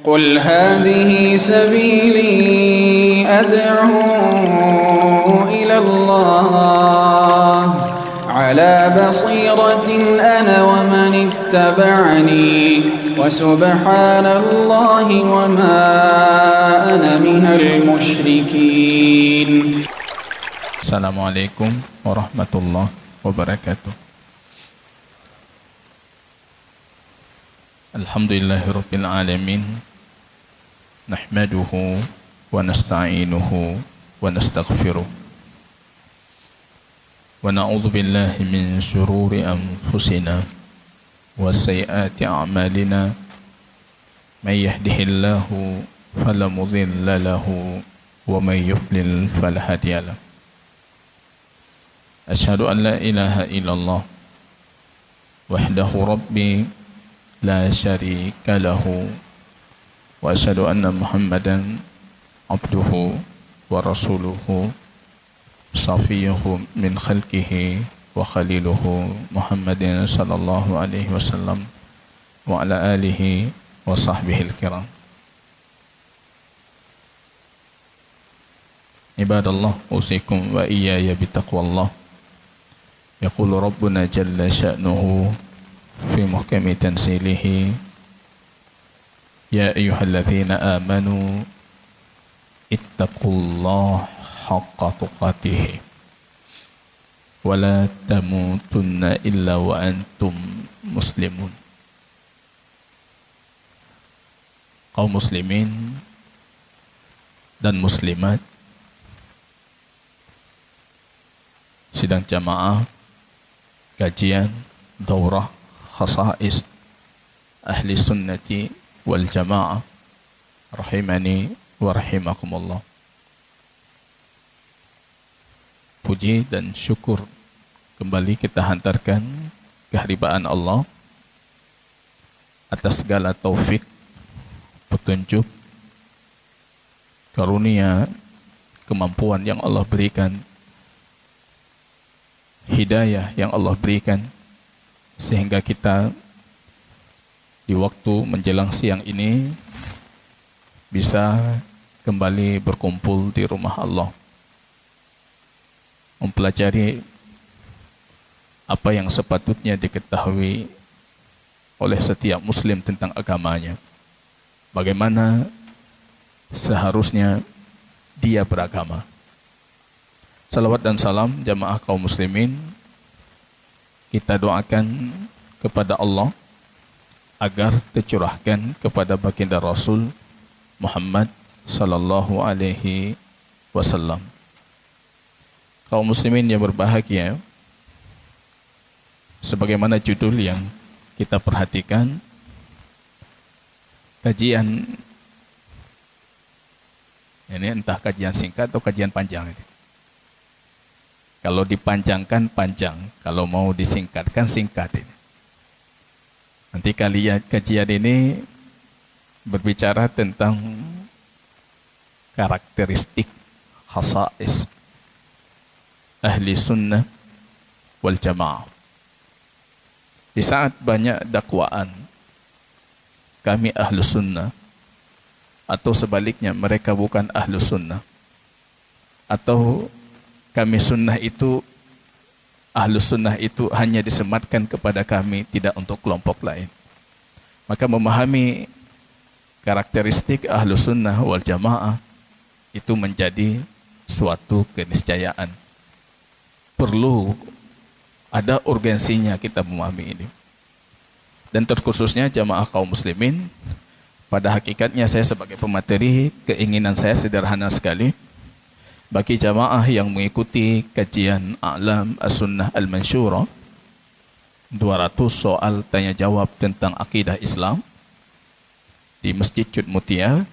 قل هذه سبيلي أدعو إلى الله على بصيرة أنا ومن اتبعني وسبحان الله وما أنا من المشركين. Assalamualaikum warahmatullahi wabarakatuh. Alhamdulillahirabbil alamin. Nahmaduhu wa nasta'inuhu wa nastaghfiruh. Wa na'udzu billahi min shururi anfusina wa sayyiati a'malina. May yahdihillahu fala mudilla lahu wa may yudlil fala hadiyalah. Asyhadu an la ilaha illallah wahdahu rabbi la syarika lahu wa asyhadu anna Muhammadan abduhu wa rasuluhu safiyuhu min khalqihi wa khaliluhu Muhammadin sallallahu alaihi wasallam wa ala alihi wa sahbihi al-kiram. Ibadallah, usikum wa iyaya bitaqwallah. Yaqulu rabbuna jalla sya'nuhu fi muhkami tanzilihi, ya ayyuhalladzina amanu ittaqullaha haqqa tuqatih wa la tamutunna illa wa antum muslimun. Kaum muslimin dan muslimat sidang jamaah kajian daurah khasais ahli sunnati wal jamaah rahimani wa rahimakumullah. Puji dan syukur kembali kita hantarkan kehadiran Allah atas segala taufik, petunjuk, karunia, kemampuan yang Allah berikan, hidayah yang Allah berikan, sehingga kita di waktu menjelang siang ini bisa kembali berkumpul di rumah Allah, mempelajari apa yang sepatutnya diketahui oleh setiap muslim tentang agamanya, bagaimana seharusnya dia beragama. Salawat dan salam jamaah kaum muslimin kita doakan kepada Allah agar tercurahkan kepada baginda Rasul Muhammad sallallahu alaihi wasallam. Kaum muslimin yang berbahagia, sebagaimana judul yang kita perhatikan, kajian ini entah kajian singkat atau kajian panjang ini. Kalau dipanjangkan panjang, kalau mau disingkatkan singkat ini. Nanti kajian ini berbicara tentang karakteristik khasais ahli sunnah wal jamaah. Di saat banyak dakwaan kami ahlu sunnah, atau sebaliknya mereka bukan ahlu sunnah, atau kami sunnah itu, ahlu sunnah itu hanya disematkan kepada kami, tidak untuk kelompok lain. Maka memahami karakteristik ahlu sunnah wal jamaah itu menjadi suatu keniscayaan. Perlu ada urgensinya kita memahami ini. Dan terkhususnya jamaah kaum muslimin, pada hakikatnya saya sebagai pemateri, keinginan saya sederhana sekali. Bagi jamaah yang mengikuti kajian A'lam As-Sunnah Al-Mansyurah, 200 soal tanya jawab tentang akidah Islam di Masjid Cud Mutia,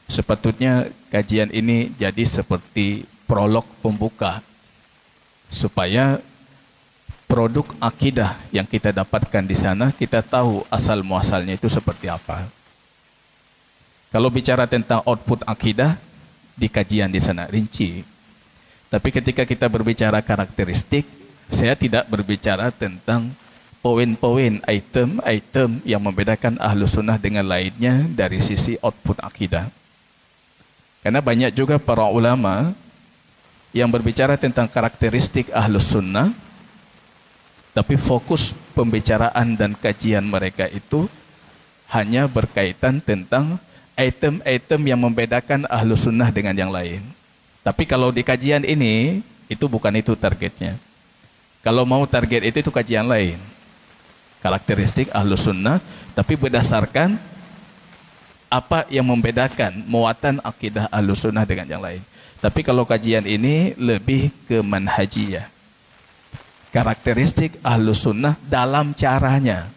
sepatutnya kajian ini jadi seperti prolog pembuka, supaya produk akidah yang kita dapatkan di sana, kita tahu asal muasalnya itu seperti apa. Kalau bicara tentang output akidah, di kajian di sana rinci. Tapi ketika kita berbicara karakteristik, saya tidak berbicara tentang poin-poin, item-item yang membedakan ahlu sunnah dengan lainnya dari sisi output akidah. Karena banyak juga para ulama yang berbicara tentang karakteristik ahlu sunnah, tapi fokus pembicaraan dan kajian mereka itu hanya berkaitan tentang item-item yang membedakan ahlu sunnah dengan yang lain. Tapi kalau di kajian ini, itu bukan itu targetnya. Kalau mau target itu kajian lain. Karakteristik ahlu sunnah, tapi berdasarkan apa yang membedakan muatan akidah ahlu sunnah dengan yang lain. Tapi kalau kajian ini lebih ke manhajiyah. Karakteristik ahlu sunnah dalam caranya.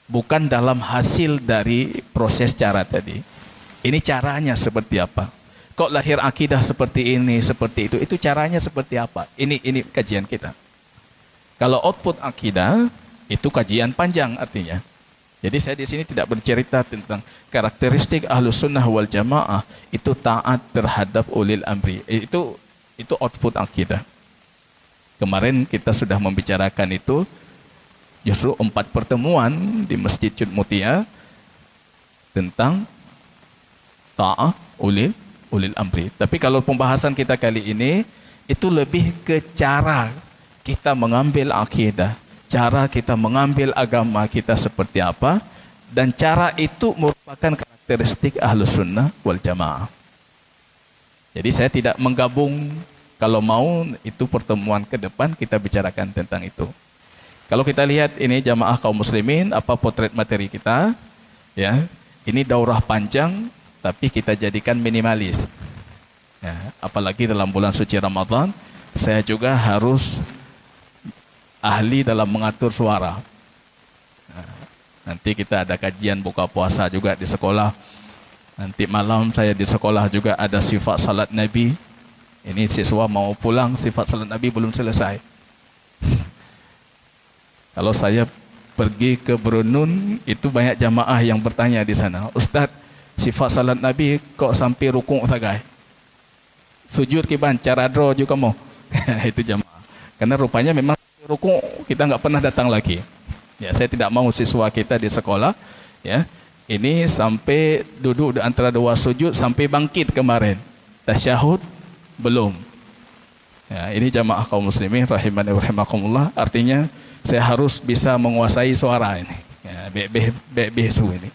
Bukan dalam hasil dari proses cara tadi. Ini caranya seperti apa. Kok lahir akidah seperti ini, seperti itu caranya seperti apa. Ini kajian kita. Kalau output akidah, itu kajian panjang artinya. Jadi saya di sini tidak bercerita tentang karakteristik ahlus sunnah wal jamaah itu taat terhadap ulil amri. Itu output akidah. Kemarin kita sudah membicarakan itu justru 4 pertemuan di Masjid Cud Mutia tentang taat ulil amri. Tapi kalau pembahasan kita kali ini itu lebih ke cara kita mengambil akidah, cara kita mengambil agama kita seperti apa, dan cara itu merupakan karakteristik ahlus sunnah wal jamaah. Jadi saya tidak menggabung, kalau mau itu pertemuan ke depan kita bicarakan tentang itu. Kalau kita lihat ini jamaah kaum muslimin, apa potret materi kita, ya, ini daurah panjang tapi kita jadikan minimalis. Ya, apalagi dalam bulan suci Ramadan, saya juga harus ahli dalam mengatur suara. Nah, nanti kita ada kajian buka puasa juga di sekolah. Nanti malam saya di sekolah juga ada sifat salat Nabi. Ini siswa mau pulang, sifat salat Nabi belum selesai. Kalau saya pergi ke Brunei, itu banyak jamaah yang bertanya di sana, Ustaz, sifat salat Nabi kok sampai rukuk sagai? Sujud kiban, cara draw juga mau. Itu jamaah. Karena rupanya memang rukuk kita nggak pernah datang lagi. Ya, saya tidak mau siswa kita di sekolah, ya, ini sampai duduk antara 2 sujud sampai bangkit kemarin. Tasyahud belum. Ya, ini jamaah kaum muslimin rahimani wa rahimakumullah. Artinya saya harus bisa menguasai suara ini. Ya, besu ini.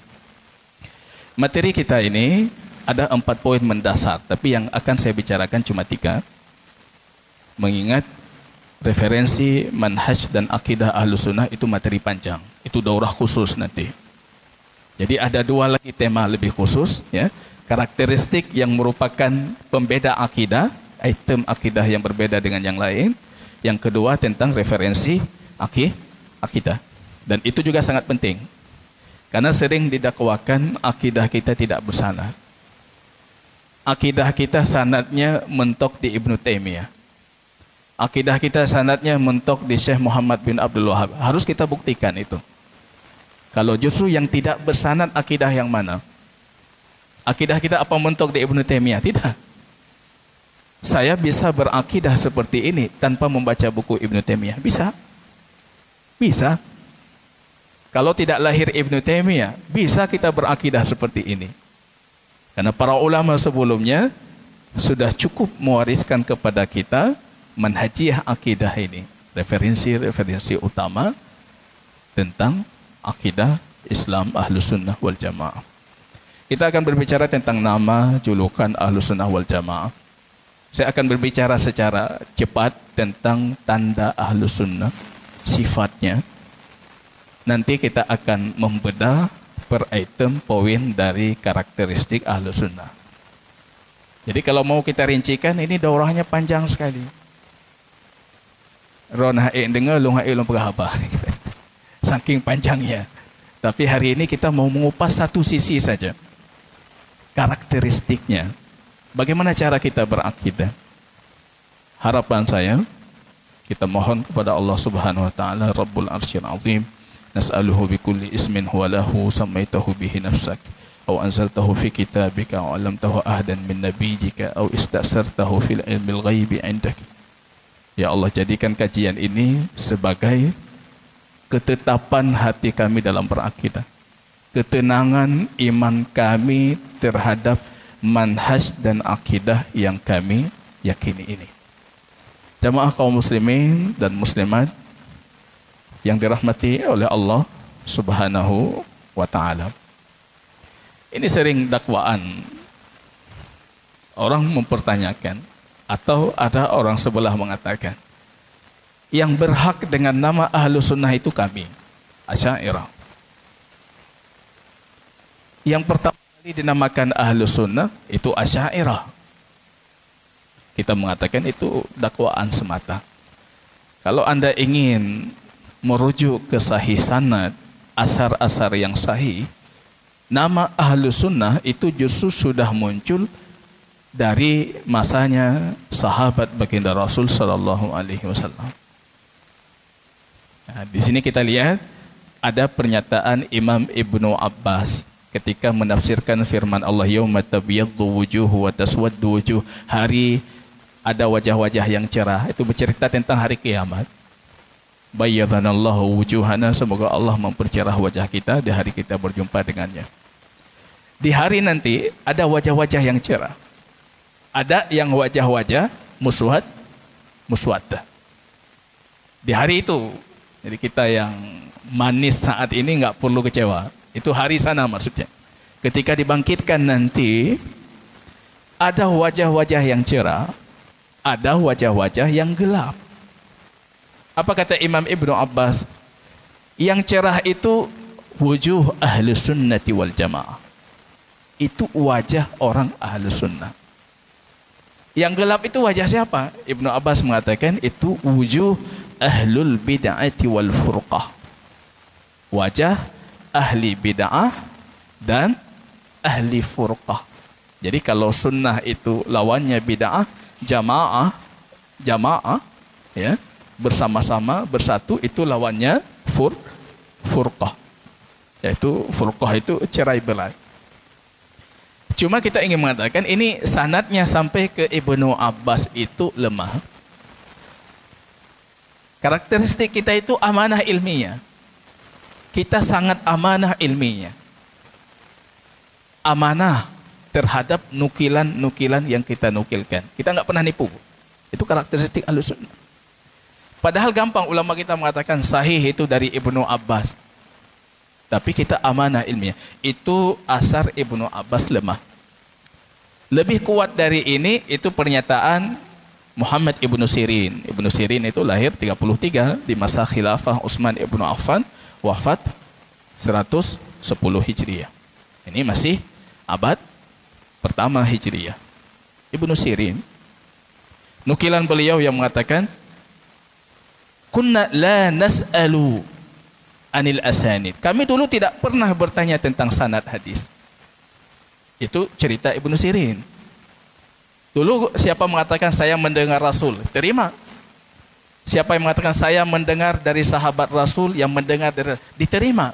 Materi kita ini ada 4 poin mendasar, tapi yang akan saya bicarakan cuma 3. Mengingat referensi manhaj dan akidah ahlus sunnah itu materi panjang, itu daurah khusus nanti. Jadi ada 2 lagi tema lebih khusus, ya, karakteristik yang merupakan pembeda akidah, item akidah yang berbeda dengan yang lain. Yang kedua tentang referensi akidah, dan itu juga sangat penting karena sering didakwakan akidah kita tidak bersanad. Akidah kita sanadnya mentok di Ibnu Taimiyah. Akidah kita sanadnya mentok di Syekh Muhammad bin Abdul Wahab. Harus kita buktikan itu. Kalau justru yang tidak bersanad akidah yang mana? Akidah kita apa mentok di Ibnu Taimiyah? Tidak. Saya bisa berakidah seperti ini tanpa membaca buku Ibnu Taimiyah. Bisa. Bisa. Kalau tidak lahir Ibnu Taimiyah, bisa kita berakidah seperti ini. Karena para ulama sebelumnya sudah cukup mewariskan kepada kita manhajiyah akidah ini, referensi utama tentang akidah Islam Ahlus Sunnah wal Jamaah. Kita akan berbicara tentang nama, julukan Ahlus Sunnah wal Jamaah. Saya akan berbicara secara cepat tentang tanda Ahlus Sunnah, sifatnya. Nanti kita akan membedah per item poin dari karakteristik Ahlus Sunnah. Jadi kalau mau kita rincikan, ini daurahnya panjang sekali. Ron hae dengar, long hae long perhaba. Saking panjangnya. Tapi hari ini kita mau mengupas satu sisi saja. Karakteristiknya. Bagaimana cara kita berakidah? Harapan saya, kita mohon kepada Allah Subhanahu wa taala Rabbul Arsyil Azim, nas'aluhu bikulli ismin huwa lahu sammaitahu bihi nafsak aw anzaltahu fi kitabika aw 'allamtahu ahadan min nabiyyika aw istasartahu fil ilmil ghaibi 'indak. Ya Allah, jadikan kajian ini sebagai ketetapan hati kami dalam berakidah, ketenangan iman kami terhadap manhaj dan akidah yang kami yakini ini. Jamaah kaum muslimin dan muslimat yang dirahmati oleh Allah Subhanahu wa ta'ala. Ini sering dakwaan. Orang mempertanyakan, atau ada orang sebelah mengatakan, yang berhak dengan nama Ahlu Sunnah itu kami, Asy'ariyah. Yang pertama kali dinamakan Ahlu Sunnah itu Asy'ariyah. Kita mengatakan itu dakwaan semata. Kalau Anda ingin merujuk ke sahih sanad, asar-asar yang sahih, nama Ahlu Sunnah itu justru sudah muncul dari masanya sahabat baginda Rasul sallallahu alaihi wasallam. Nah, di sini kita lihat ada pernyataan Imam Ibnu Abbas ketika menafsirkan firman Allah, yauma tabyaddu wujuh wa taswaddu wujuh, hari ada wajah-wajah yang cerah, itu bercerita tentang hari kiamat. Bayyadhanallahu wujuhana, semoga Allah mempercerah wajah kita di hari kita berjumpa dengannya. Di hari nanti ada wajah-wajah yang cerah. Ada yang wajah-wajah muswaddah. Di hari itu, jadi kita yang manis saat ini nggak perlu kecewa. Itu hari sana maksudnya. Ketika dibangkitkan nanti, ada wajah-wajah yang cerah, ada wajah-wajah yang gelap. Apa kata Imam Ibnu Abbas? Yang cerah itu wujuh ahli sunnati wal jamaah. Itu wajah orang ahli sunnah. Yang gelap itu wajah siapa? Ibnu Abbas mengatakan itu wujuh ahlul bid'ati wal furqah. Wajah ahli bid'ah dan ahli furqah. Jadi kalau sunnah itu lawannya bid'ah, jamaah ya, bersama-sama bersatu, itu lawannya furqah. Yaitu furqah itu cerai berai. Cuma kita ingin mengatakan ini sanadnya sampai ke Ibnu Abbas itu lemah. Karakteristik kita itu amanah ilmiah. Kita sangat amanah ilmiah. Amanah terhadap nukilan-nukilan yang kita nukilkan. Kita nggak pernah nipu. Itu karakteristik Ahlussunnah. Padahal gampang ulama kita mengatakan sahih itu dari Ibnu Abbas. Tapi kita amanah ilmiah. Itu asar Ibnu Abbas lemah. Lebih kuat dari ini itu pernyataan Muhammad Ibnu Sirin. Ibnu Sirin itu lahir 33 di masa khilafah Utsman Ibnu Affan, wafat 110 Hijriah. Ini masih abad pertama Hijriah. Ibnu Sirin, nukilan beliau yang mengatakan, kunna la nas'alu anil asanid. Kami dulu tidak pernah bertanya tentang sanad hadis. Itu cerita Ibnu Sirin. Dulu siapa mengatakan saya mendengar Rasul, terima. Siapa yang mengatakan saya mendengar dari sahabat Rasul, yang mendengar dari, diterima.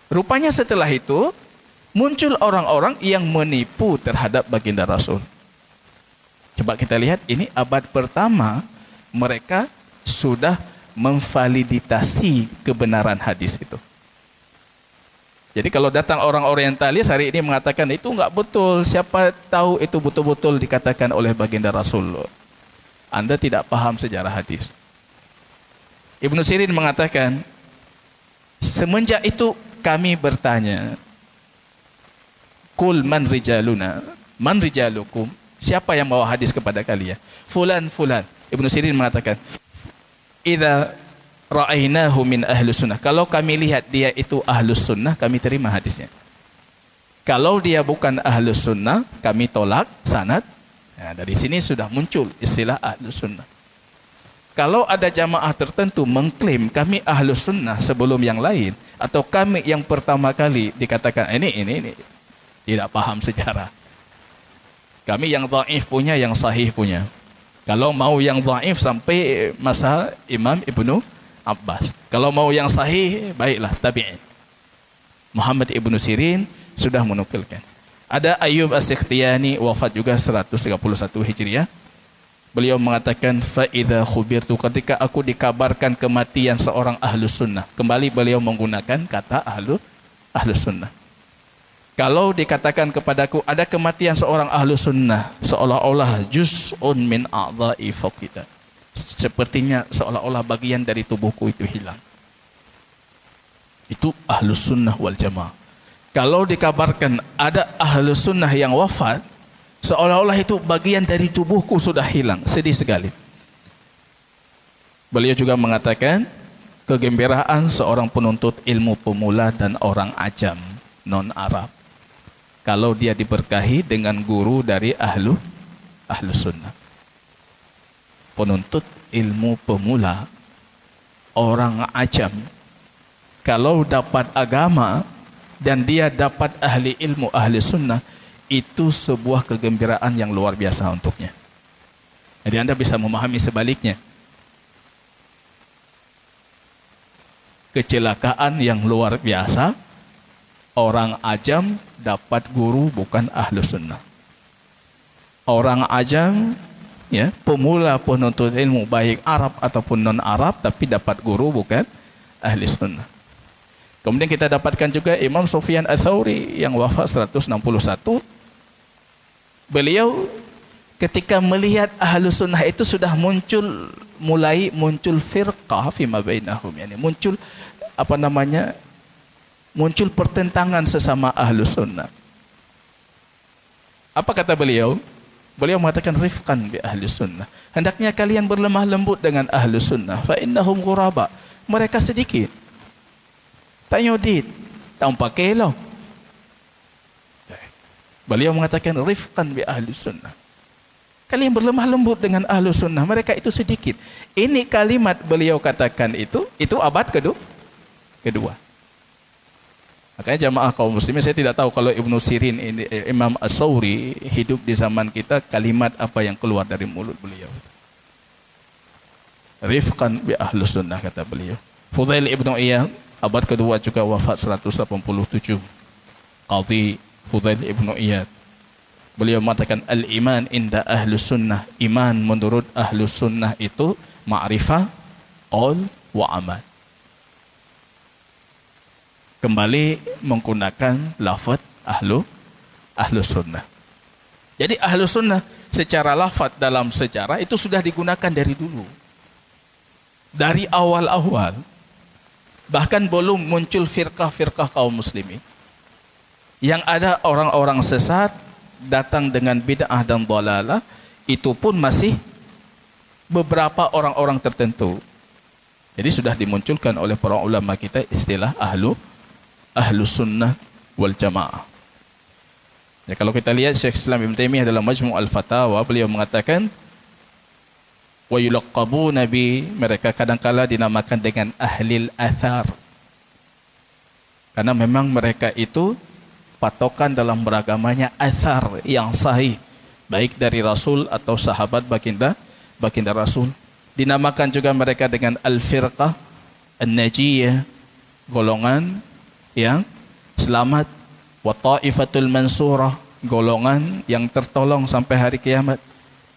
Rupanya setelah itu muncul orang-orang yang menipu terhadap baginda Rasul. Coba kita lihat, ini abad pertama mereka sudah memvalidasi kebenaran hadis itu. Jadi kalau datang orang orientalis hari ini mengatakan itu enggak betul, siapa tahu itu betul-betul dikatakan oleh baginda Rasul. Anda tidak paham sejarah hadis. Ibnu Sirin mengatakan, semenjak itu kami bertanya, Kul man rijaluna, man rijalukum, siapa yang bawa hadis kepada kalian? Fulan, fulan. Ibnu Sirin mengatakan, idza ra'ainahu min ahlus sunnah. Kalau kami lihat dia itu ahlus sunnah, kami terima hadisnya. Kalau dia bukan ahlus sunnah, kami tolak sanad. Nah, dari sini sudah muncul istilah ahlus sunnah. Kalau ada jamaah tertentu mengklaim kami ahlus sunnah sebelum yang lain, atau kami yang pertama kali dikatakan ini tidak paham sejarah. Kami yang dhaif punya, yang sahih punya. Kalau mau yang dhaif sampai masa Imam Ibnu Abbas. Kalau mau yang sahih, baiklah tabi'in. Muhammad Ibnu Sirin sudah menukilkan. Ada Ayyub As-Sikhtiyani, wafat juga 131 Hijriah. Beliau mengatakan, fa idza khubirtu, ketika aku dikabarkan kematian seorang ahlus sunnah. Kembali beliau menggunakan kata ahlus sunnah. Kalau dikatakan kepadaku ada kematian seorang ahlus sunnah, seolah-olah juz'un min a'dha'i faqida, sepertinya seolah-olah bagian dari tubuhku itu hilang. Itu ahlus sunnah wal jamaah. Kalau dikabarkan ada ahlus sunnah yang wafat, seolah-olah itu bagian dari tubuhku sudah hilang. Sedih sekali. Beliau juga mengatakan kegembiraan seorang penuntut ilmu pemula dan orang ajam non-Arab kalau dia diberkahi dengan guru dari ahlus sunnah. Penuntut ilmu pemula, orang ajam, kalau dapat agama dan dia dapat ahli ilmu, ahli sunnah, itu sebuah kegembiraan yang luar biasa untuknya. Jadi Anda bisa memahami sebaliknya. Kecelakaan yang luar biasa, orang ajam dapat guru bukan ahli sunnah. Orang ajam, ya, pemula penuntut ilmu baik Arab ataupun non-Arab, tapi dapat guru bukan ahli sunnah. Kemudian kita dapatkan juga Imam Sufyan Ats-Tsauri yang wafat 161. Beliau ketika melihat ahlus sunnah itu sudah mulai muncul firqah fima bainahum, yani muncul muncul pertentangan sesama ahlus sunnah. Apa kata beliau? Beliau mengatakan rifqan bi ahlus sunnah. Hendaknya kalian berlemah lembut dengan ahlus sunnah. Fa innahum ghuraba. Mereka sedikit. Tak nyodit, tak pakai lah. Beliau mengatakan rifqan bi ahli sunnah. Kalian berlemah lembut dengan ahli sunnah, mereka itu sedikit. Ini kalimat beliau katakan itu abad kedua. Makanya jamaah kaum muslimin, saya tidak tahu kalau Ibnu Sirin ini, Imam Ats-Tsauri hidup di zaman kita, kalimat apa yang keluar dari mulut beliau. Rifqan bi ahli sunnah kata beliau. Fudail ibnu Iyad abad kedua juga wafat 187. Qadhi Fudail ibnu Iyad. Beliau mengatakan al-iman inda ahlus sunnah. Iman menurut ahlus sunnah itu ma'rifah, qaul wa amal. Kembali menggunakan lafaz ahlus sunnah. Jadi ahlus sunnah secara lafaz dalam sejarah itu sudah digunakan dari dulu. Dari awal-awal. Bahkan belum muncul firqah-firqah kaum muslimin. Yang ada orang-orang sesat datang dengan bid'ah dan dhalalah, itu pun masih beberapa orang-orang tertentu. Jadi sudah dimunculkan oleh para ulama kita istilah ahlus sunnah wal jamaah. Ya, kalau kita lihat Syekh Islam Ibn Taimiyah dalam Majmu' al-Fatawa, beliau mengatakan wa yulaqabuna bi, mereka kadangkala dinamakan dengan ahlil athar. Karena memang mereka itu patokan dalam beragamanya athar yang sahih, baik dari Rasul atau sahabat baginda Rasul. Dinamakan juga mereka dengan al-firqah an-najiyah, golongan yang selamat, wa ta'ifatul mansurah, golongan yang tertolong sampai hari kiamat.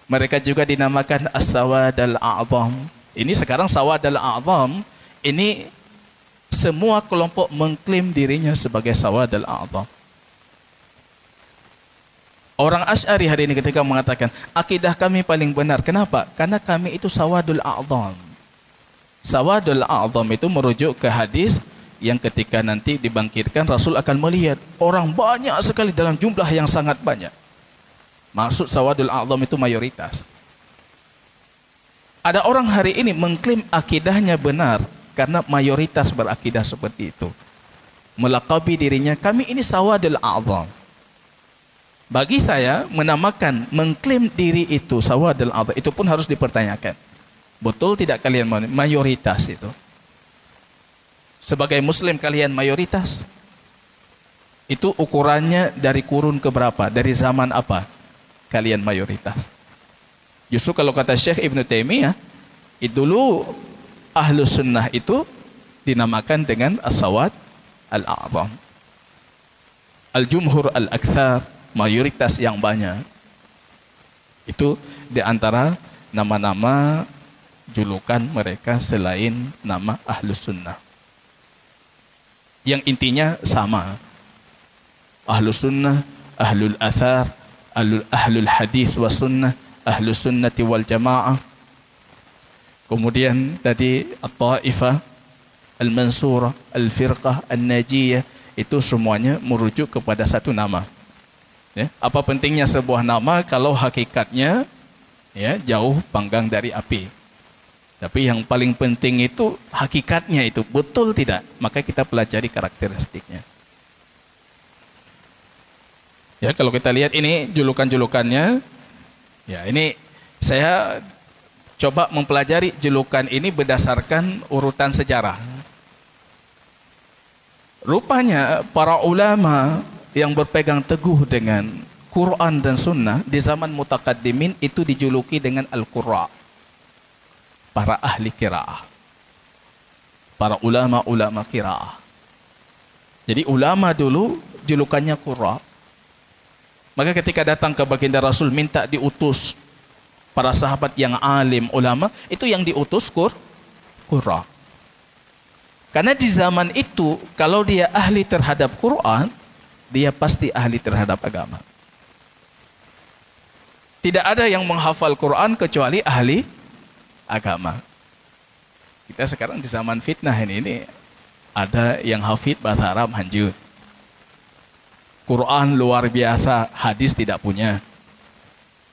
Mereka juga dinamakan as-sawad al-a'zam. Ini sekarang sawad al-a'zam, ini semua kelompok mengklaim dirinya sebagai sawad al-a'zam. Orang Asy'ari hari ini ketika mengatakan akidah kami paling benar. Kenapa? Karena kami itu sawadul a'zam. Sawadul a'zam itu merujuk ke hadis yang ketika nanti dibangkitkan Rasul akan melihat orang banyak sekali dalam jumlah yang sangat banyak. Maksud sawadul a'zam itu mayoritas. Ada orang hari ini mengklaim akidahnya benar karena mayoritas berakidah seperti itu. Melakabi dirinya, kami ini sawadul a'zam. Bagi saya, menamakan, mengklaim diri itu sawadul a'zam, itu pun harus dipertanyakan. Betul tidak kalian mayoritas itu? Sebagai muslim kalian mayoritas? Itu ukurannya dari kurun ke berapa? Dari zaman apa kalian mayoritas? Justru kalau kata Syekh Ibn Taimiyah, dulu ahlus sunnah itu dinamakan dengan as-sawad al-a'zam. Al-jumhur al-akthar, mayoritas yang banyak. Itu di antara nama-nama julukan mereka selain nama Ahlus Sunnah. Yang intinya sama. Ahlus Sunnah, Ahlul Athar, Ahlul Hadis wa Sunnah, Ahlus Sunnati wal Jamaah. Kemudian tadi At-Taifah, Al-Mansurah, Al-Firqah, An-Najiyah, itu semuanya merujuk kepada satu nama. Ya, apa pentingnya sebuah nama kalau hakikatnya ya jauh panggang dari api. Tapi yang paling penting itu hakikatnya itu betul tidak, maka kita pelajari karakteristiknya. Ya, kalau kita lihat ini julukan-julukannya, ya ini saya coba mempelajari julukan ini berdasarkan urutan sejarah. Rupanya para ulama yang berpegang teguh dengan Quran dan Sunnah di zaman mutakaddimin itu dijuluki dengan Al-Qurra, para ahli qiraah, para ulama-ulama qiraah. Jadi ulama dulu julukannya Qurra. Maka ketika datang ke baginda Rasul minta diutus para sahabat yang alim ulama, itu yang diutus Qurra. Karena di zaman itu kalau dia ahli terhadap Quran, dia pasti ahli terhadap agama. Tidak ada yang menghafal Quran kecuali ahli agama. Kita sekarang di zaman fitnah ini ada yang hafid bahasa Arab hanjut. Quran luar biasa, hadis tidak punya.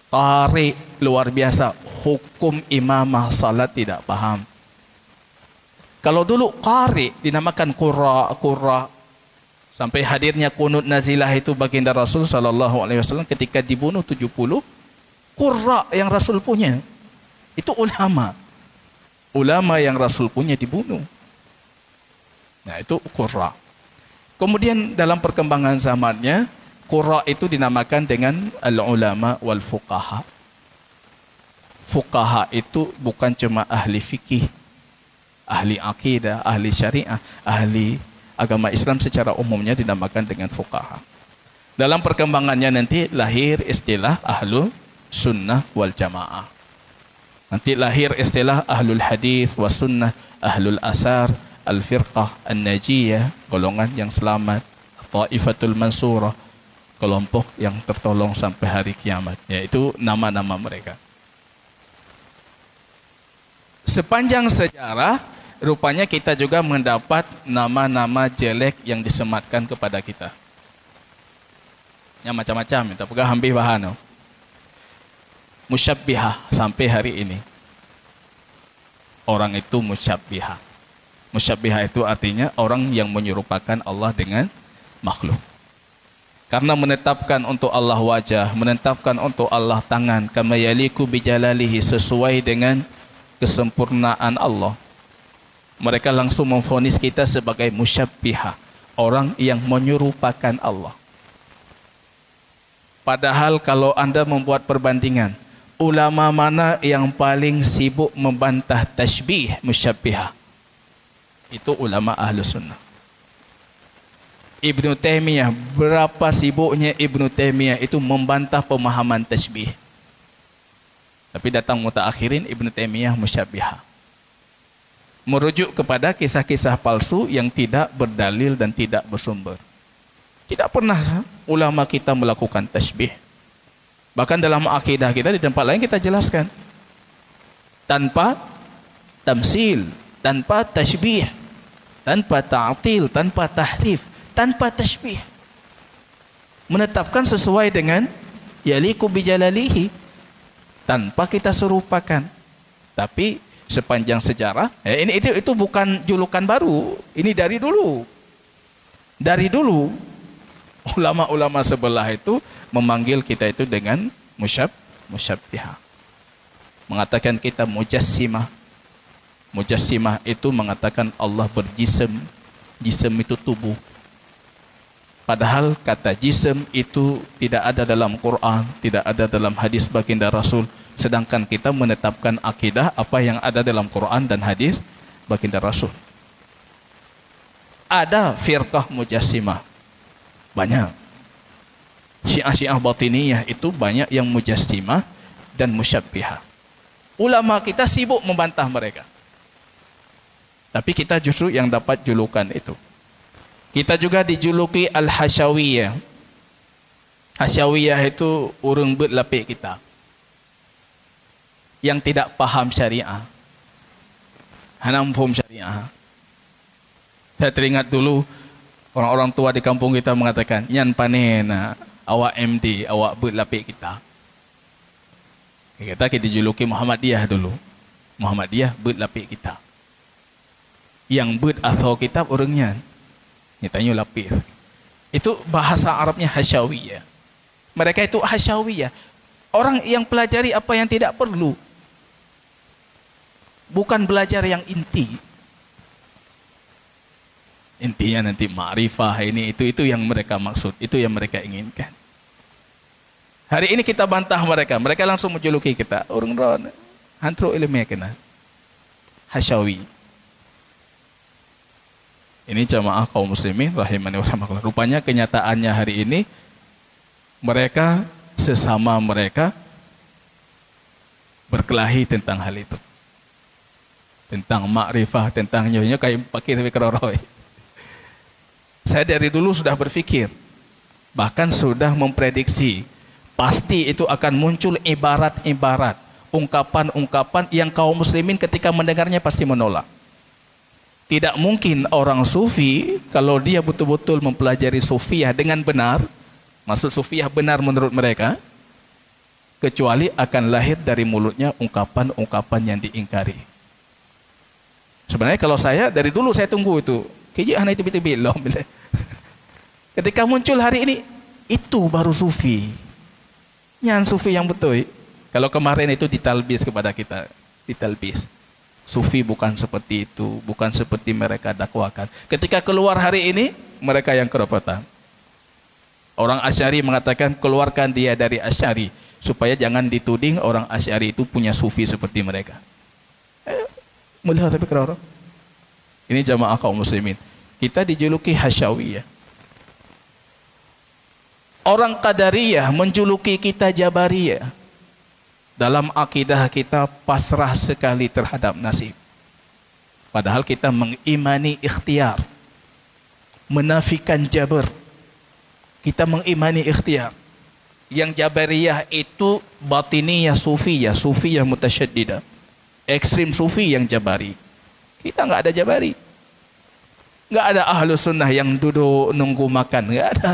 Qari luar biasa, hukum imamah salat tidak paham. Kalau dulu qari dinamakan qurra. Sampai hadirnya kunut nazilah itu baginda Rasul sallallahu alaihi wasallam ketika dibunuh 70 qurra yang Rasul punya. Itu ulama. Ulama yang Rasul punya dibunuh. Nah, itu qurra. Kemudian dalam perkembangan zamannya, qurra itu dinamakan dengan al-ulama wal fuqaha. Fuqaha itu bukan cuma ahli fikih, ahli akidah, ahli syariah, ahli agama Islam secara umumnya dinamakan dengan fuqaha. Dalam perkembangannya nanti lahir istilah ahlu sunnah wal jamaah. Nanti lahir istilah ahlul hadis wa sunnah, ahlul asar, al-firqah, an-najiyah, golongan yang selamat, Taifatul Mansurah, kelompok yang tertolong sampai hari kiamat. Yaitu nama-nama mereka. Sepanjang sejarah, rupanya kita juga mendapat nama-nama jelek yang disematkan kepada kita. Yang macam-macam, kita pegang hampir bahan. Musyabbihah sampai hari ini. Orang itu musyabbihah. Musyabbihah itu artinya orang yang menyerupakan Allah dengan makhluk. Karena menetapkan untuk Allah wajah, menetapkan untuk Allah tangan, kama yaliku bijalalihi, sesuai dengan kesempurnaan Allah. Mereka langsung memvonis kita sebagai musyabbihah, orang yang menyerupakan Allah. Padahal kalau Anda membuat perbandingan, ulama mana yang paling sibuk membantah tasybih musyabbihah? Itu ulama Ahlus Sunnah. Ibnu Taimiyah, berapa sibuknya Ibnu Taimiyah itu membantah pemahaman tasybih. Tapi datang mutaakhirin Ibnu Taimiyah musyabbihah. Merujuk kepada kisah-kisah palsu yang tidak berdalil dan tidak bersumber. Tidak pernah ulama kita melakukan tasybih. Bahkan dalam akidah kita di tempat lain kita jelaskan. Tanpa tamsil, tanpa tasybih, tanpa ta'til, tanpa tahrif, tanpa tasybih. Menetapkan sesuai dengan yaliku bijalalihi, tanpa kita serupakan. Tapi sepanjang sejarah, itu bukan julukan baru, ini dari dulu. Dari dulu ulama-ulama sebelah itu memanggil kita itu dengan musyabbihah. Mengatakan kita mujassimah. Mujassimah itu mengatakan Allah berjism. Jism itu tubuh. Padahal kata jism itu tidak ada dalam Quran, tidak ada dalam hadis baginda Rasul. Sedangkan kita menetapkan akidah apa yang ada dalam Quran dan hadis baginda Rasul. Ada firqah mujassimah. Banyak. Syiah-syiah batiniyah itu banyak yang mujassimah dan musyabbihah. Ulama kita sibuk membantah mereka. Tapi kita justru yang dapat julukan itu. Kita juga dijuluki Al-Hasyawiyah. Hasyawiyah itu urang berlapik kita, yang tidak paham syariah. Hanam faham syariah. Saya teringat dulu orang-orang tua di kampung kita mengatakan, "Nyan panen awak MD, awak berlapik kita." Kita dijuluki Muhammadiyah dulu. Muhammadiyah berlapik kita. Yang ber atau kitab orangnya nyatanya lapis. Itu bahasa Arabnya hasyawiyah. Mereka itu hasyawiyah, orang yang pelajari apa yang tidak perlu, bukan belajar yang inti. Intinya nanti ma'rifah ini itu yang mereka maksud, itu yang mereka inginkan. Hari ini kita bantah mereka, mereka langsung menjuluki kita orang ron hantro ilmiah kena hasyawi. Ini jamaah kaum muslimin rahimani wa rahimakumullah. Rupanya kenyataannya hari ini mereka sesama mereka berkelahi tentang hal itu. Tentang makrifah, tentang nyonya kayak pakai tapi keroroi. Saya dari dulu sudah berpikir, bahkan sudah memprediksi, pasti itu akan muncul ibarat-ibarat, ungkapan-ungkapan yang kaum muslimin ketika mendengarnya pasti menolak. Tidak mungkin orang sufi kalau dia betul-betul mempelajari sufiyah dengan benar, maksud sufiyah benar menurut mereka, kecuali akan lahir dari mulutnya ungkapan-ungkapan yang diingkari. Sebenarnya kalau saya dari dulu saya tunggu itu, kejadian itu betul-betul. Ketika muncul hari ini, itu baru sufi. Nyan sufi yang betul. Kalau kemarin itu ditalbis kepada kita, ditalbis. Sufi bukan seperti itu, bukan seperti mereka dakwakan. Ketika keluar hari ini, mereka yang kerepotan. Orang Asy'ari mengatakan keluarkan dia dari Asy'ari supaya jangan dituding orang Asy'ari itu punya sufi seperti mereka. Melihat tapi kerana ini jamaah kaum muslimin, kita dijuluki hasyawiyah. Orang Qadariyah menjuluki kita Jabariyah. Dalam akidah kita pasrah sekali terhadap nasib. Padahal kita mengimani ikhtiar, menafikan jabar. Kita mengimani ikhtiar. Yang Jabariyah itu batiniyah sufiyah, sufiyah mutasyaddidah. Ekstrim sufi yang Jabari. Kita enggak ada Jabari. Enggak ada ahlu sunnah yang duduk nunggu makan, enggak ada.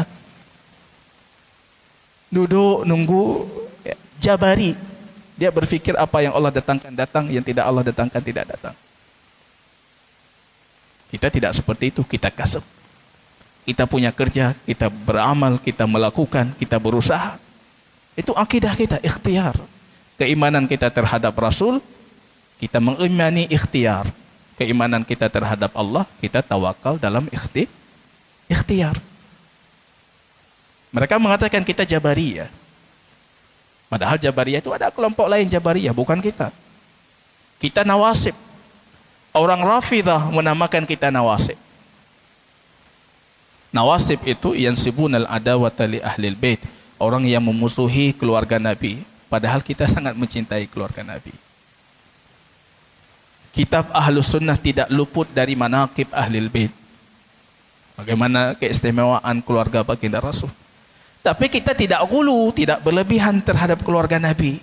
Duduk nunggu Jabari. Dia berpikir apa yang Allah datangkan datang, yang tidak Allah datangkan tidak datang. Kita tidak seperti itu, kita kasab. Kita punya kerja, kita beramal, kita melakukan, kita berusaha. Itu akidah kita, ikhtiar. Keimanan kita terhadap Rasul, kita mengimani ikhtiar. Keimanan kita terhadap Allah, kita tawakal dalam ikhtiar. Mereka mengatakan kita Jabariyah. Padahal Jabariyah itu ada kelompok lain Jabariyah, bukan kita. Kita Nawasib. Orang Rafidah menamakan kita Nawasib. Nawasib itu yansibunal adawata li ahlil bait, orang yang memusuhi keluarga Nabi, padahal kita sangat mencintai keluarga Nabi. Kitab Ahlus Sunnah tidak luput dari manaqib ahlil bait. Bagaimana keistimewaan keluarga baginda Rasul. Tapi kita tidak ghulu, tidak berlebihan terhadap keluarga Nabi.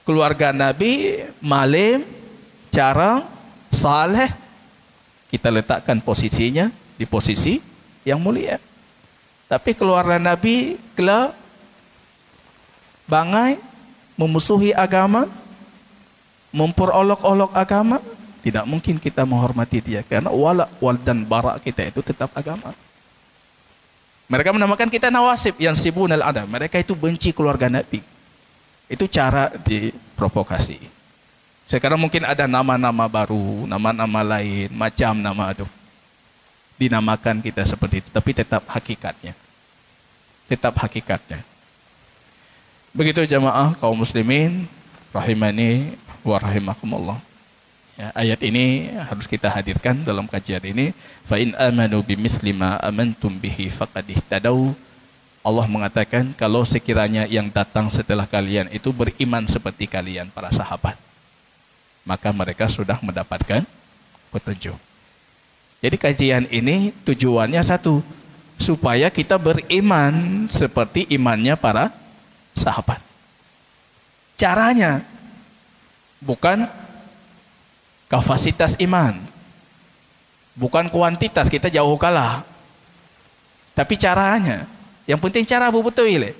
Keluarga Nabi, malim, jarang, saleh, kita letakkan posisinya di posisi yang mulia. Tapi keluarga Nabi gelap, bangai, memusuhi agama, memperolok-olok agama, tidak mungkin kita menghormati dia. Karena wala wal dan bara kita itu tetap agama. Mereka menamakan kita Nawasib yang sibunal adam. Mereka itu benci keluarga Nabi. Itu cara diprovokasi. Sekarang mungkin ada nama-nama baru, nama-nama lain, macam nama itu. Dinamakan kita seperti itu, tapi tetap hakikatnya. Tetap hakikatnya. Begitu jamaah kaum muslimin rahimani wa rahimakumullah. Ya, ayat ini harus kita hadirkan dalam kajian ini. Fa in amanu bimisli ma amantum bihi faqad ihtadaw. Allah mengatakan kalau sekiranya yang datang setelah kalian itu beriman seperti kalian para sahabat, maka mereka sudah mendapatkan petunjuk. Jadi kajian ini tujuannya satu, supaya kita beriman seperti imannya para sahabat. Caranya bukan kapasitas iman, bukan kuantitas, kita jauh kalah, tapi caranya. Yang penting cara betul.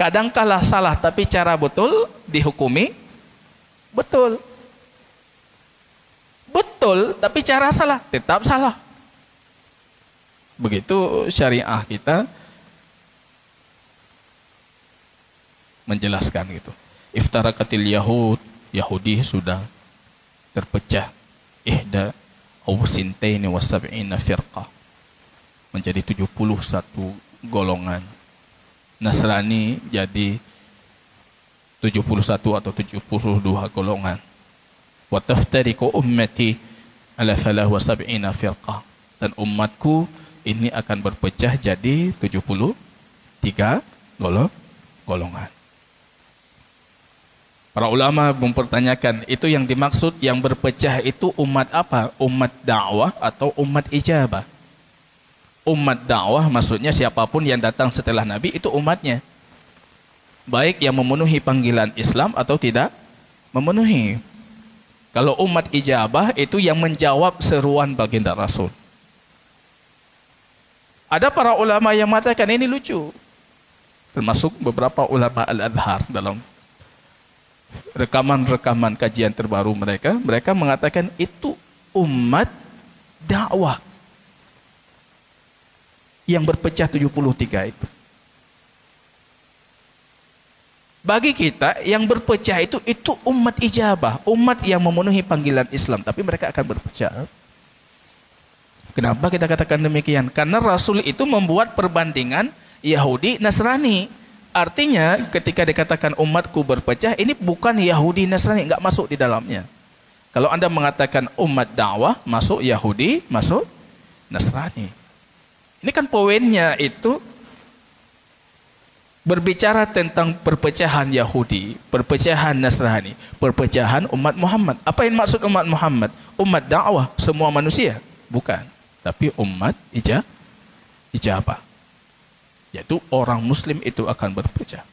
Kadang kalah salah, tapi cara betul dihukumi betul. Betul, tapi cara salah, tetap salah. Begitu syariah kita menjelaskan gitu. Iftarakatil Yahud, Yahudi sudah terpecah. Ihda aw sintaini wa sab'ina firqah, menjadi 71 golongan. Nasrani jadi 71 atau 72 golongan. Wa taftariqu ummati ala 73 firqah, dan umatku ini akan berpecah jadi 73 golongan. Para ulama mempertanyakan, itu yang dimaksud yang berpecah itu umat apa? Umat dakwah atau umat ijabah? Umat dakwah maksudnya siapapun yang datang setelah Nabi itu umatnya, baik yang memenuhi panggilan Islam atau tidak memenuhi. Kalau umat ijabah itu yang menjawab seruan baginda Rasul. Ada para ulama yang mengatakan ini lucu, termasuk beberapa ulama Al-Azhar dalam rekaman-rekaman kajian terbaru mereka mengatakan itu umat dakwah yang berpecah 73 itu. Bagi kita yang berpecah itu umat ijabah, umat yang memenuhi panggilan Islam, tapi mereka akan berpecah. Kenapa kita katakan demikian? Karena Rasul itu membuat perbandingan Yahudi Nasrani. Artinya ketika dikatakan umatku berpecah, ini bukan Yahudi Nasrani, enggak masuk di dalamnya. Kalau Anda mengatakan umat dakwah, masuk Yahudi, masuk Nasrani. Ini kan poinnya itu berbicara tentang perpecahan Yahudi, perpecahan Nasrani, perpecahan umat Muhammad. Apa yang maksud umat Muhammad? Umat dakwah, semua manusia? Bukan. Tapi umat ijabah. Yaitu orang Muslim itu akan berpecah.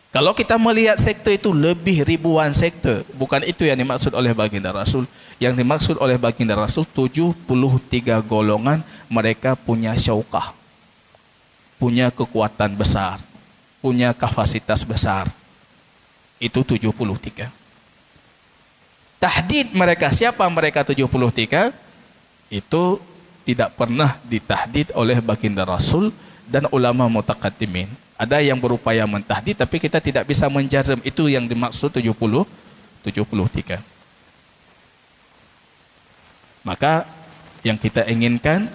Kalau kita melihat sekte itu lebih ribuan sekte, bukan itu yang dimaksud oleh baginda Rasul. Yang dimaksud oleh baginda Rasul 73 golongan, mereka punya syaukah, punya kekuatan besar, punya kapasitas besar. Itu 73. Tahdid mereka, siapa mereka 73? Itu tidak pernah ditahdid oleh baginda Rasul dan ulama mutaqaddimin. Ada yang berupaya mentahdid, tapi kita tidak bisa menjazm itu yang dimaksud 73. Maka yang kita inginkan,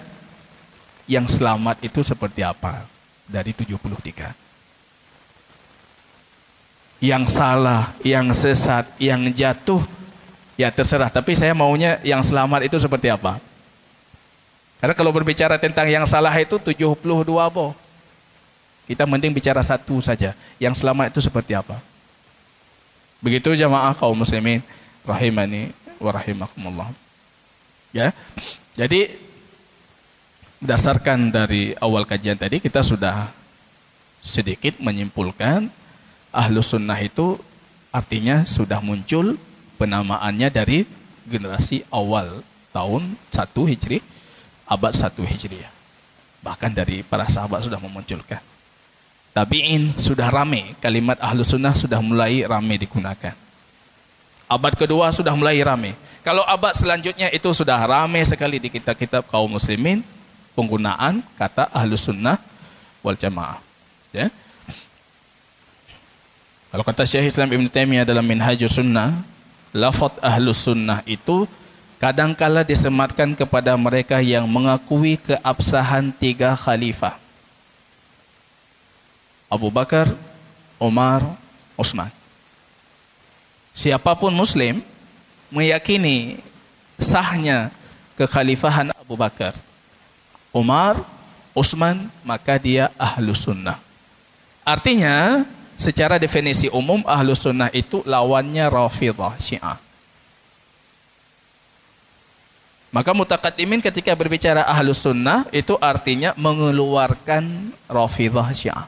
yang selamat itu seperti apa dari 73? Yang salah, yang sesat, yang jatuh, ya terserah. Tapi saya maunya yang selamat itu seperti apa? Karena kalau berbicara tentang yang salah itu 72 boh. Kita mending bicara satu saja. Yang selamat itu seperti apa? Begitu jamaah kaum muslimin rahimani wa rahimakumullah. Ya. Jadi berdasarkan dari awal kajian tadi, kita sudah sedikit menyimpulkan Ahlus Sunnah itu artinya sudah muncul penamaannya dari generasi awal tahun 1 Hijri, abad 1 Hijriah. Bahkan dari para sahabat sudah memunculkan. Tabi'in sudah ramai, kalimat Ahlus Sunnah sudah mulai ramai digunakan. Abad kedua sudah mulai ramai. Kalau abad selanjutnya itu sudah ramai sekali di kitab-kitab kaum muslimin penggunaan kata Ahlus Sunnah wal Jamaah. Ya. Kalau kata Syekh Islam Ibn Taimiyah dalam Minhajus Sunnah, lafaz Ahlus Sunnah itu kadangkala disematkan kepada mereka yang mengakui keabsahan 3 khalifah. Abu Bakar, Umar, Utsman. Siapapun muslim meyakini sahnya kekhalifahan Abu Bakar, Umar, Utsman, maka dia ahlu sunnah. Artinya, secara definisi umum, ahlu sunnah itu lawannya Rafidhah, Syiah. Maka mutaqaddimin ketika berbicara ahlu sunnah, itu artinya mengeluarkan Rafidhah, Syiah.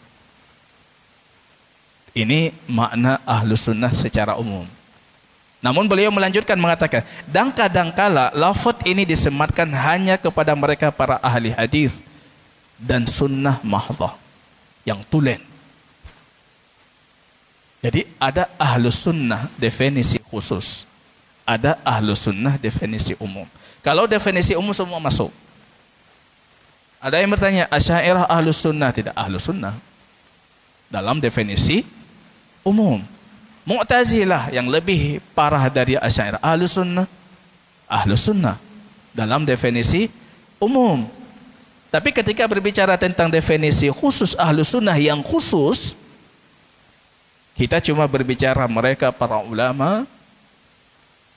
Ini makna ahlu sunnah secara umum. Namun beliau melanjutkan mengatakan, dan kadangkala lafaz ini disematkan hanya kepada mereka para ahli hadis dan sunnah mahdhah yang tulen. Jadi ada ahlu sunnah definisi khusus, ada ahlu sunnah definisi umum. Kalau definisi umum semua masuk. Ada yang bertanya, Asy'ariyah ahlu sunnah? Tidak ahlu sunnah dalam definisi umum. Mu'tazilah yang lebih parah dari Asy'ariyah, ahlu sunnah dalam definisi umum. Tapi ketika berbicara tentang definisi khusus ahlu sunnah yang khusus, kita cuma berbicara mereka para ulama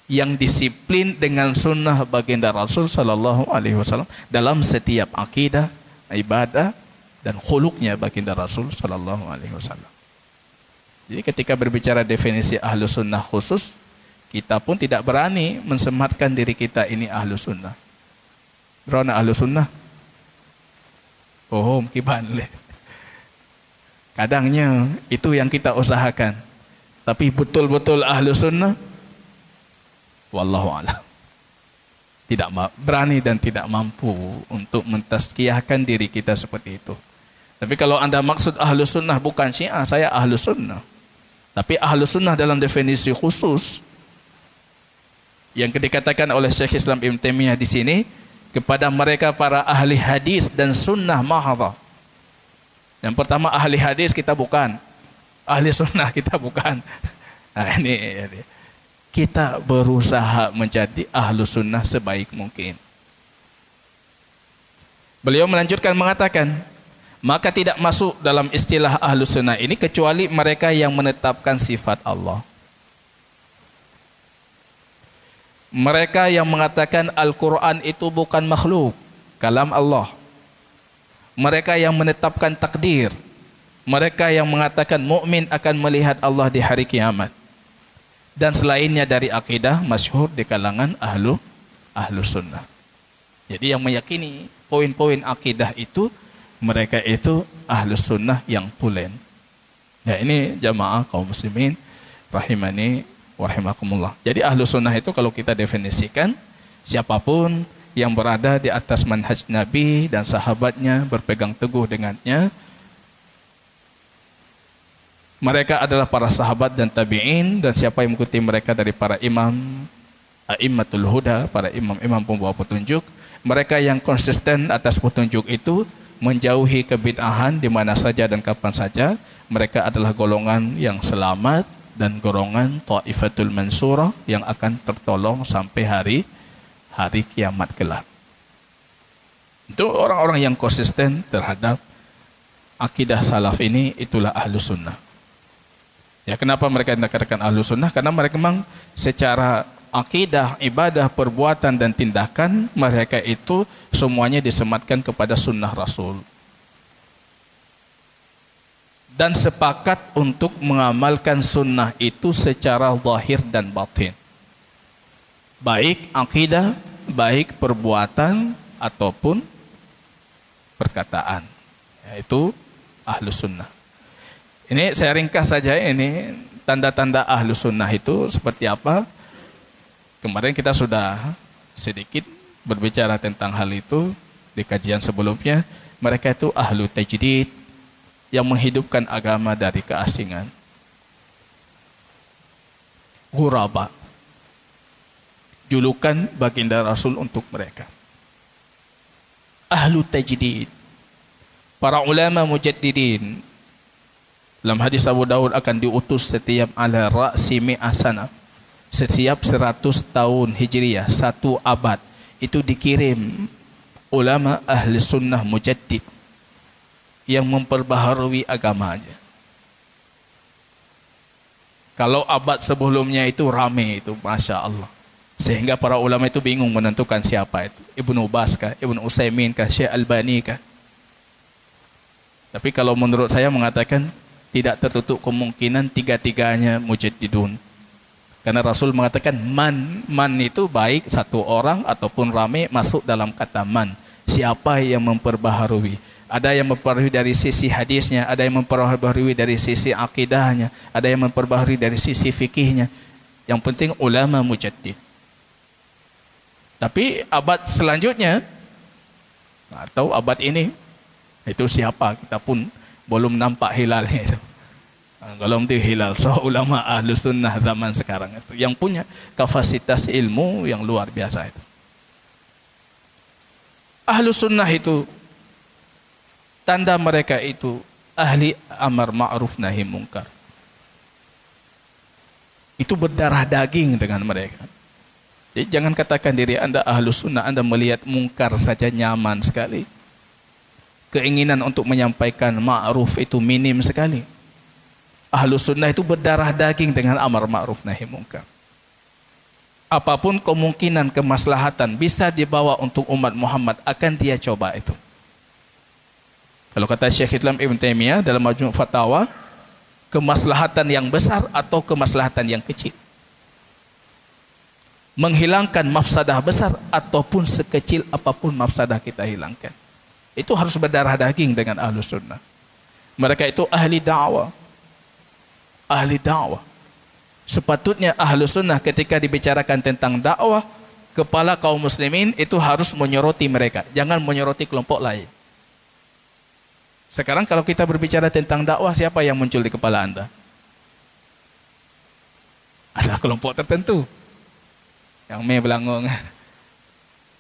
yang disiplin dengan sunnah baginda Rasul sallallahu alaihi wasallam dalam setiap akidah, ibadah dan khuluqnya baginda Rasul sallallahu alaihi wasallam. Jadi ketika berbicara definisi ahlu sunnah khusus, kita pun tidak berani mensematkan diri kita ini ahlu sunnah. Berana ahlu sunnah? Oh, kiban le. Kadangnya itu yang kita usahakan. Tapi betul-betul ahlu sunnah, wallahu a'lam, tidak berani dan tidak mampu untuk mentazkiyahkan diri kita seperti itu. Tapi kalau anda maksud ahlu sunnah bukan Syiah, saya ahlu sunnah. Tapi ahlu sunnah dalam definisi khusus yang dikatakan oleh Syekh Islam Ibn Taimiyah di sini kepada mereka para ahli hadis dan sunnah mahdhah. Yang pertama, ahli hadis kita bukan, ahli sunnah kita bukan. Nah, ini kita berusaha menjadi ahlu sunnah sebaik mungkin. Beliau melanjutkan mengatakan, maka tidak masuk dalam istilah ahlu sunnah ini kecuali mereka yang menetapkan sifat Allah. Mereka yang mengatakan Al-Quran itu bukan makhluk, kalam Allah. Mereka yang menetapkan takdir. Mereka yang mengatakan mukmin akan melihat Allah di hari kiamat. Dan selainnya dari akidah masyhur di kalangan ahlu sunnah. Jadi yang meyakini poin-poin akidah itu, mereka itu ahlu sunnah yang tulen. Ya, ini jamaah kaum muslimin rahimani wa rahimakumullah. Jadi ahlu sunnah itu kalau kita definisikan, siapapun yang berada di atas manhaj Nabi dan sahabatnya, berpegang teguh dengannya. Mereka adalah para sahabat dan tabi'in, dan siapa yang mengikuti mereka dari para imam a'immatul huda, para imam-imam pembawa petunjuk. Mereka yang konsisten atas petunjuk itu, menjauhi kebid'ahan di mana saja dan kapan saja. Mereka adalah golongan yang selamat dan golongan Thaifatul Mansurah yang akan tertolong sampai hari kiamat kelak. Itu orang-orang yang konsisten terhadap akidah salaf ini, itulah ahlu sunnah. Ya, kenapa mereka dikatakan ahlu sunnah? Karena mereka memang secara akidah, ibadah, perbuatan dan tindakan mereka itu semuanya disematkan kepada sunnah Rasul. Dan sepakat untuk mengamalkan sunnah itu secara zahir dan batin. Baik akidah, baik perbuatan ataupun perkataan. Yaitu ahlu sunnah. Ini saya ringkas saja, ini tanda-tanda ahlu sunnah itu seperti apa. Kemarin kita sudah sedikit berbicara tentang hal itu di kajian sebelumnya. Mereka itu ahlu tajdid, yang menghidupkan agama dari keasingan. Ghuraba, julukan baginda Rasul untuk mereka. Ahlu tajdid, para ulama mujaddidin. Dalam hadis Abu Daud akan diutus setiap ala ra'si mi'ah sana, setiap 100 tahun hijriyah, 1 abad, itu dikirim ulama ahli sunnah mujaddid yang memperbaharui agamanya. Kalau abad sebelumnya itu ramai itu, Masya Allah, sehingga para ulama itu bingung menentukan siapa itu, Ibnu Baz kah, Ibnu Utsaimin kah, Syekh Albani kah. Tapi kalau menurut saya mengatakan tidak tertutup kemungkinan tiga-tiganya mujaddidun. Karena Rasul mengatakan man itu baik satu orang ataupun ramai masuk dalam kata man. Siapa yang memperbaharui? Ada yang memperbaharui dari sisi hadisnya, ada yang memperbaharui dari sisi akidahnya, ada yang memperbaharui dari sisi fikihnya. Yang penting ulama mujaddid. Tapi abad selanjutnya atau abad ini, itu siapa? Kita pun belum nampak hilalnya itu. Kalau itu hilal, so ulama Ahlus Sunnah zaman sekarang itu yang punya kapasitas ilmu yang luar biasa itu. Ahlus Sunnah itu tanda mereka itu ahli amar ma'ruf nahi mungkar. Itu berdarah daging dengan mereka. Jadi jangan katakan diri Anda Ahlus Sunnah, Anda melihat mungkar saja nyaman sekali. Keinginan untuk menyampaikan ma'ruf itu minim sekali. Ahlus Sunnah itu berdarah daging dengan amar ma'ruf nahi mungkar. Apapun kemungkinan kemaslahatan bisa dibawa untuk umat Muhammad, akan dia coba itu. Kalau kata Syekh Islam Ibn Taimiyah dalam Majmu' Fatawa, kemaslahatan yang besar atau kemaslahatan yang kecil, menghilangkan mafsadah besar ataupun sekecil apapun mafsadah kita hilangkan. Itu harus berdarah daging dengan Ahlus Sunnah. Mereka itu ahli dakwah. Ahli dakwah. Sepatutnya Ahlus Sunnah ketika dibicarakan tentang dakwah, kepala kaum muslimin itu harus menyoroti mereka, jangan menyoroti kelompok lain. Sekarang kalau kita berbicara tentang dakwah, siapa yang muncul di kepala Anda? Ada kelompok tertentu yang belangong.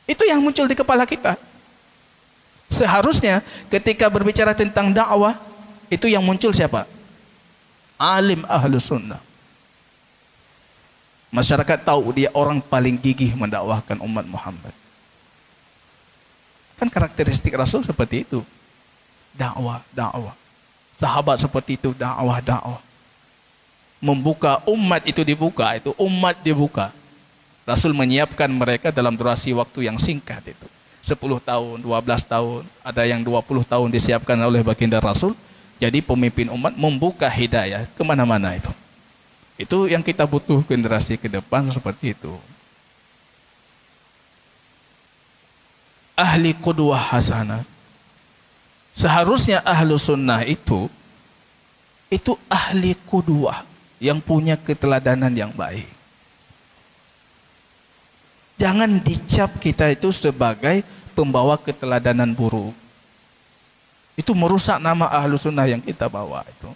Itu yang muncul di kepala kita. Seharusnya ketika berbicara tentang dakwah, itu yang muncul siapa? Alim Ahlus Sunnah. Masyarakat tahu dia orang paling gigih mendakwahkan umat Muhammad. Kan karakteristik Rasul seperti itu. Dakwah. Sahabat seperti itu, dakwah. Membuka umat itu dibuka, itu umat dibuka. Rasul menyiapkan mereka dalam durasi waktu yang singkat itu. 10 tahun, 12 tahun, ada yang 20 tahun disiapkan oleh baginda Rasul. Jadi pemimpin umat membuka hidayah kemana-mana itu. Itu yang kita butuh generasi ke depan seperti itu. Ahli qudwah hasanah. Seharusnya Ahlus Sunnah itu ahli qudwah yang punya keteladanan yang baik. Jangan dicap kita itu sebagai pembawa keteladanan buruk. Itu merusak nama Ahlus Sunnah yang kita bawa itu.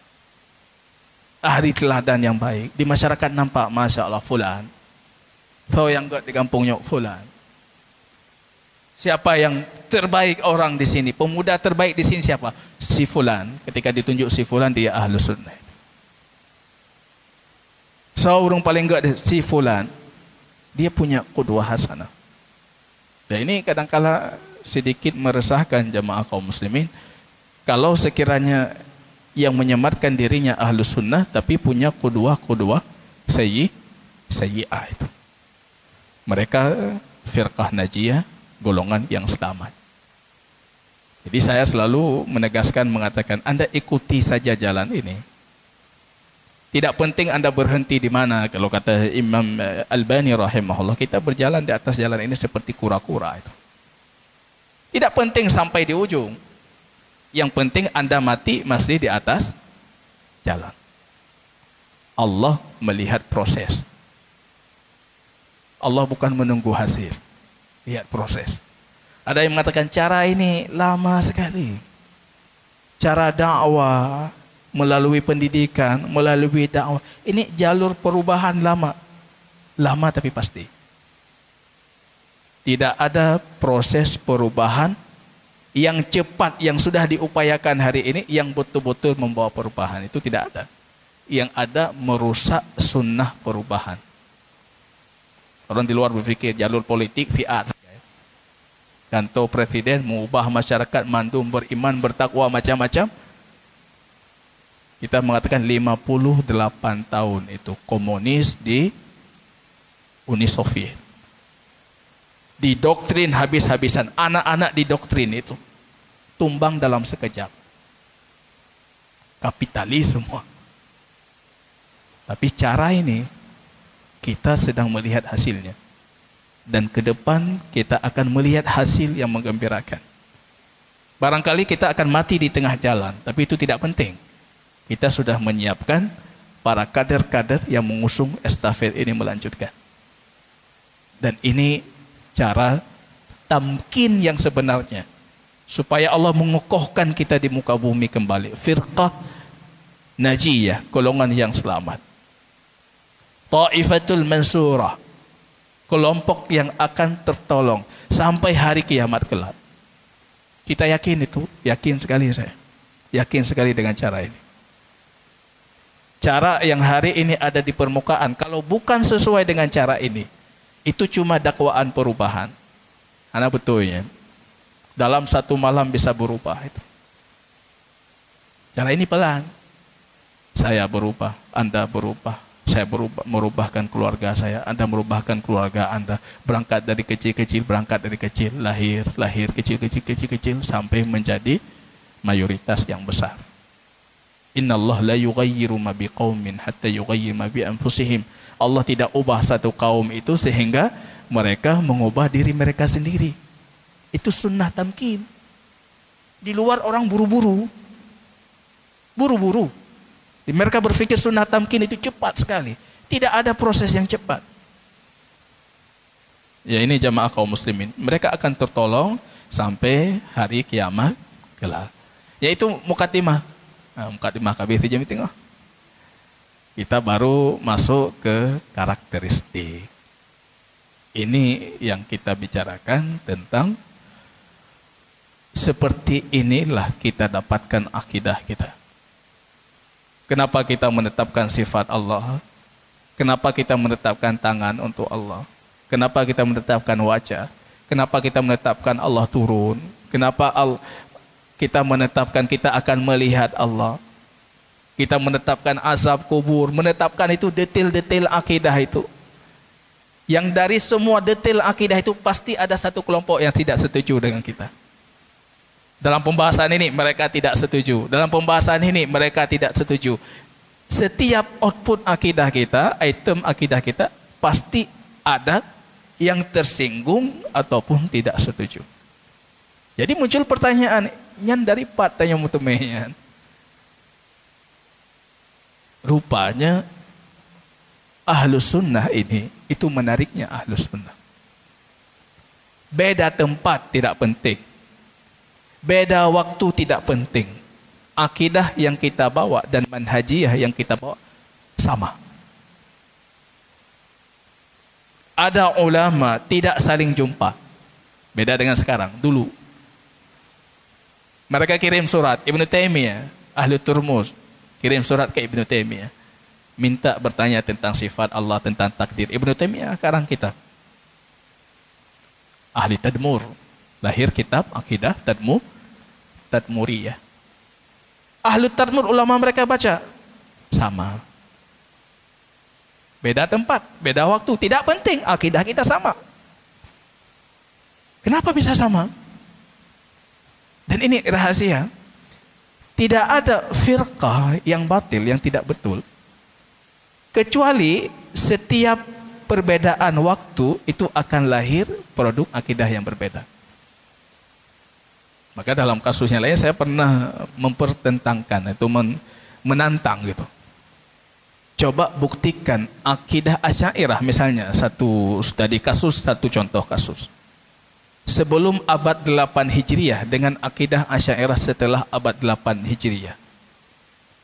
Ahli teladan yang baik. Di masyarakat nampak, Masya Allah, fulan. So yang gak di kampungnya fulan. Siapa yang terbaik orang di sini? Pemuda terbaik di sini siapa? Si fulan. Ketika ditunjuk si fulan, dia Ahlus Sunnah. So orang paling gak si fulan. Dia punya qudwah hasanah. Dan ini kadang-kala sedikit meresahkan jamaah kaum muslimin. Kalau sekiranya yang menyematkan dirinya Ahlus Sunnah tapi punya qudwah sayyi'ah itu. Mereka firqah najiyah, golongan yang selamat. Jadi saya selalu menegaskan mengatakan, Anda ikuti saja jalan ini. Tidak penting Anda berhenti di mana. Kalau kata Imam Albani rahimahullah, kita berjalan di atas jalan ini seperti kura-kura itu. Tidak penting sampai di ujung. Yang penting Anda mati masih di atas jalan. Allah melihat proses. Allah bukan menunggu hasil. Lihat proses. Ada yang mengatakan cara ini lama sekali. Cara dakwah melalui pendidikan, melalui dakwah. Ini jalur perubahan lama. Lama tapi pasti. Tidak ada proses perubahan yang cepat, yang sudah diupayakan hari ini, yang betul-betul membawa perubahan. Itu tidak ada. Yang ada merusak sunnah perubahan. Orang di luar berpikir jalur politik, fiat. Ganto presiden, mengubah masyarakat, mandum, beriman, bertakwa, macam-macam. Kita mengatakan 58 tahun itu komunis di Uni Soviet. Didoktrin habis-habisan. Anak-anak didoktrin itu. Tumbang dalam sekejap. kapitalis semua. Tapi cara ini kita sedang melihat hasilnya. Dan ke depan kita akan melihat hasil yang menggembirakan. Barangkali kita akan mati di tengah jalan, tapi itu tidak penting. Kita sudah menyiapkan para kader-kader yang mengusung estafet ini melanjutkan. Dan ini cara tamkin yang sebenarnya. Supaya Allah mengokohkan kita di muka bumi kembali. Firqah najiyah, golongan yang selamat. Ta'ifatul mansurah, kelompok yang akan tertolong sampai hari kiamat kelak. Kita yakin itu, yakin sekali saya. Yakin sekali dengan cara ini. Cara yang hari ini ada di permukaan, kalau bukan sesuai dengan cara ini, itu cuma dakwaan perubahan. Karena betulnya, dalam satu malam bisa berubah itu. Cara ini pelan. Saya berubah, Anda berubah. Saya merubahkan keluarga saya, Anda merubahkan keluarga Anda. Berangkat dari kecil-kecil, lahir kecil-kecil sampai menjadi mayoritas yang besar. Innallaha la yughayyiru ma biqaumin hatta yughayyiru ma bi anfusihim. Allah tidak ubah satu kaum itu sehingga mereka mengubah diri mereka sendiri. Itu sunnah tamkin. Di luar orang buru-buru. Mereka berpikir sunnah tamkin itu cepat sekali. Tidak ada proses yang cepat. Ya, ini jamaah kaum muslimin. Mereka akan tertolong sampai hari kiamat kelak. Yaitu mukaddimah. Mukaddimah kabeh jam tengah. Kita baru masuk ke karakteristik. Ini yang kita bicarakan tentang seperti inilah kita dapatkan akidah kita. Kenapa kita menetapkan sifat Allah? Kenapa kita menetapkan tangan untuk Allah? Kenapa kita menetapkan wajah? Kenapa kita menetapkan Allah turun? Kenapa kita menetapkan kita akan melihat Allah? Kita menetapkan azab kubur, menetapkan itu detail-detail akidah itu. Yang dari semua detail akidah itu pasti ada satu kelompok yang tidak setuju dengan kita. Dalam pembahasan ini mereka tidak setuju. Dalam pembahasan ini mereka tidak setuju. Setiap output akidah kita, item akidah kita, pasti ada yang tersinggung ataupun tidak setuju. Jadi muncul pertanyaan, yang dari partainya mutemeyan. Rupanya Ahlus Sunnah ini, itu menariknya Ahlus Sunnah. Beda tempat tidak penting. Beda waktu tidak penting. Akidah yang kita bawa dan manhajiyah yang kita bawa sama. Ada ulama tidak saling jumpa. Beda dengan sekarang. Dulu mereka kirim surat. Ibnu Taimiyah, ahli Turmuz, kirim surat ke Ibnu Taimiyah, minta bertanya tentang sifat Allah, tentang takdir. Ibnu Taimiyah karang kitab. Ahli Tadmur, lahir kitab akidah Tadmuriyah. Ahli Tadmur, ulama mereka baca sama. Beda tempat, beda waktu, tidak penting, akidah kita sama. Kenapa bisa sama? Dan ini rahasia. Tidak ada firqah yang batil, yang tidak betul, kecuali setiap perbedaan waktu itu akan lahir produk akidah yang berbeda. Maka dalam kasusnya lain saya pernah mempertentangkan, itu menantang gitu. Coba buktikan akidah Asy'ariyah misalnya, satu studi kasus, satu contoh kasus. Sebelum abad 8 Hijriah dengan akidah Asy'ariyah setelah abad 8 Hijriah.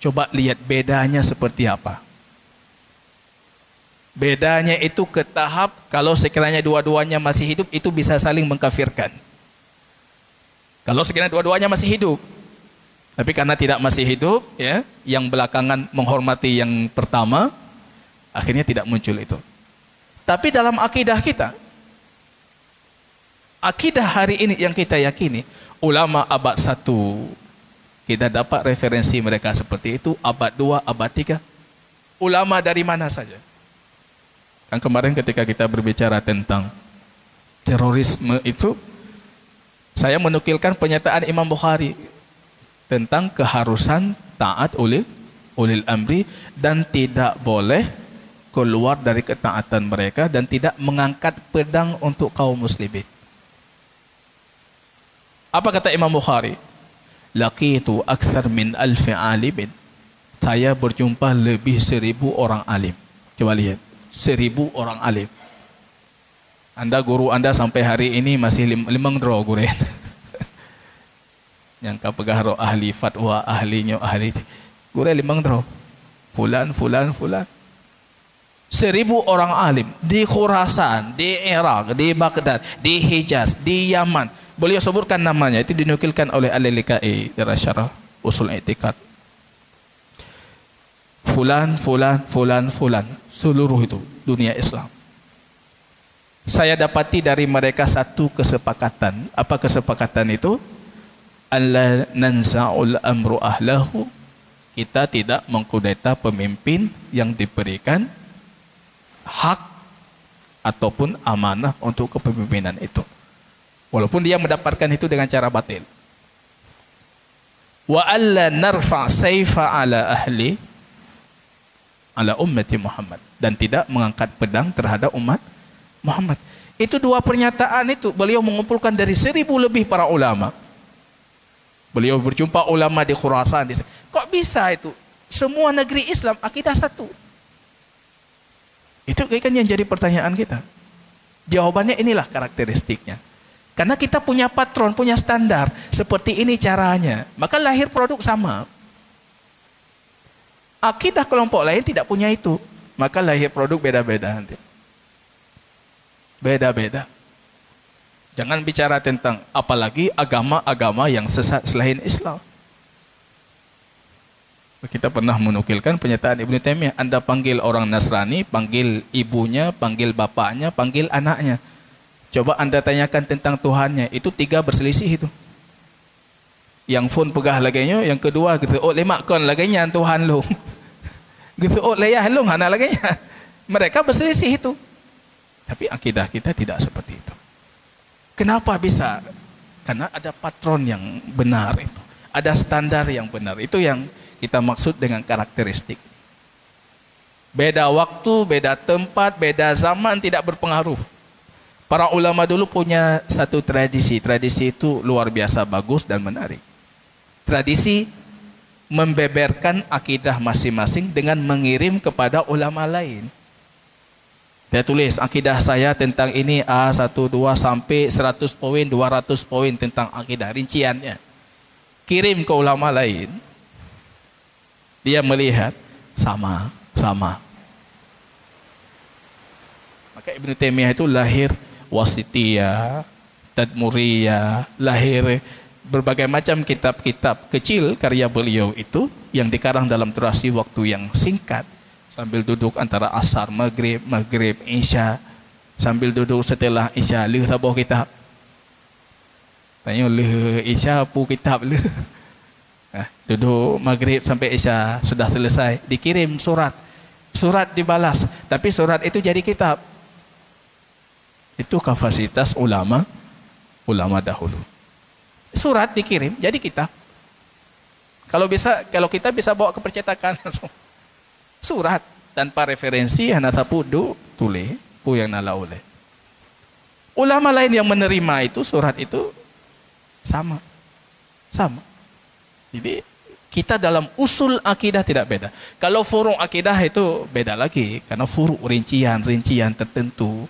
Coba lihat bedanya seperti apa. Bedanya itu ke tahap kalau sekiranya dua-duanya masih hidup itu bisa saling mengkafirkan. Kalau sekiranya dua-duanya masih hidup. Tapi karena tidak masih hidup, ya, yang belakangan menghormati yang pertama, akhirnya tidak muncul itu. Tapi dalam akidah kita, akidah hari ini yang kita yakini, ulama abad 1, kita dapat referensi mereka seperti itu, abad 2, abad 3, ulama dari mana saja. Kan kemarin ketika kita berbicara tentang terorisme itu, saya menukilkan pernyataan Imam Bukhari tentang keharusan taat ulil amri, dan tidak boleh keluar dari ketaatan mereka, dan tidak mengangkat pedang untuk kaum muslimin. Apa kata Imam Bukhari? Laqitu akthar min alfi alimin. Saya berjumpa lebih 1000 orang alim. Coba lihat, 1000 orang alim. Anda, guru Anda sampai hari ini masih limang draw guren. Yang kapegah ahli fatwa, ahlinya ahli guren limang draw. Fulan. 1000 orang alim di Khurasan, di Iraq, di Baghdad, di Hijaz, di Yaman. Beliau sebutkan namanya, itu dinukilkan oleh Al-Lalikai dalam syarah Usul I'tiqad. Fulan, seluruh itu dunia Islam. Saya dapati dari mereka satu kesepakatan. Apa kesepakatan itu? Alla nansa'ul amru ahlahu. Kita tidak mengkudeta pemimpin yang diberikan hak ataupun amanah untuk kepemimpinan itu, walaupun dia mendapatkan itu dengan cara batil. Wa alla narfa' sayfa ala ahli ala ummati Muhammad, dan tidak mengangkat pedang terhadap umat Muhammad. Itu dua pernyataan itu beliau mengumpulkan dari 1000 lebih para ulama. Beliau berjumpa ulama di Khurasan. Kok bisa itu? Semua negeri Islam akidah satu. Itu kan yang jadi pertanyaan kita. Jawabannya inilah karakteristiknya. Karena kita punya patron, punya standar. Seperti ini caranya. Maka lahir produk sama. Akidah kelompok lain tidak punya itu. Maka lahir produk beda-beda nanti. Beda-beda. Jangan bicara tentang apalagi agama-agama yang sesat selain Islam. Kita pernah menukilkan pernyataan Ibnu Taimiyah, Anda panggil orang Nasrani, panggil ibunya, panggil bapaknya, panggil anaknya. Coba Anda tanyakan tentang Tuhannya, itu 3 berselisih itu. Yang fun pegah laginya, yang kedua gitu, oh lemak kon laginya Tuhan lu. Gitu, oh leyah lu hana laginya. Mereka berselisih itu. Tapi akidah kita tidak seperti itu. Kenapa bisa? Karena ada patron yang benar itu. Ada standar yang benar. Itu yang kita maksud dengan karakteristik. Beda waktu, beda tempat, beda zaman tidak berpengaruh. Para ulama dulu punya satu tradisi. Tradisi itu luar biasa bagus dan menarik. Tradisi membeberkan akidah masing-masing dengan mengirim kepada ulama lain. Saya tulis akidah saya tentang ini A1, 2 sampai 100 poin, 200 poin tentang akidah rinciannya. Kirim ke ulama lain. Dia melihat sama. Maka Ibnu Taimiyah itu lahir Wasitiyah, Tadmuriyah, lahir berbagai macam kitab-kitab kecil karya beliau itu yang dikarang dalam durasi waktu yang singkat, sambil duduk antara asar, maghrib, isya, sambil duduk setelah isya leh sabuh kitab. Tanya leh isya pu kitab leh. Duduk maghrib sampai isya, sudah selesai, dikirim surat dibalas, tapi surat itu jadi kitab. Itu kapasitas ulama dahulu. Surat dikirim jadi kitab. Kalau kita bisa bawa ke percetakan langsung. Surat tanpa referensi, hana tapudu tulis pu yang nala oleh. Ulama lain yang menerima itu surat itu sama. Jadi kita dalam usul akidah tidak beda. Kalau furu' akidah itu beda lagi, karena furu' rincian tertentu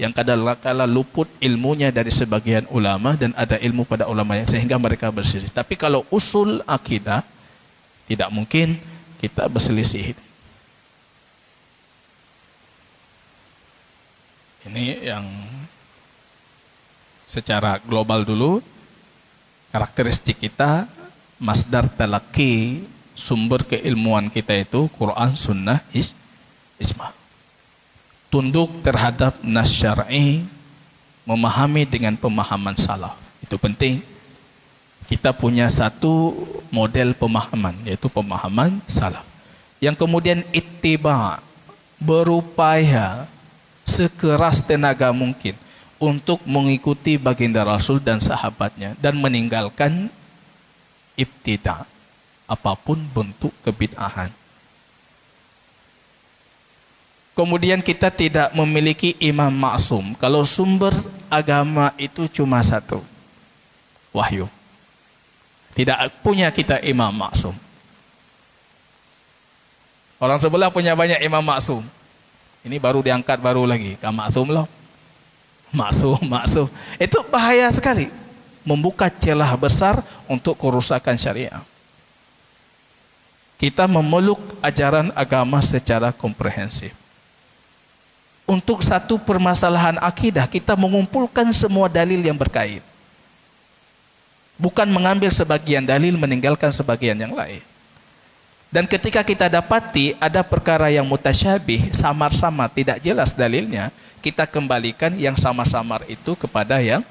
yang kadang-kala luput ilmunya dari sebagian ulama dan ada ilmu pada ulama yang sehingga mereka berselisih. Tapi kalau usul akidah tidak mungkin kita berselisih. Ini yang secara global dulu. Karakteristik kita, masdar talaqi, sumber keilmuan kita itu Quran, Sunnah, Ijma. Tunduk terhadap nas syar'i, memahami dengan pemahaman salaf. Itu penting. Kita punya satu model pemahaman, yaitu pemahaman salaf. Yang kemudian ittiba, berupaya sekeras tenaga mungkin untuk mengikuti baginda Rasul dan sahabatnya dan meninggalkan ibtida. apapun bentuk kebid'ahan. Kemudian kita tidak memiliki imam maksum. Kalau sumber agama itu cuma satu, wahyu. Tidak punya kita imam maksum. Orang sebelah punya banyak imam maksum. Ini baru diangkat baru lagi. Kan maksum loh. Maksum. Itu bahaya sekali. Membuka celah besar untuk kerusakan syariah. Kita memeluk ajaran agama secara komprehensif. Untuk satu permasalahan akidah, kita mengumpulkan semua dalil yang berkait. Bukan mengambil sebagian dalil, meninggalkan sebagian yang lain. Dan ketika kita dapati ada perkara yang mutasyabih, samar-samar, tidak jelas dalilnya, kita kembalikan yang samar-samar itu kepada yang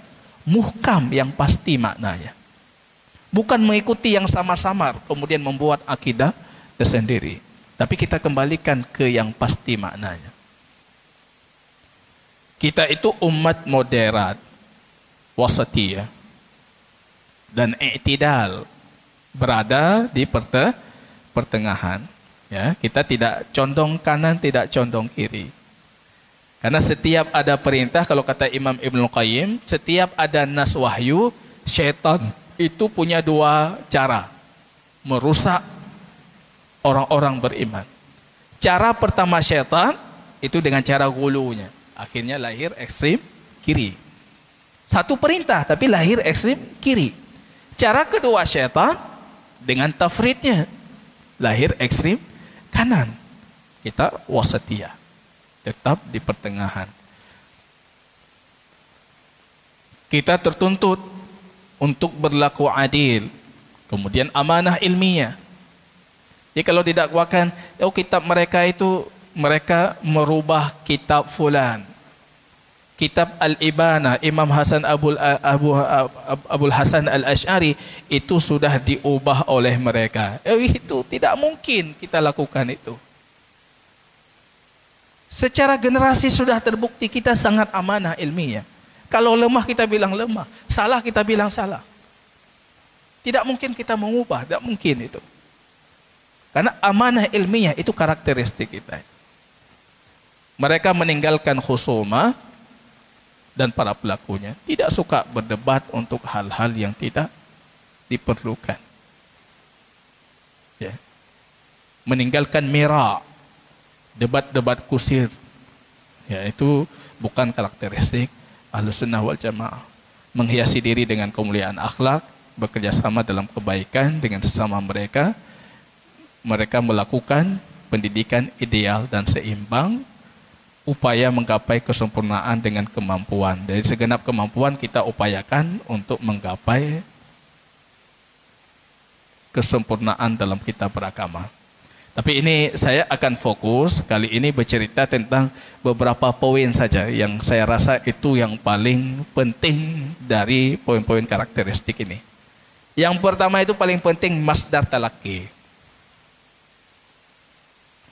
muhkam, yang pasti maknanya. Bukan mengikuti yang samar-samar, kemudian membuat akidah tersendiri. Tapi kita kembalikan ke yang pasti maknanya. Kita itu umat moderat, wasatiyah, dan i'tidal, berada di pertengahan. Ya, kita tidak condong kanan, tidak condong kiri. Karena setiap ada perintah, kalau kata Imam Ibnul Qayyim, setiap ada nas wahyu, syaitan itu punya dua cara merusak orang-orang beriman. Cara pertama syaitan itu dengan cara gulunya. Akhirnya lahir ekstrim kiri. Satu perintah tapi lahir ekstrim kiri. Cara kedua syaitan dengan tafridnya, lahir ekstrim kanan. Kita wasatiyah, tetap di pertengahan. Kita tertuntut untuk berlaku adil. Kemudian amanah ilmiah. Jadi kalau didakwakan, kitab mereka itu, mereka merubah kitab fulan. Kitab Al-Ibana, Imam Hasan Abul Hasan Al-Asy'ari itu sudah diubah oleh mereka. Itu tidak mungkin kita lakukan itu. Secara generasi sudah terbukti kita sangat amanah ilmiah. Kalau lemah kita bilang lemah, salah kita bilang salah. Tidak mungkin kita mengubah, tidak mungkin itu. Karena amanah ilmiah itu karakteristik kita. Mereka meninggalkan khusumah dan para pelakunya tidak suka berdebat untuk hal-hal yang tidak diperlukan. Ya. Meninggalkan mira, debat-debat kusir. Ya, itu bukan karakteristik Ahlussunnah wal Jamaah. Menghiasi diri dengan kemuliaan akhlak, bekerja sama dalam kebaikan dengan sesama mereka. Mereka melakukan pendidikan ideal dan seimbang, upaya menggapai kesempurnaan dengan kemampuan. Dari segenap kemampuan kita upayakan untuk menggapai kesempurnaan dalam kita beragama. Tapi ini saya akan fokus kali ini bercerita tentang beberapa poin saja yang saya rasa itu yang paling penting dari poin-poin karakteristik ini. Yang pertama itu paling penting, masdar talaki.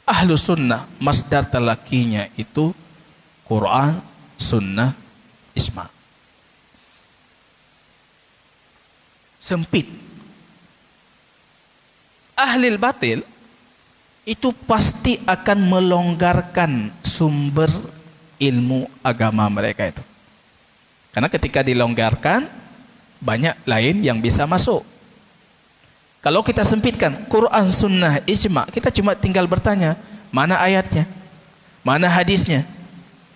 Ahlus sunnah, masdar talakinya itu Quran, sunnah, ijma. Sempit. Ahlil batil itu pasti akan melonggarkan sumber ilmu agama mereka itu. Karena ketika dilonggarkan, banyak lain yang bisa masuk. Kalau kita sempitkan Quran, sunnah, ijma, kita cuma tinggal bertanya, mana ayatnya? Mana hadisnya?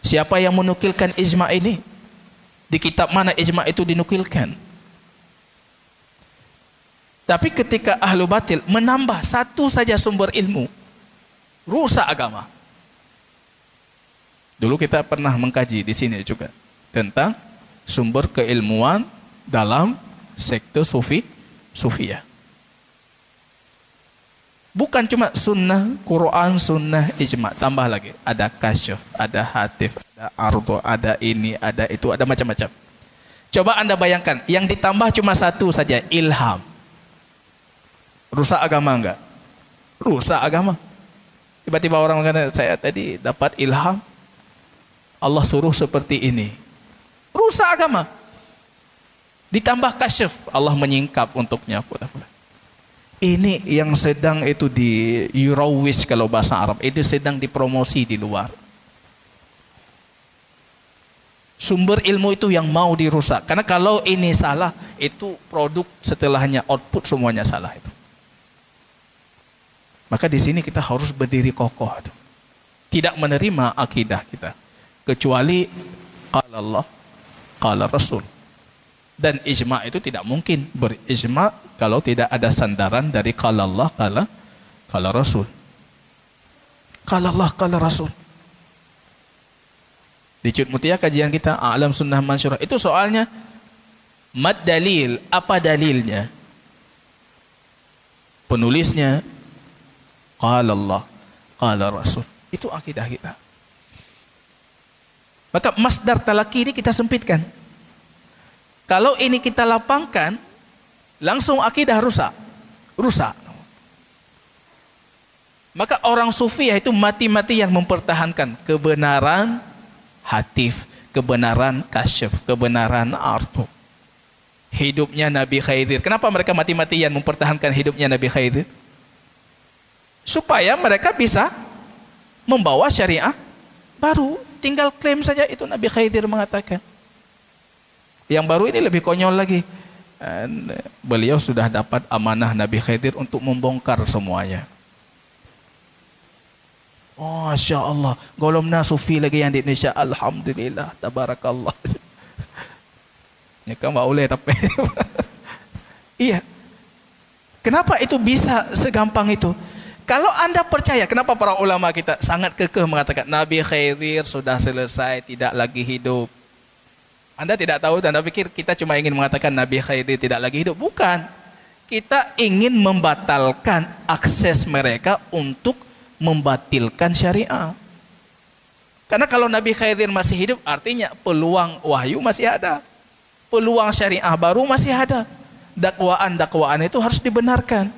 Siapa yang menukilkan ijma ini? Di kitab mana ijma itu dinukilkan? Tapi ketika ahlu batil menambah satu saja sumber ilmu, rusak agama. Dulu kita pernah mengkaji di sini juga tentang sumber keilmuan dalam sekte Sufiyah. Bukan cuma sunnah, Quran, sunnah, ijma. Tambah lagi. Ada kasyaf, ada hatif, ada ardo, ada ini, ada itu, ada macam-macam. Coba Anda bayangkan, yang ditambah cuma satu saja, ilham. Rusak agama enggak? Rusak agama. Tiba-tiba orang mengatakan, saya tadi dapat ilham, Allah suruh seperti ini. Rusak agama. Ditambah kasyaf, Allah menyingkap untuknya. Ini yang sedang itu di Eurowish kalau bahasa Arab, itu sedang dipromosi di luar. Sumber ilmu itu yang mau dirusak. Karena kalau ini salah, itu produk setelahnya, output semuanya salah itu. Maka di sini kita harus berdiri kokoh. Tidak menerima akidah kita. Kecuali qala Allah, qala Rasul. Dan ijma' itu tidak mungkin berijma' kalau tidak ada sandaran dari qala Allah, qala Rasul. Qala Allah, qala Rasul. Di Cut Mutia kajian kita A'lam Sunnah Mansyurah itu soalnya mad dalil, apa dalilnya? Penulisnya qala Allah, qala Rasul. Itu akidah kita. Maka masdar talaki ini kita sempitkan. Kalau ini kita lapangkan, langsung akidah rusak. Maka orang sufi itu mati-mati yang mempertahankan kebenaran hatif, kebenaran kasyaf, kebenaran artu. Hidupnya Nabi Khidir. Kenapa mereka mati-matian mempertahankan hidupnya Nabi Khidir? Supaya mereka bisa membawa syariah baru. Tinggal klaim saja itu Nabi Khidir mengatakan. Yang baru ini lebih konyol lagi. Beliau sudah dapat amanah Nabi Khidir untuk membongkar semuanya. Oh, Masya Allah, golomna sufi lagi yang di Indonesia. Alhamdulillah, tabarakallah. Ya kan boleh tapi. Iya. Kenapa itu bisa segampang itu? Kalau Anda percaya, kenapa para ulama kita sangat kekeh mengatakan Nabi Khidir sudah selesai, tidak lagi hidup. Anda tidak tahu, Anda pikir kita cuma ingin mengatakan Nabi Khidir tidak lagi hidup. Bukan. Kita ingin membatalkan akses mereka untuk membatilkan syariah. Karena kalau Nabi Khidir masih hidup, artinya peluang wahyu masih ada. Peluang syariah baru masih ada. Dakwaan-dakwaan itu harus dibenarkan.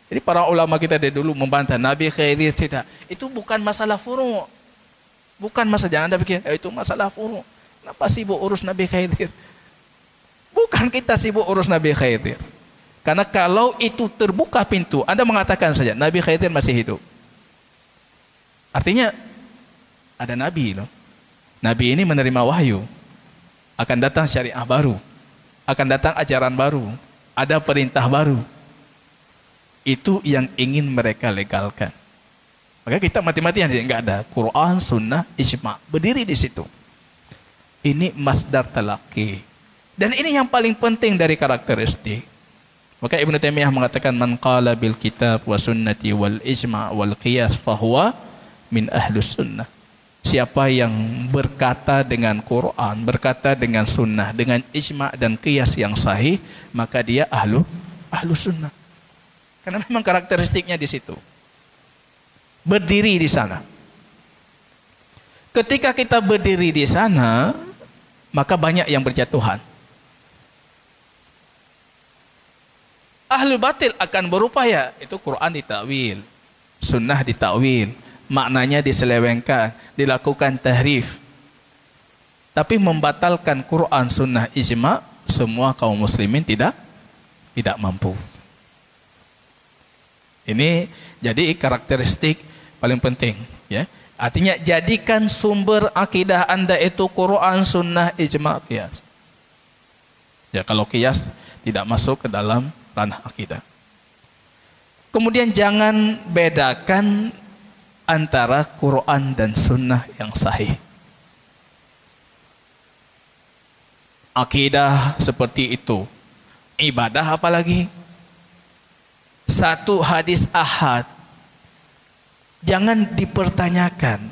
Jadi para ulama kita dari dulu membantah Nabi Khidir tidak. Itu bukan masalah furu'. Bukan masalah, jangan Anda pikir itu masalah furu'. Kenapa sibuk urus Nabi Khidir? Bukan kita sibuk urus Nabi Khidir. Karena kalau itu terbuka pintu, Anda mengatakan saja Nabi Khidir masih hidup. Artinya ada Nabi loh. Nabi ini menerima wahyu. Akan datang syariah baru. Akan datang ajaran baru. Ada perintah baru. Itu yang ingin mereka legalkan. Maka kita mati-matian enggak ada. Quran, sunnah, ijma'. Berdiri di situ. Ini masdar talaqi. Dan ini yang paling penting dari karakteristik. Maka Ibnu Taimiyah mengatakan man qala bil kitab wa sunnati wal ijma' wal qiyas fahuwa min ahlus sunnah. Siapa yang berkata dengan Quran, berkata dengan sunnah, dengan ijma' dan qiyas yang sahih, maka dia ahlus sunnah. Karena memang karakteristiknya di situ. Berdiri di sana. Ketika kita berdiri di sana, maka banyak yang berjatuhan. Ahlul batil akan berupaya, itu Quran ditakwil, sunnah ditakwil, maknanya diselewengkan, dilakukan tahrif. Tapi membatalkan Quran, sunnah, ijma', semua kaum muslimin tidak mampu. Ini jadi karakteristik paling penting, ya. Artinya jadikan sumber akidah Anda itu Quran, sunnah, ijma', qiyas. Ya, kalau qiyas tidak masuk ke dalam ranah akidah. Kemudian jangan bedakan antara Quran dan sunnah yang sahih. Akidah seperti itu. Ibadah apalagi? Satu hadis ahad. Jangan dipertanyakan.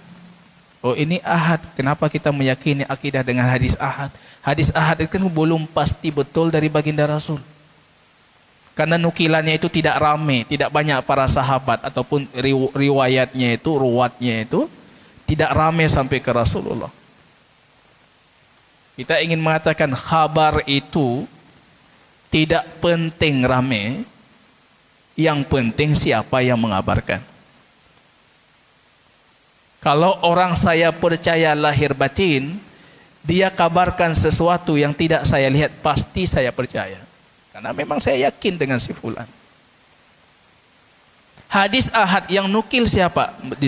Oh ini ahad, kenapa kita meyakini akidah dengan hadis ahad? Hadis ahad itu kan belum pasti betul dari baginda Rasul. Karena nukilannya itu tidak ramai, tidak banyak para sahabat ataupun riwayatnya itu, ruwatnya itu tidak ramai sampai ke Rasulullah. Kita ingin mengatakan khabar itu tidak penting ramai, yang penting siapa yang mengabarkan. Kalau orang saya percaya lahir batin, dia kabarkan sesuatu yang tidak saya lihat, pasti saya percaya. Karena memang saya yakin dengan si fulan. Hadis ahad yang nukil siapa? Di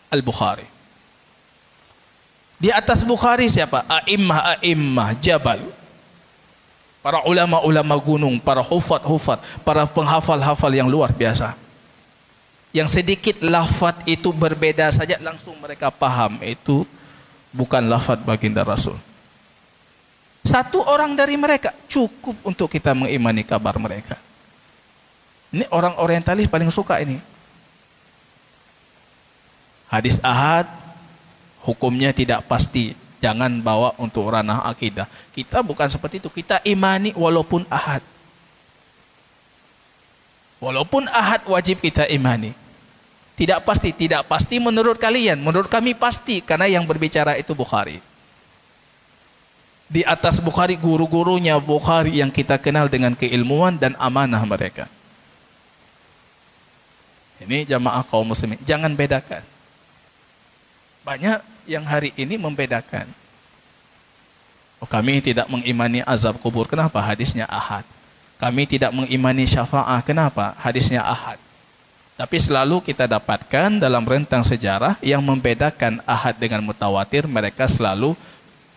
Al-Bukhari. Di atas Bukhari siapa? A'immah jabal. Para ulama-ulama gunung, para hufat, para penghafal-hafal yang luar biasa. Yang sedikit lafaz itu berbeda saja langsung mereka paham itu bukan lafaz baginda Rasul. Satu orang dari mereka cukup untuk kita mengimani kabar mereka. Ini orang orientalis paling suka ini. Hadis ahad hukumnya tidak pasti, jangan bawa untuk ranah akidah. Kita bukan seperti itu, kita imani walaupun ahad. Walaupun ahad wajib kita imani. Tidak pasti menurut kalian, menurut kami pasti, karena yang berbicara itu Bukhari. Di atas Bukhari, guru-gurunya Bukhari yang kita kenal dengan keilmuan dan amanah mereka. Ini jamaah kaum muslimin, jangan bedakan. Banyak yang hari ini membedakan. Oh, kami tidak mengimani azab kubur. Kenapa? Hadisnya ahad. Kami tidak mengimani syafaat. Kenapa? Hadisnya ahad. Tapi selalu kita dapatkan dalam rentang sejarah yang membedakan ahad dengan mutawatir, mereka selalu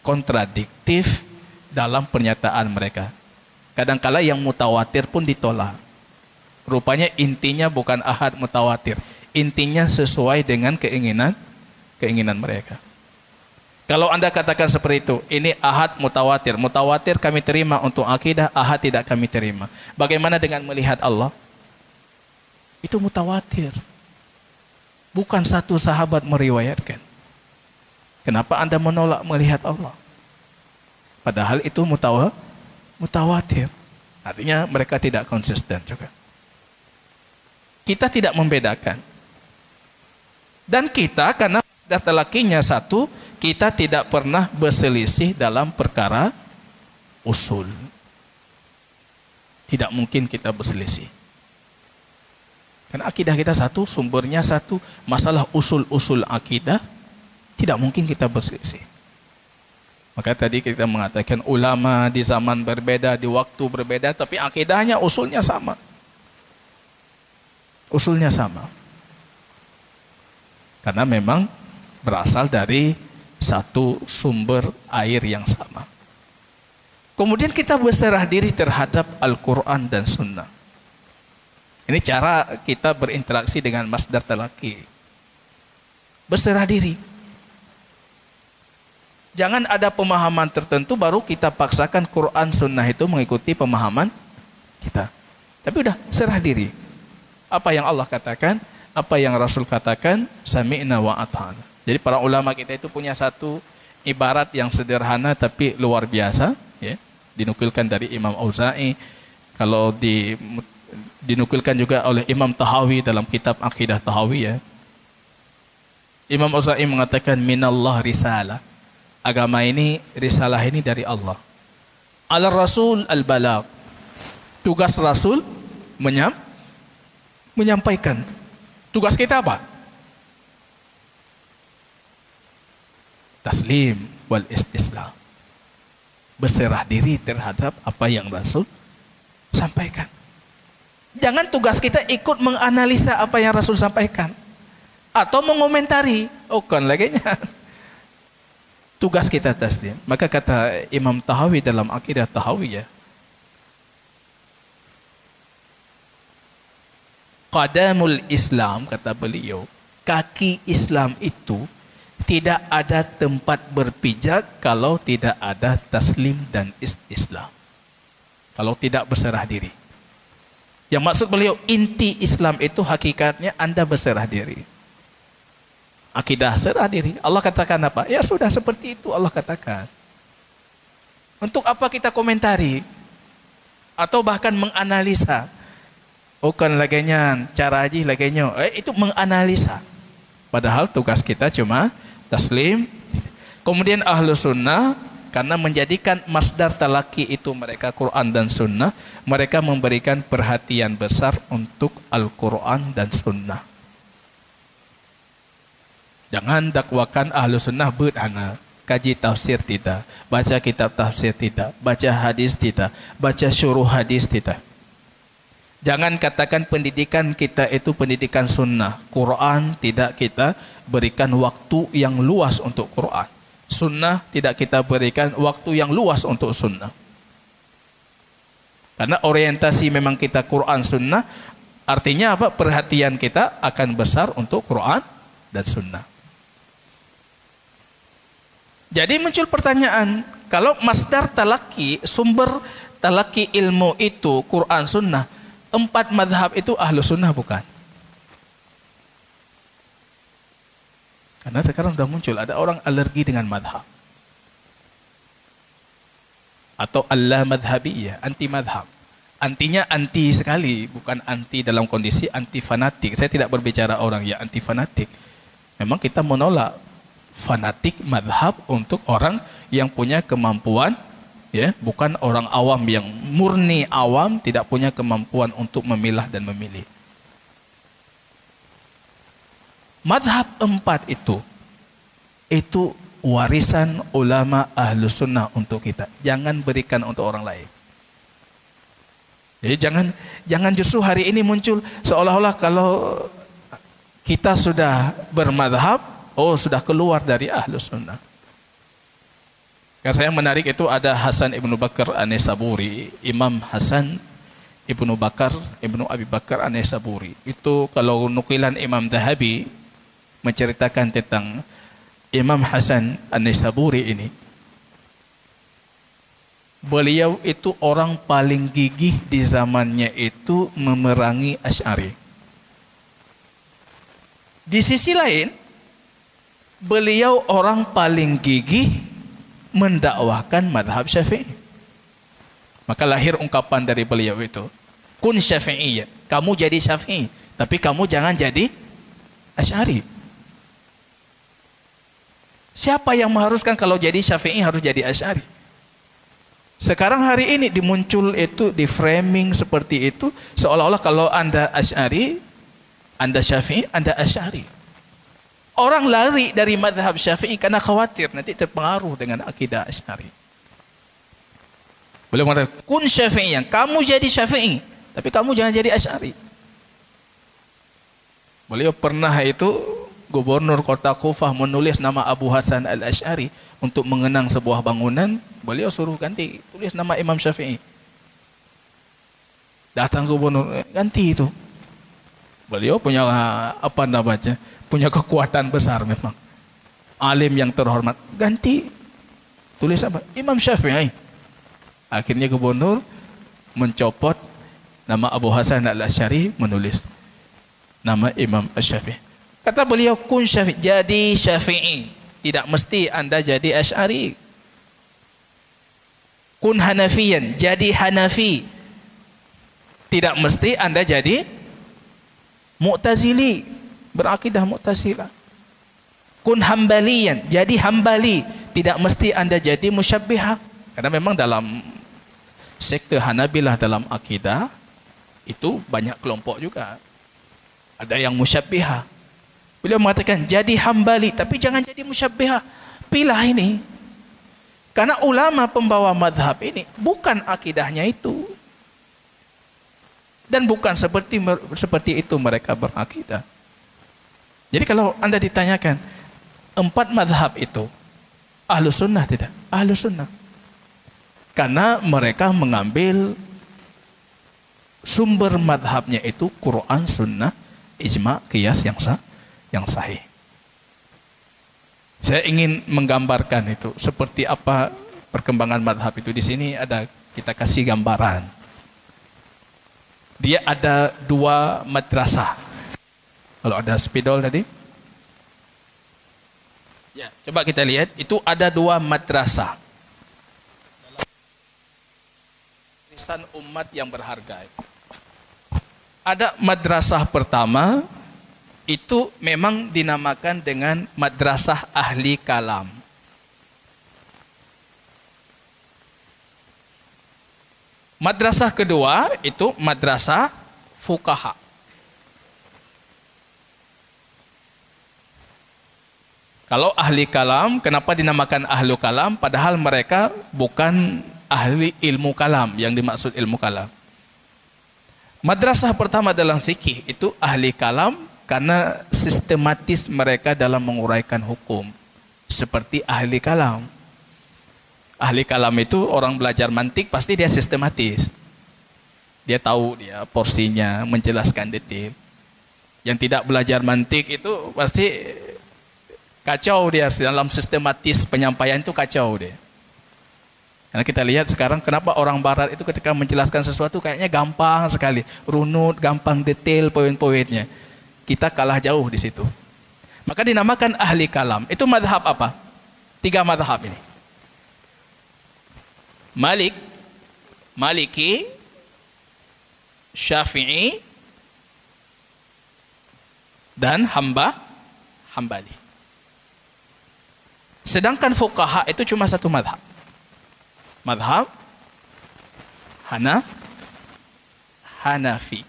kontradiktif dalam pernyataan mereka. Kadang-kala yang mutawatir pun ditolak. Rupanya intinya bukan ahad mutawatir. Intinya sesuai dengan keinginan mereka. Kalau Anda katakan seperti itu, ini ahad mutawatir. Mutawatir kami terima untuk akidah, ahad tidak kami terima. Bagaimana dengan melihat Allah? Itu mutawatir. Bukan satu sahabat meriwayatkan. Kenapa Anda menolak melihat Allah? Padahal itu mutawatir. Artinya mereka tidak konsisten juga. Kita tidak membedakan. Dan kita karena daftar lakinya satu, kita tidak pernah berselisih dalam perkara usul. Tidak mungkin kita berselisih. Karena akidah kita satu, sumbernya satu, masalah usul-usul akidah, tidak mungkin kita berselisih. Maka tadi kita mengatakan ulama di zaman berbeda, di waktu berbeda, tapi akidahnya usulnya sama. Usulnya sama. Karena memang berasal dari satu sumber air yang sama. Kemudian kita berserah diri terhadap Al-Quran dan Sunnah. Ini cara kita berinteraksi dengan masdar talaki. Berserah diri. Jangan ada pemahaman tertentu baru kita paksakan Quran Sunnah itu mengikuti pemahaman kita. Tapi udah serah diri. Apa yang Allah katakan, apa yang Rasul katakan, sami'na wa ata'na. Jadi para ulama kita itu punya satu ibarat yang sederhana tapi luar biasa, ya. Dinukilkan dari Imam Auza'i, kalau dinukilkan juga oleh Imam Tahawi dalam kitab Aqidah Tahawiyah. Imam Auza'i mengatakan minallah risalah. Agama ini, risalah ini dari Allah. Ala Rasul al-balagh. Tugas Rasul menyampaikan. Tugas kita apa? Taslim wal istislam. Berserah diri terhadap apa yang Rasul sampaikan. Jangan tugas kita ikut menganalisa apa yang Rasul sampaikan atau mengomentari. Oh kan lagi. Tugas kita taslim. Maka kata Imam Tahawi dalam Aqidah Tahawiyah, qadamul Islam, kata beliau, kaki Islam itu tidak ada tempat berpijak kalau tidak ada taslim dan istislam. Kalau tidak berserah diri. Yang maksud beliau, inti Islam itu hakikatnya Anda berserah diri. Akidah serah diri. Allah katakan apa? Ya sudah seperti itu Allah katakan. Untuk apa kita komentari? Atau bahkan menganalisa? Bukan laganya cara haji laganya. Itu menganalisa. Padahal tugas kita cuma taslim. Kemudian ahlu sunnah, karena menjadikan masdar talaki itu mereka Quran dan sunnah, mereka memberikan perhatian besar untuk Al-Quran dan sunnah. Jangan dakwakan ahlu sunnah berhana. Kaji tafsir tidak, baca kitab tafsir tidak, baca hadis tidak, baca syuruh hadis tidak. Jangan katakan pendidikan kita itu pendidikan sunnah. Quran tidak kita berikan waktu yang luas untuk Quran. Sunnah tidak kita berikan waktu yang luas untuk sunnah. Karena orientasi memang kita Quran sunnah, artinya apa? Perhatian kita akan besar untuk Quran dan sunnah. Jadi muncul pertanyaan, kalau masdar talaki, sumber talaki ilmu itu Quran sunnah, 4 madhab itu ahlu sunnah bukan? Karena sekarang sudah muncul, ada orang alergi dengan madhab. Atau Allah madhabiyah, anti madhab. Antinya anti sekali, bukan anti dalam kondisi anti fanatik. Saya tidak berbicara orang yang anti fanatik. Memang kita menolak fanatik madhab untuk orang yang punya kemampuan, ya, bukan orang awam yang murni awam, tidak punya kemampuan untuk memilah dan memilih. Madhab 4 itu warisan ulama ahlu sunnah untuk kita. Jangan berikan untuk orang lain. Jadi jangan justru hari ini muncul seolah-olah kalau kita sudah bermadhab, oh sudah keluar dari ahlu sunnah. Karena saya menarik itu ada Hasan Ibnu Bakar An-Naisaburi, Imam Hasan Ibnu Bakar Ibnu Abi Bakar An-Naisaburi. Itu kalau nukilan Imam Dhahabi menceritakan tentang Imam Hasan An-Naisaburi ini. Beliau itu orang paling gigih di zamannya itu memerangi Asy'ari. Di sisi lain, beliau orang paling gigih mendakwahkan madhab Syafi'i. Maka lahir ungkapan dari beliau itu, kun Syafi'iyyan, kamu jadi Syafi'i, tapi kamu jangan jadi Asy'ari. Siapa yang mengharuskan kalau jadi Syafi'i harus jadi Asy'ari? Sekarang hari ini dimuncul itu, di framing seperti itu, seolah-olah kalau Anda Asy'ari, Anda Syafi'i, Anda Asy'ari. Orang lari dari madhab Syafi'i karena khawatir nanti terpengaruh dengan akidah Asy'ari. Beliau mengatakan, kun Syafi'iyyan, kamu jadi Syafi'i, tapi kamu jangan jadi Asy'ari. Beliau pernah itu, gubernur kota Kufah menulis nama Abu Hasan Al-Asy'ari untuk mengenang sebuah bangunan, beliau suruh ganti, tulis nama Imam Syafi'i. Datang gubernur, ganti itu. Beliau punya apa namanya? Punya kekuatan besar memang. Alim yang terhormat, ganti. Tulis apa? Imam Syafi'i. Akhirnya gubernur mencopot nama Abu Hasan Al-Asy'ari, menulis nama Imam Syafi'i. Kata beliau, kun Syafi'i, jadi Syafi'i. Tidak mesti Anda jadi Asy'ari. Kun Hanafiyan, jadi Hanafi. Tidak mesti Anda jadi Mu'tazili, berakidah Mu'tazilah. Kun Hambaliyan, jadi Hambali. Tidak mesti Anda jadi Musyabbihah. Karena memang dalam sekte Hanabilah dalam akidah itu banyak kelompok juga. Ada yang Musyabbihah. Beliau mengatakan jadi Hambali, tapi jangan jadi Musyabbihah. Pilah ini. Karena ulama pembawa madhab ini bukan akidahnya itu. Dan bukan seperti itu mereka berakidah. Jadi kalau Anda ditanyakan 4 madhab itu ahlu sunnah tidak? Ahlu sunnah. Karena mereka mengambil sumber madhabnya itu Quran, sunnah, ijma, qiyas yang sahih. Saya ingin menggambarkan itu seperti apa perkembangan madhab itu. Di sini ada, kita kasih gambaran. Dia ada 2 madrasah. Kalau ada spidol tadi, ya, coba kita lihat. Itu ada 2 madrasah. Warisan umat yang berharga. Ada madrasah pertama, itu memang dinamakan dengan madrasah ahli kalam. Madrasah kedua itu madrasah fuqaha. Kalau ahli kalam, kenapa dinamakan ahlu kalam? Padahal mereka bukan ahli ilmu kalam, yang dimaksud ilmu kalam. Madrasah pertama dalam fikih itu ahli kalam, karena sistematis mereka dalam menguraikan hukum seperti ahli kalam. Ahli kalam itu orang belajar mantik pasti dia sistematis. Dia tahu dia porsinya, menjelaskan detail. Yang tidak belajar mantik itu pasti kacau dia dalam sistematis penyampaian, itu kacau dia. Karena kita lihat sekarang kenapa orang barat itu ketika menjelaskan sesuatu kayaknya gampang sekali, runut, gampang detail poin-poinnya. Kita kalah jauh di situ. Maka dinamakan ahli kalam. Itu madhab apa? 3 madhab ini. Maliki, Syafi'i, dan Hambali. Sedangkan fuqaha itu cuma 1 madhab. Madhab Hanafi.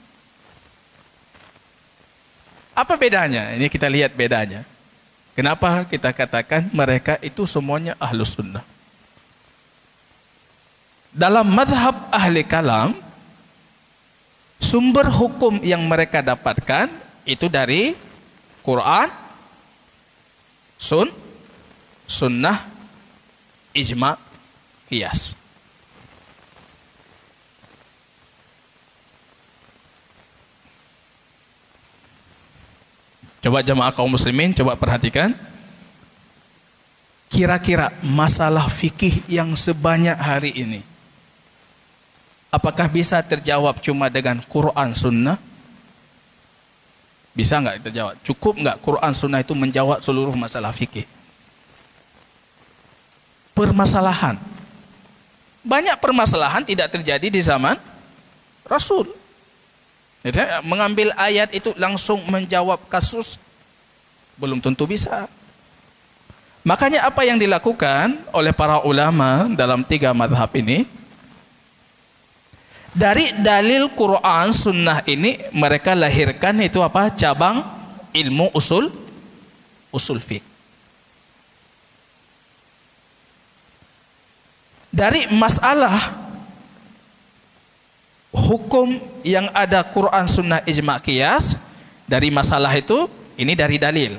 Apa bedanya? Ini kita lihat bedanya. Kenapa kita katakan mereka itu semuanya ahlus sunnah? Dalam madhab ahli kalam, sumber hukum yang mereka dapatkan itu dari Quran, sunnah, ijma, qiyas. Coba jamaah kaum muslimin, coba perhatikan. Kira-kira masalah fikih yang sebanyak hari ini, apakah bisa terjawab cuma dengan Quran Sunnah? Bisa nggak terjawab? Cukup nggak Quran Sunnah itu menjawab seluruh masalah fikih? Permasalahan. Banyak permasalahan tidak terjadi di zaman Rasul. Jadi, mengambil ayat itu langsung menjawab kasus belum tentu bisa. Makanya apa yang dilakukan oleh para ulama dalam 3 madhab ini, dari dalil Quran Sunnah ini mereka lahirkan itu apa? Cabang ilmu usul fiqh. Dari masalah hukum yang ada Quran Sunnah ijma qiyas, dari masalah itu ini dari dalil.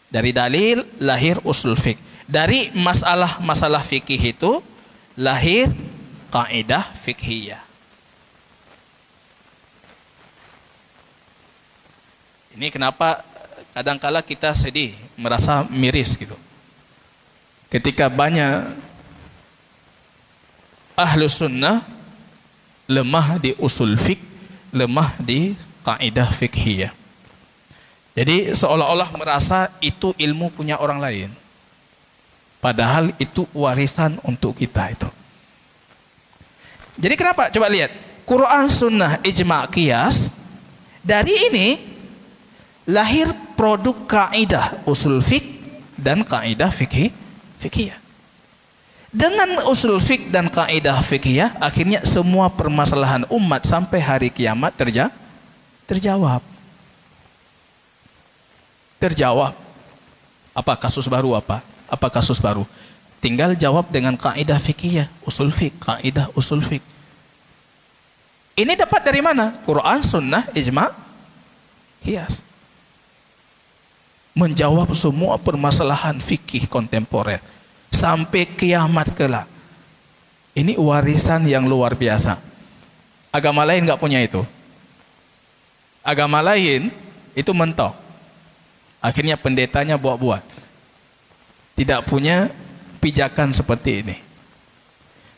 Dari dalil lahir usul fiqh. Dari masalah fikih itu lahir kaidah fikhiyah. Ini kenapa kadangkala kita sedih, merasa miris gitu. Ketika banyak ahlus sunnah lemah di usul fiqh, lemah di kaidah fikhiyah. Jadi seolah-olah merasa itu ilmu punya orang lain. Padahal itu warisan untuk kita itu. Jadi kenapa? Coba lihat. Quran, Sunnah, Ijma' Qiyas. Dari ini lahir produk kaidah usul fiqh dan kaidah fikhiyah. Dengan usul fiqh dan kaidah fikhiyah, akhirnya semua permasalahan umat sampai hari kiamat terjawab. Terjawab. Apa kasus baru apa? Apa kasus baru? Tinggal jawab dengan kaidah fikih, usul fiqh, kaidah usul fiqh. Ini dapat dari mana? Quran, Sunnah, Ijma', Qiyas. Menjawab semua permasalahan fikih kontemporer sampai kiamat kelak. Ini warisan yang luar biasa. Agama lain nggak punya itu. Agama lain itu mentok. Akhirnya pendetanya buat-buat. Tidak punya pijakan seperti ini.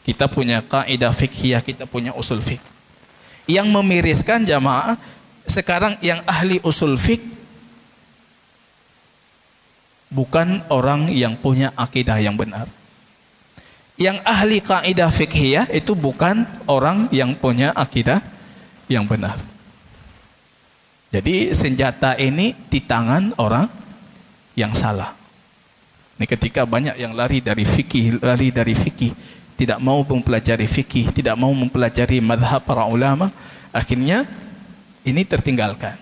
Kita punya kaidah fikhiyah, kita punya usul fiqh. Yang memiriskan jamaah, sekarang yang ahli usul fiqh bukan orang yang punya akidah yang benar. Yang ahli kaidah fikhiyah itu bukan orang yang punya akidah yang benar. Jadi senjata ini di tangan orang yang salah. Ini ketika banyak yang lari dari fikih, tidak mau mempelajari fikih, tidak mau mempelajari madhab para ulama, akhirnya ini tertinggalkan.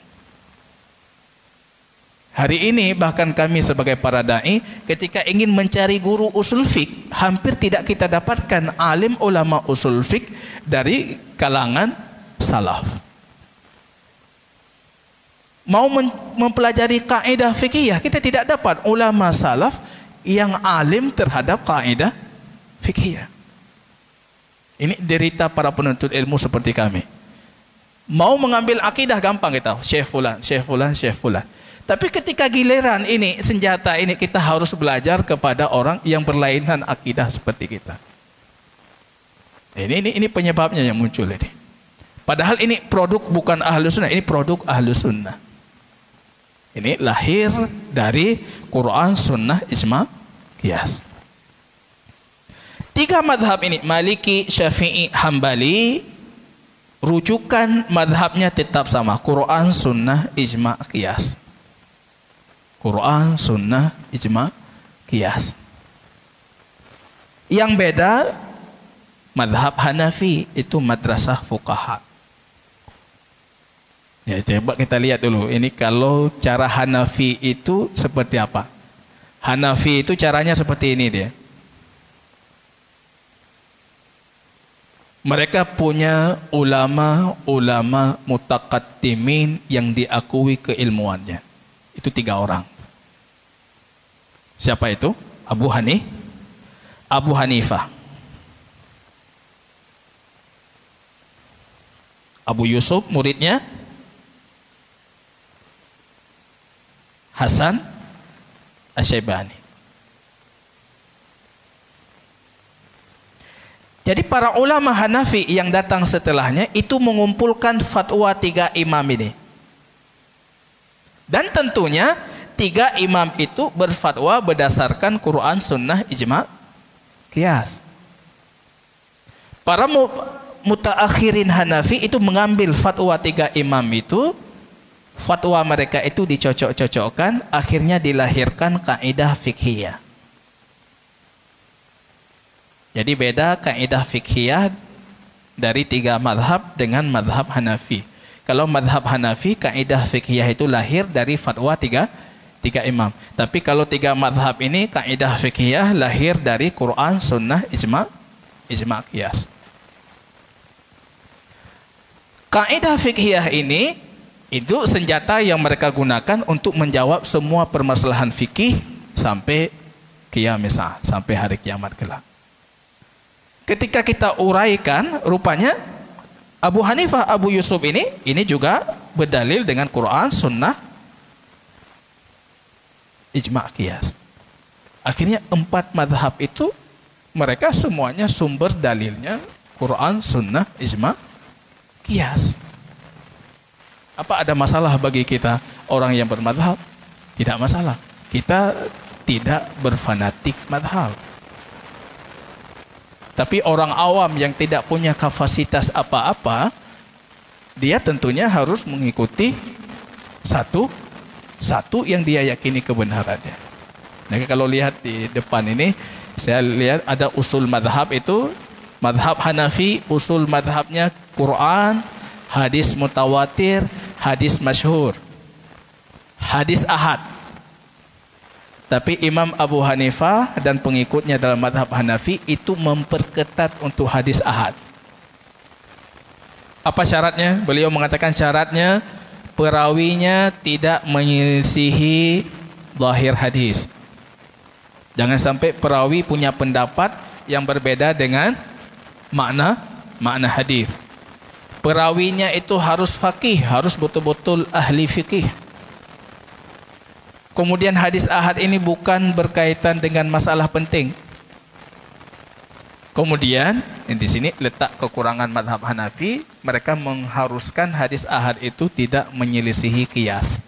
Hari ini bahkan kami sebagai para dai, ketika ingin mencari guru usul fiqh, hampir tidak kita dapatkan alim ulama usul fiqh dari kalangan salaf. Mau mempelajari kaidah fikih, kita tidak dapat ulama salaf yang alim terhadap kaidah fikih. Ini derita para penuntut ilmu seperti kami. Mau mengambil akidah gampang kita, Syekh Fulan, Syekh Fulan, Syekh Fulan. Tapi ketika giliran ini, senjata ini, kita harus belajar kepada orang yang berlainan akidah seperti kita. Ini penyebabnya yang muncul ini. Padahal ini produk bukan ahlu sunnah, ini produk ahlu sunnah. Ini lahir dari Quran, sunnah, ijma, qiyas. 3 madhab ini, Maliki, Syafi'i, Hambali, rujukan madhabnya tetap sama, Quran, sunnah, ijma, qiyas. Quran, sunnah, ijma, qiyas. Yang beda, madhab Hanafi itu madrasah fuqaha. Ya, coba kita lihat dulu. Ini kalau cara Hanafi itu seperti apa? Hanafi itu caranya seperti ini dia. Mereka punya ulama mutaqaddimin yang diakui keilmuannya. Itu 3 orang. Siapa itu? Abu Hanifah, Abu Yusuf muridnya, Hasan Asy-Syaibani. Jadi para ulama Hanafi yang datang setelahnya itu mengumpulkan fatwa 3 imam ini. Dan tentunya 3 imam itu berfatwa berdasarkan Quran, sunnah, ijma, qiyas. Para mutaakhirin Hanafi itu mengambil fatwa 3 imam itu, fatwa mereka itu dicocok-cocokkan, akhirnya dilahirkan kaidah fikhiyah. Jadi beda kaidah fikhiyah dari 3 madhab dengan madhab Hanafi. Kalau madhab Hanafi, kaidah fikhiyah itu lahir dari fatwa 3 imam. Tapi kalau 3 madhab ini, kaidah fikhiyah lahir dari Quran, sunnah, ijma, qiyas. Kaidah fikhiyah ini itu senjata yang mereka gunakan untuk menjawab semua permasalahan fikih sampai qiyamah, sampai hari kiamat kelak. Ketika kita uraikan, rupanya Abu Hanifah, Abu Yusuf ini juga berdalil dengan Quran, sunnah, ijma, qiyas. Akhirnya 4 madhab itu mereka semuanya sumber dalilnya Quran, sunnah, ijma, qiyas. Apa ada masalah bagi kita orang yang bermadhab? Tidak masalah. Kita tidak berfanatik madhab. Tapi orang awam yang tidak punya kapasitas apa-apa, dia tentunya harus mengikuti satu yang dia yakini kebenarannya. Nah, kalau lihat di depan ini, saya lihat ada usul madhab itu. Madhab Hanafi, usul madhabnya Quran, hadis mutawatir, hadis masyhur, hadis ahad. Tapi Imam Abu Hanifah dan pengikutnya dalam madhab Hanafi itu memperketat untuk hadis ahad. Apa syaratnya? Beliau mengatakan syaratnya perawinya tidak menyelisihi zahir hadis. Jangan sampai perawi punya pendapat yang berbeda dengan makna hadis. Perawinya itu harus faqih, harus betul-betul ahli fikih. Kemudian hadis ahad ini bukan berkaitan dengan masalah penting. Kemudian di sini letak kekurangan madhab Hanafi, mereka mengharuskan hadis ahad itu tidak menyelisihi qiyas.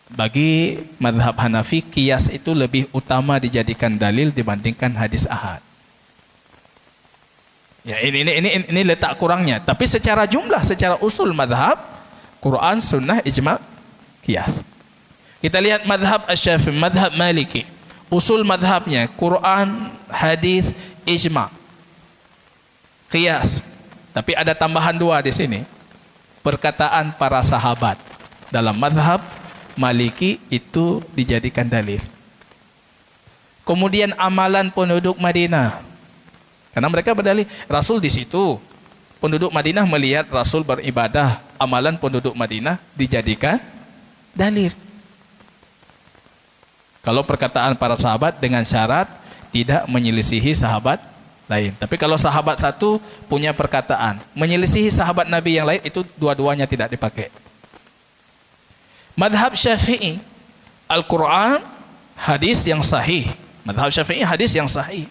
Bagi madhab Hanafi, qiyas itu lebih utama dijadikan dalil dibandingkan hadis ahad. Ya, ini letak kurangnya. Tapi secara jumlah, secara usul madhab, Quran, sunnah, ijma, qiyas. Kita lihat madhab Asy-Syafi'i, madhab Maliki. Usul madhabnya Quran, hadis, ijma, qiyas. Tapi ada tambahan 2 di sini. Perkataan para sahabat. Dalam madhab Maliki itu dijadikan dalil. Kemudian amalan penduduk Madinah. Karena mereka berdalil Rasul di situ. penduduk Madinah melihat Rasul beribadah, amalan penduduk Madinah dijadikan dalil. Kalau perkataan para sahabat dengan syarat tidak menyelisihi sahabat lain. Tapi kalau sahabat satu punya perkataan menyelisihi sahabat Nabi yang lain, itu dua-duanya tidak dipakai. Madhab Syafi'i, Al-Quran, hadis yang sahih. Madhab Syafi'i, hadis yang sahih.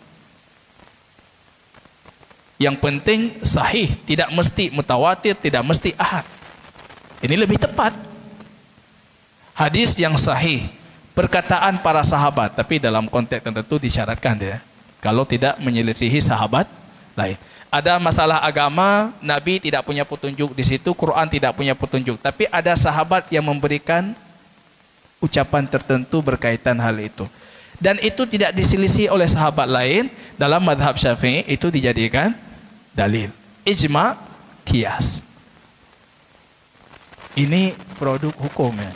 Yang penting sahih, tidak mesti mutawatir, tidak mesti ahad. Ini lebih tepat. Hadis yang sahih, perkataan para sahabat, tapi dalam konteks tertentu disyaratkan dia, kalau tidak menyelisihi sahabat lain. Ada masalah agama, Nabi tidak punya petunjuk di situ, Quran tidak punya petunjuk, tapi ada sahabat yang memberikan ucapan tertentu berkaitan hal itu. Dan itu tidak diselisih oleh sahabat lain, dalam madhab Syafi'i itu dijadikan dalil. Ijma, qiyas. Ini produk hukumnya.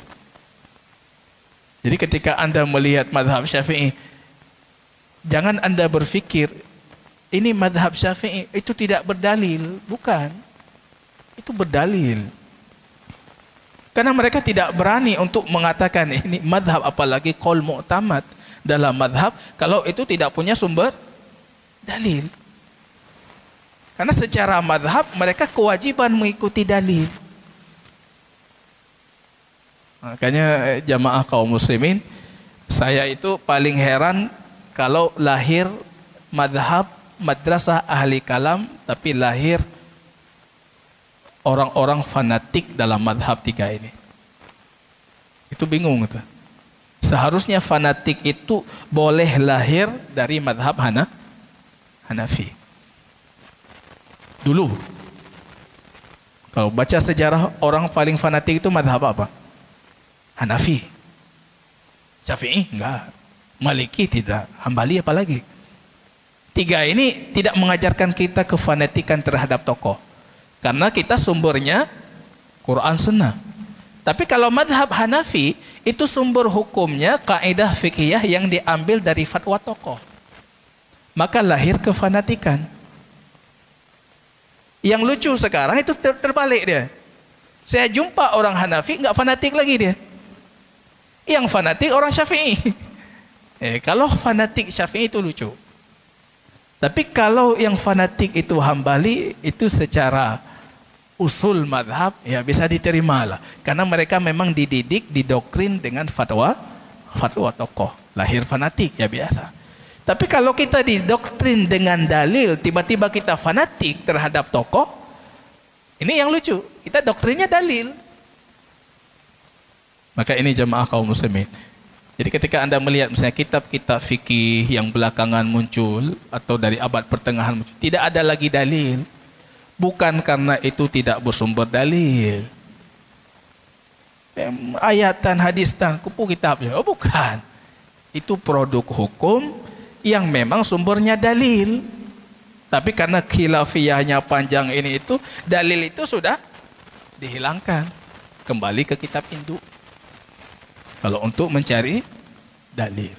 Jadi ketika Anda melihat madhab Syafi'i, jangan Anda berpikir ini madhab Syafi'i itu tidak berdalil. Bukan. Itu berdalil. Karena mereka tidak berani untuk mengatakan ini madhab, apalagi qaul mu'tamad dalam madhab, kalau itu tidak punya sumber dalil. Karena secara madhab mereka kewajiban mengikuti dalil. Makanya jamaah kaum muslimin, saya itu paling heran kalau lahir madhab madrasah ahli kalam, tapi lahir orang-orang fanatik dalam madhab tiga ini. Itu bingung itu. Seharusnya fanatik itu boleh lahir dari madhab Hanafi. Dulu kalau baca sejarah, orang paling fanatik itu madhab apa? Hanafi. Syafi'i enggak, Maliki tidak, Hambali apalagi. Tiga ini tidak mengajarkan kita kefanatikan terhadap tokoh, karena kita sumbernya Quran Sunnah. Tapi kalau madhab Hanafi, itu sumber hukumnya kaidah fikih yang diambil dari fatwa tokoh, maka lahir kefanatikan. Yang lucu sekarang itu terbalik dia. Saya jumpa orang Hanafi enggak fanatik lagi dia. Yang fanatik orang Syafi'i. Kalau fanatik Syafi'i itu lucu. Tapi kalau yang fanatik itu Hambali, itu secara usul madhab ya bisa diterima lah. Karena mereka memang dididik, didoktrin dengan fatwa tokoh. Lahir fanatik ya biasa. Tapi kalau kita didoktrin dengan dalil, tiba-tiba kita fanatik terhadap tokoh, ini yang lucu. Kita doktrinnya dalil. Maka ini jemaah kaum muslimin. Jadi ketika Anda melihat misalnya kitab-kitab fikih yang belakangan muncul atau dari abad pertengahan muncul, tidak ada lagi dalil. Bukan karena itu tidak bersumber dalil. Ayatan, hadis dan kupu kitabnya. Oh bukan. Itu produk hukum yang memang sumbernya dalil. Tapi karena khilafiyahnya panjang ini itu, dalil itu sudah dihilangkan. Kembali ke kitab induk. Kalau untuk mencari dalil.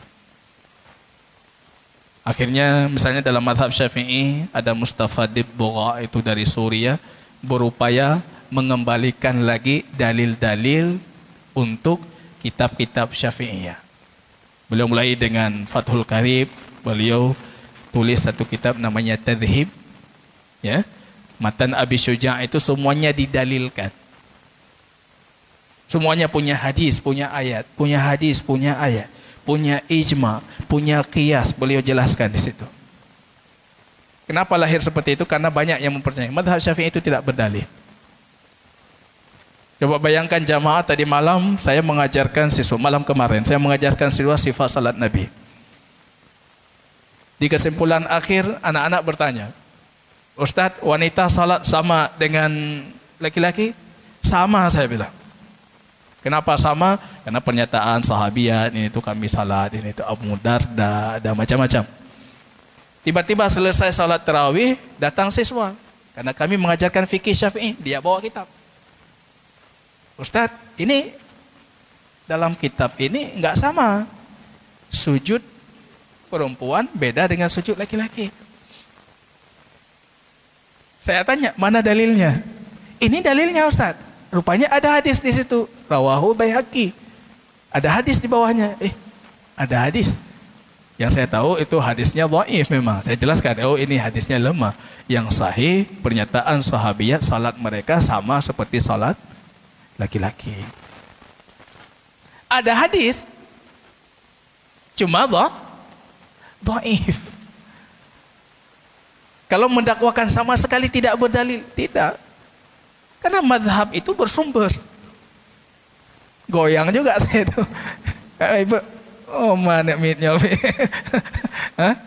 Akhirnya misalnya dalam mazhab Syafi'i ada Mustafadib Bugha itu dari Suriah berupaya mengembalikan lagi dalil-dalil untuk kitab-kitab Syafi'iyah. Beliau mulai dengan Fathul Qarib, beliau tulis satu kitab namanya Tadhib. Ya. Matan Abi Syuja' itu semuanya didalilkan. Semuanya punya hadis, punya ayat, punya hadis, punya ayat, punya ijma, punya qiyas, beliau jelaskan di situ. Kenapa lahir seperti itu? Karena banyak yang mempercayai mazhab Syafi'i itu tidak berdalil. Coba bayangkan jamaah, tadi malam saya mengajarkan siswa, malam kemarin saya mengajarkan siswa sifat salat Nabi. Di kesimpulan akhir anak-anak bertanya, Ustadz, wanita salat sama dengan laki-laki? Sama, saya bilang. Kenapa sama? Karena pernyataan sahabiat, ini itu kami salat, ini itu Abu Darda, ada macam-macam. Tiba-tiba selesai salat tarawih, datang siswa. Karena kami mengajarkan fikih Syafi'i, dia bawa kitab. Ustadz, ini dalam kitab ini enggak sama. Sujud perempuan beda dengan sujud laki-laki. Saya tanya, mana dalilnya? Ini dalilnya Ustaz. Rupanya ada hadis di situ. Rawahu Baihaqi. Ada hadis di bawahnya. Ada hadis. Yang saya tahu itu hadisnya dhaif memang. Saya jelaskan, ini hadisnya lemah. Yang sahih, pernyataan sahabiyat salat mereka sama seperti salat laki-laki. Ada hadis, cuma dhaif. Kalau mendakwakan sama sekali tidak berdalil, tidak. Karena mazhab itu bersumber. Goyang juga saya itu. Ibu, oh mana mitnya?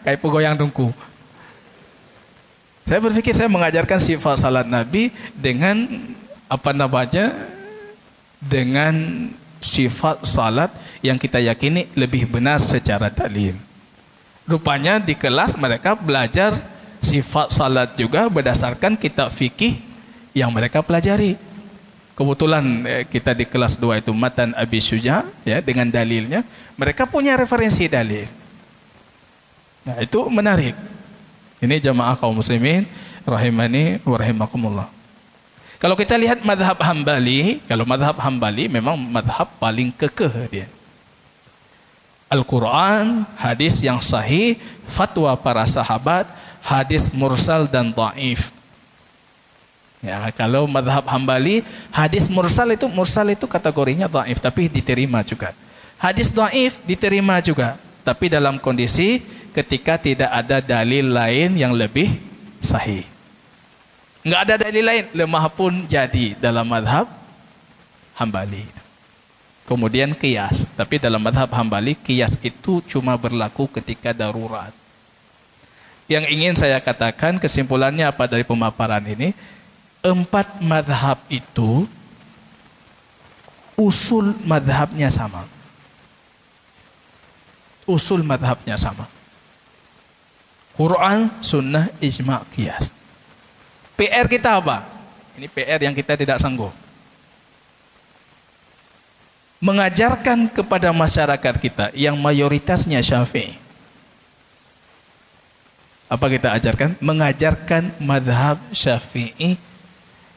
Kayak goyang tungku. Saya berpikir saya mengajarkan sifat salat Nabi dengan dengan sifat salat yang kita yakini lebih benar secara dalil. Rupanya di kelas mereka belajar sifat salat juga berdasarkan kitab fikih yang mereka pelajari. Kebetulan kita di kelas 2 itu Matan Abi Syuja, ya, dengan dalilnya. Mereka punya referensi dalil. Nah, itu menarik. Ini jamaah kaum muslimin rahimani wa rahimakumullah. Kalau kita lihat mazhab Hambali, kalau mazhab Hambali memang mazhab paling kekeh dia. Al-Quran, hadis yang sahih, fatwa para sahabat, hadis mursal dan dhaif. Ya, kalau mazhab Hambali, hadis mursal itu kategorinya dhaif, tapi diterima juga. Hadis dhaif diterima juga, tapi dalam kondisi ketika tidak ada dalil lain yang lebih sahih. Enggak ada dalil lain, lemah pun jadi dalam mazhab Hambali. Kemudian qiyas, tapi dalam mazhab Hambali qiyas itu cuma berlaku ketika darurat. Yang ingin saya katakan kesimpulannya apa dari pemaparan ini? 4 mazhab itu usul mazhabnya sama. Usul mazhabnya sama. Quran, sunnah, ijma', qiyas. PR kita apa? Ini PR yang kita tidak sanggup. Mengajarkan kepada masyarakat kita yang mayoritasnya Syafi'i. Apa kita ajarkan? Mengajarkan mazhab Syafi'i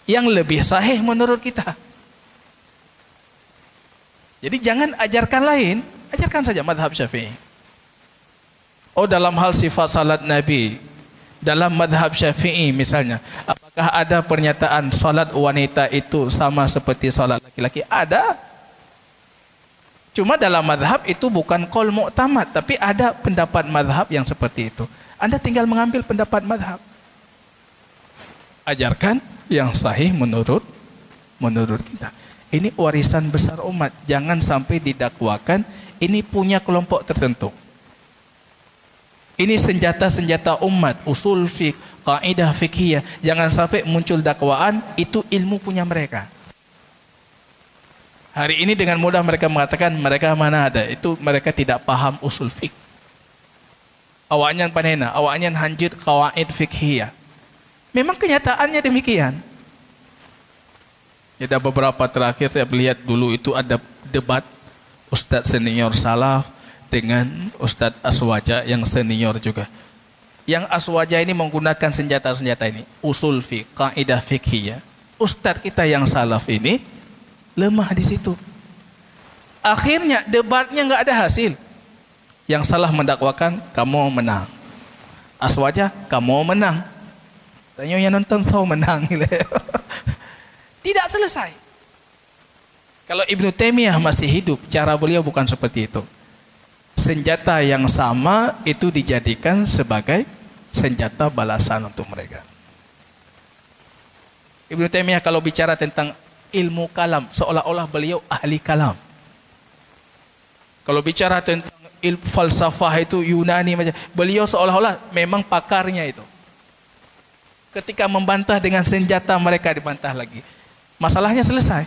yang lebih sahih menurut kita. Jadi jangan ajarkan lain, ajarkan saja mazhab Syafi'i. Oh, dalam hal sifat salat Nabi, dalam mazhab Syafi'i misalnya, apakah ada pernyataan salat wanita itu sama seperti salat laki-laki? Ada. Cuma dalam mazhab itu bukan qaul mu'tamad, tapi ada pendapat mazhab yang seperti itu. Anda tinggal mengambil pendapat mazhab. Ajarkan yang sahih menurut kita. Ini warisan besar umat. Jangan sampai didakwakan ini punya kelompok tertentu. Ini senjata-senjata umat, usul fiqh, kaidah fiqhiyah. Jangan sampai muncul dakwaan itu ilmu punya mereka. Hari ini dengan mudah mereka mengatakan mereka mana ada, itu mereka tidak paham usul fiqh. Awaknya panena, awaknya hanjir qawaid fiqhiyah. Memang kenyataannya demikian. Ada beberapa terakhir saya melihat dulu itu ada debat Ustadz senior salaf dengan Ustadz Aswaja yang senior juga. Yang Aswaja ini menggunakan senjata-senjata ini, usul fiqh, kaidah fiqhiyah. Ustadz kita yang salaf ini lemah di situ. Akhirnya debatnya nggak ada hasil. Yang salah mendakwakan kamu menang. Aswaja kamu menang. Tanya yang nonton tahu menang. Tidak selesai. Kalau Ibnu Taimiyah masih hidup, cara beliau bukan seperti itu. Senjata yang sama itu dijadikan sebagai senjata balasan untuk mereka. Ibnu Taimiyah kalau bicara tentang ilmu kalam, seolah-olah beliau ahli kalam. Kalau bicara tentang ilmu falsafah itu Yunani, beliau seolah-olah memang pakarnya itu. Ketika membantah dengan senjata mereka dibantah lagi. Masalahnya selesai.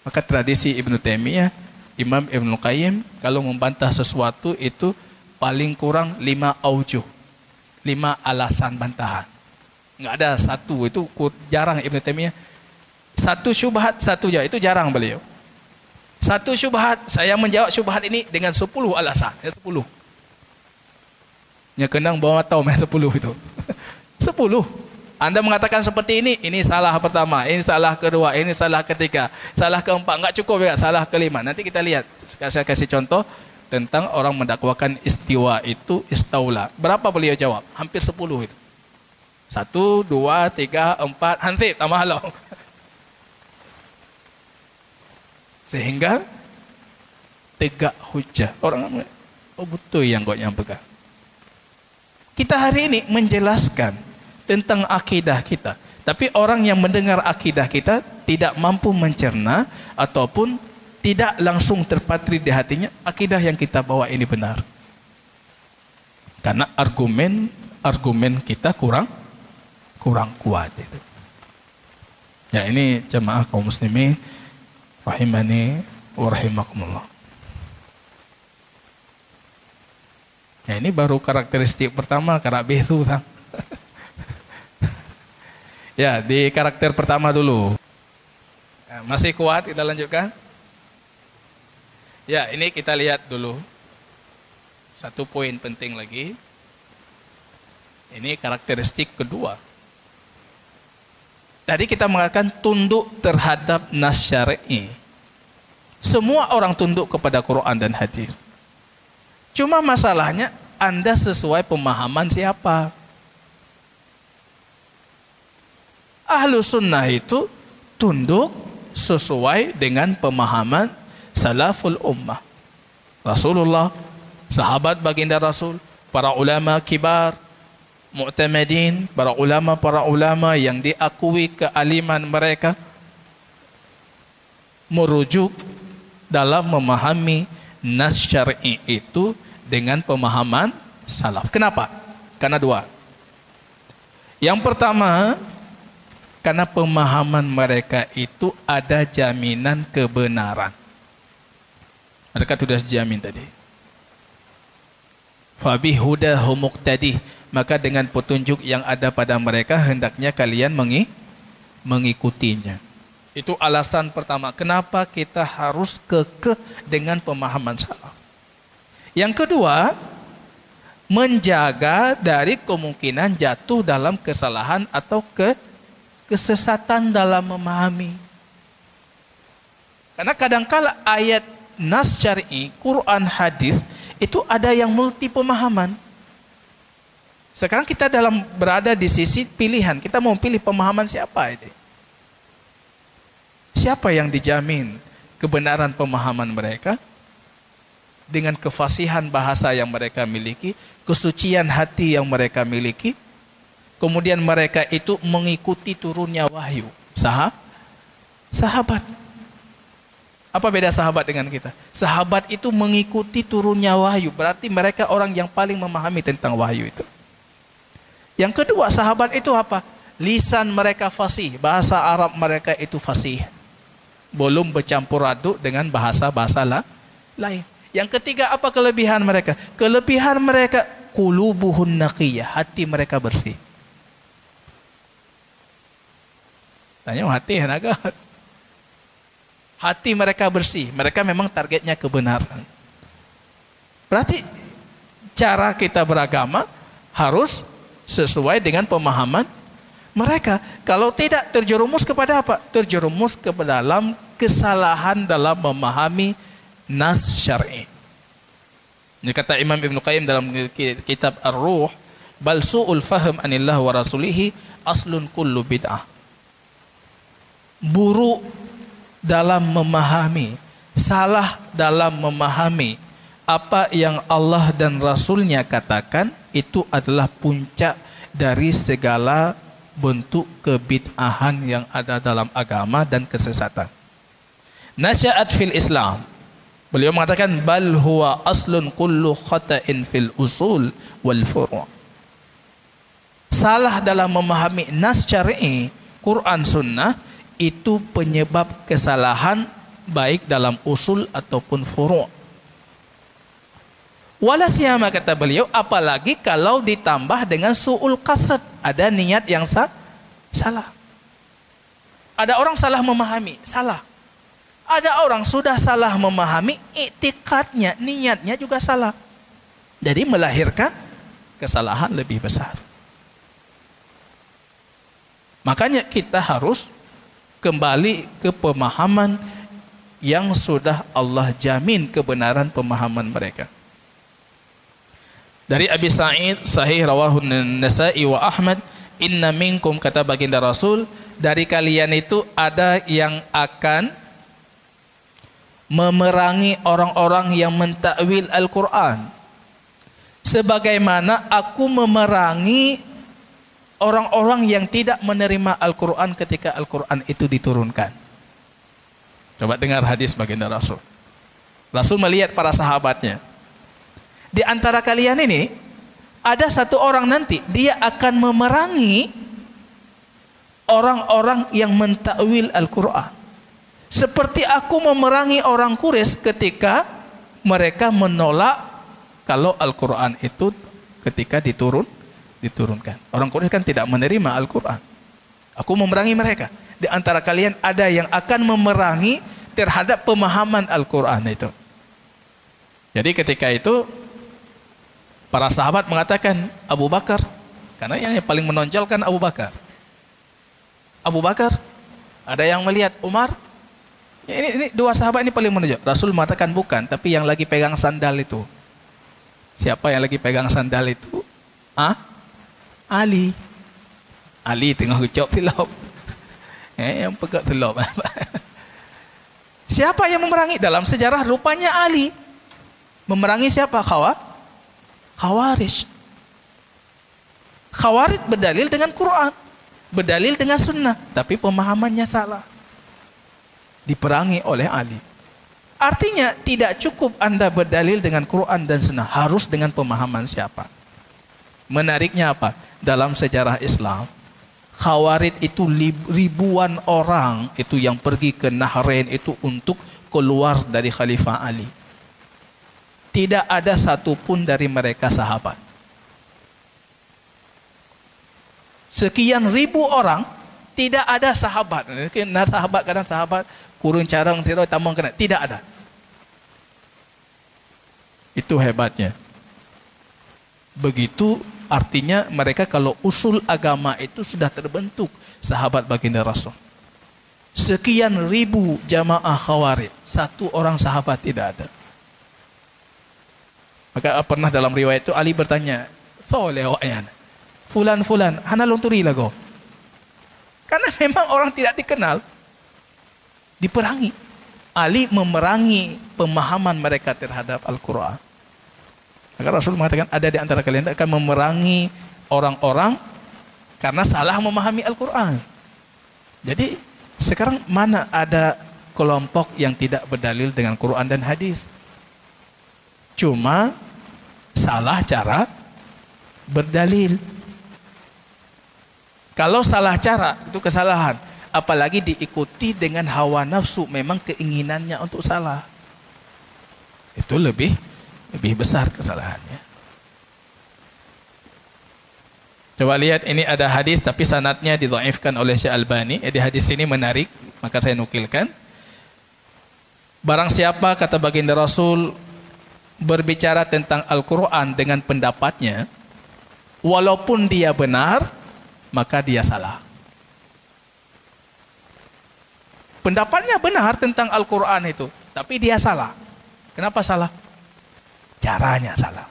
Maka tradisi Ibnu Taimiyah, Imam Ibnu Qayyim kalau membantah sesuatu itu paling kurang 5 aujuh, 5 alasan bantahan. Enggak ada satu, itu jarang Ibnu Taimiyah. Satu syubhat, satu jawab, itu jarang beliau. Satu syubhat, saya menjawab syubhat ini dengan 10 alasan, ya 10. Nya kenang bawa tahu main 10 itu. 10. Anda mengatakan seperti ini salah pertama, ini salah kedua, ini salah ketiga, salah keempat, enggak cukup ya, salah kelima. Nanti kita lihat, saya kasih contoh tentang orang mendakwakan istiwa itu istaula. Berapa beliau jawab? Hampir 10 itu. 1, 2, 3, 4, hansip, tambah halau. Sehingga tegak hujah. Orang, oh betul yang kau yang pegang. Kita hari ini menjelaskan tentang akidah kita. Tapi orang yang mendengar akidah kita tidak mampu mencerna ataupun tidak langsung terpatri di hatinya akidah yang kita bawa ini benar. Karena argumen kita kurang kuat itu. Ya, ini jemaah kaum muslimin rahimani wa rahimakumullah. Ya, ini baru karakteristik pertama karabih itu. Ya, di karakter pertama dulu. Ya, masih kuat, kita lanjutkan. Ya, ini kita lihat dulu. Satu poin penting lagi. Ini karakteristik kedua. Tadi kita mengatakan tunduk terhadap nas syar'i. Semua orang tunduk kepada Quran dan hadis. Cuma masalahnya Anda sesuai pemahaman siapa? Ahlu sunnah itu tunduk sesuai dengan pemahaman salaful ummah. Rasulullah, sahabat baginda Rasul, para ulama kibar, mu'tamadin, para ulama yang diakui kealiman mereka, merujuk dalam memahami nas syar'i itu dengan pemahaman salaf. Kenapa? Karena dua. Yang pertama, karena pemahaman mereka itu ada jaminan kebenaran. Mereka sudah jamin tadi. Fabi hudahu muqtadih, maka dengan petunjuk yang ada pada mereka hendaknya kalian mengikutinya. Itu alasan pertama kenapa kita harus kekeh dengan pemahaman salaf. Yang kedua, menjaga dari kemungkinan jatuh dalam kesalahan atau kesesatan dalam memahami. Karena kadangkala ayat nas syar'i, Quran, hadis itu ada yang multi pemahaman. Sekarang kita berada di sisi pilihan. Kita mau pilih pemahaman siapa ini? Siapa yang dijamin kebenaran pemahaman mereka dengan kefasihan bahasa yang mereka miliki, kesucian hati yang mereka miliki, kemudian mereka itu mengikuti turunnya wahyu. Sahabat. Apa beda sahabat dengan kita? Sahabat itu mengikuti turunnya wahyu. Berarti mereka orang yang paling memahami tentang wahyu itu. Yang kedua, sahabat itu apa? Lisan mereka fasih. Bahasa Arab mereka itu fasih. Belum bercampur aduk dengan bahasa-bahasa lain. Yang ketiga, apa kelebihan mereka? Kelebihan mereka, qulubuhun naqiyah. Hati mereka bersih. Tanya hati naga. Hati mereka bersih. Mereka memang targetnya kebenaran. Berarti cara kita beragama harus sesuai dengan pemahaman mereka. Kalau tidak, terjerumus kepada apa? Terjerumus ke dalam kesalahan dalam memahami nas syar'i. Ini kata Imam Ibn Qayyim dalam kitab Ar-Ruh, bal su'ul fahm anillah wa rasulihi aslun kullu bid'ah. Buruk dalam memahami, salah dalam memahami apa yang Allah dan Rasulnya katakan, itu adalah puncak dari segala bentuk kebid'ahan yang ada dalam agama dan kesesatan. Nasya'at fil Islam. Beliau mengatakan bal huwa aslun kullu khata'in fil usul wal furu'. Salah dalam memahami nas syar'i, Quran sunnah, itu penyebab kesalahan baik dalam usul ataupun furu'. Wala siyama, kata beliau, apalagi kalau ditambah dengan su'ul qasad, ada niat yang salah. Ada orang salah memahami, salah. Ada orang sudah salah memahami, i'tiqadnya, niatnya juga salah. Jadi melahirkan kesalahan lebih besar. Makanya kita harus kembali ke pemahaman yang sudah Allah jamin kebenaran pemahaman mereka. Dari Abi Sa'id sahih rawahu Nasa'i wa Ahmad, inna minkum, kata baginda Rasul, dari kalian itu ada yang akan memerangi orang-orang yang mentakwil Al-Quran, sebagaimana aku memerangi orang-orang yang tidak menerima Al-Quran ketika Al-Quran itu diturunkan. Coba dengar hadis baginda Rasul. Rasul melihat para sahabatnya. Di antara kalian ini ada satu orang nanti, dia akan memerangi orang-orang yang mentakwil Al-Quran, seperti aku memerangi orang Quraisy ketika mereka menolak kalau Al-Quran itu ketika diturunkan. Orang Quraisy kan tidak menerima Al-Quran. Aku memerangi mereka. Di antara kalian ada yang akan memerangi terhadap pemahaman Al-Quran itu. Jadi ketika itu para sahabat mengatakan Abu Bakar, karena yang paling menonjolkan Abu Bakar. Abu Bakar, ada yang melihat Umar. Ya, ini dua sahabat ini paling menonjol. Rasul mengatakan bukan, tapi yang lagi pegang sandal itu. Siapa yang lagi pegang sandal itu? Ali. Ali tengah ucap tilap. Yang pegang tilap. Siapa yang memerangi? Dalam sejarah rupanya Ali. Memerangi siapa? Khawarij. Khawarij berdalil dengan Quran, berdalil dengan sunnah, tapi pemahamannya salah. Diperangi oleh Ali. Artinya tidak cukup Anda berdalil dengan Quran dan sunnah, harus dengan pemahaman siapa. Menariknya apa? Dalam sejarah Islam, Khawarij itu ribuan orang itu yang pergi ke Nahrain itu untuk keluar dari Khalifah Ali. Tidak ada satupun dari mereka sahabat. Sekian ribu orang, tidak ada sahabat. Nah, sahabat kadang sahabat kurun carang tiroi tamang kena, tidak ada. Itu hebatnya. Begitu artinya mereka kalau usul agama itu sudah terbentuk, sahabat baginda Rasul. Sekian ribu jamaah Khawarij, satu orang sahabat tidak ada. Maka pernah dalam riwayat itu Ali bertanya, "Soleh wa'yan, fulan, hana lunturi lago." Karena memang orang tidak dikenal, diperangi. Ali memerangi pemahaman mereka terhadap Al-Quran. Maka Rasul mengatakan ada di antara kalian akan memerangi orang-orang karena salah memahami Al-Quran. Jadi sekarang mana ada kelompok yang tidak berdalil dengan Quran dan hadis? Cuma salah cara berdalil. Kalau salah cara itu kesalahan, apalagi diikuti dengan hawa nafsu, memang keinginannya untuk salah, itu lebih besar kesalahannya. Coba lihat, ini ada hadis tapi sanadnya didhaifkan oleh Syekh Albani. Di hadis ini menarik, maka saya nukilkan. Barang siapa, kata baginda Rasul, berbicara tentang Al-Quran dengan pendapatnya, walaupun dia benar, maka dia salah. Pendapatnya benar tentang Al-Quran itu, tapi dia salah. Kenapa salah? Caranya salah.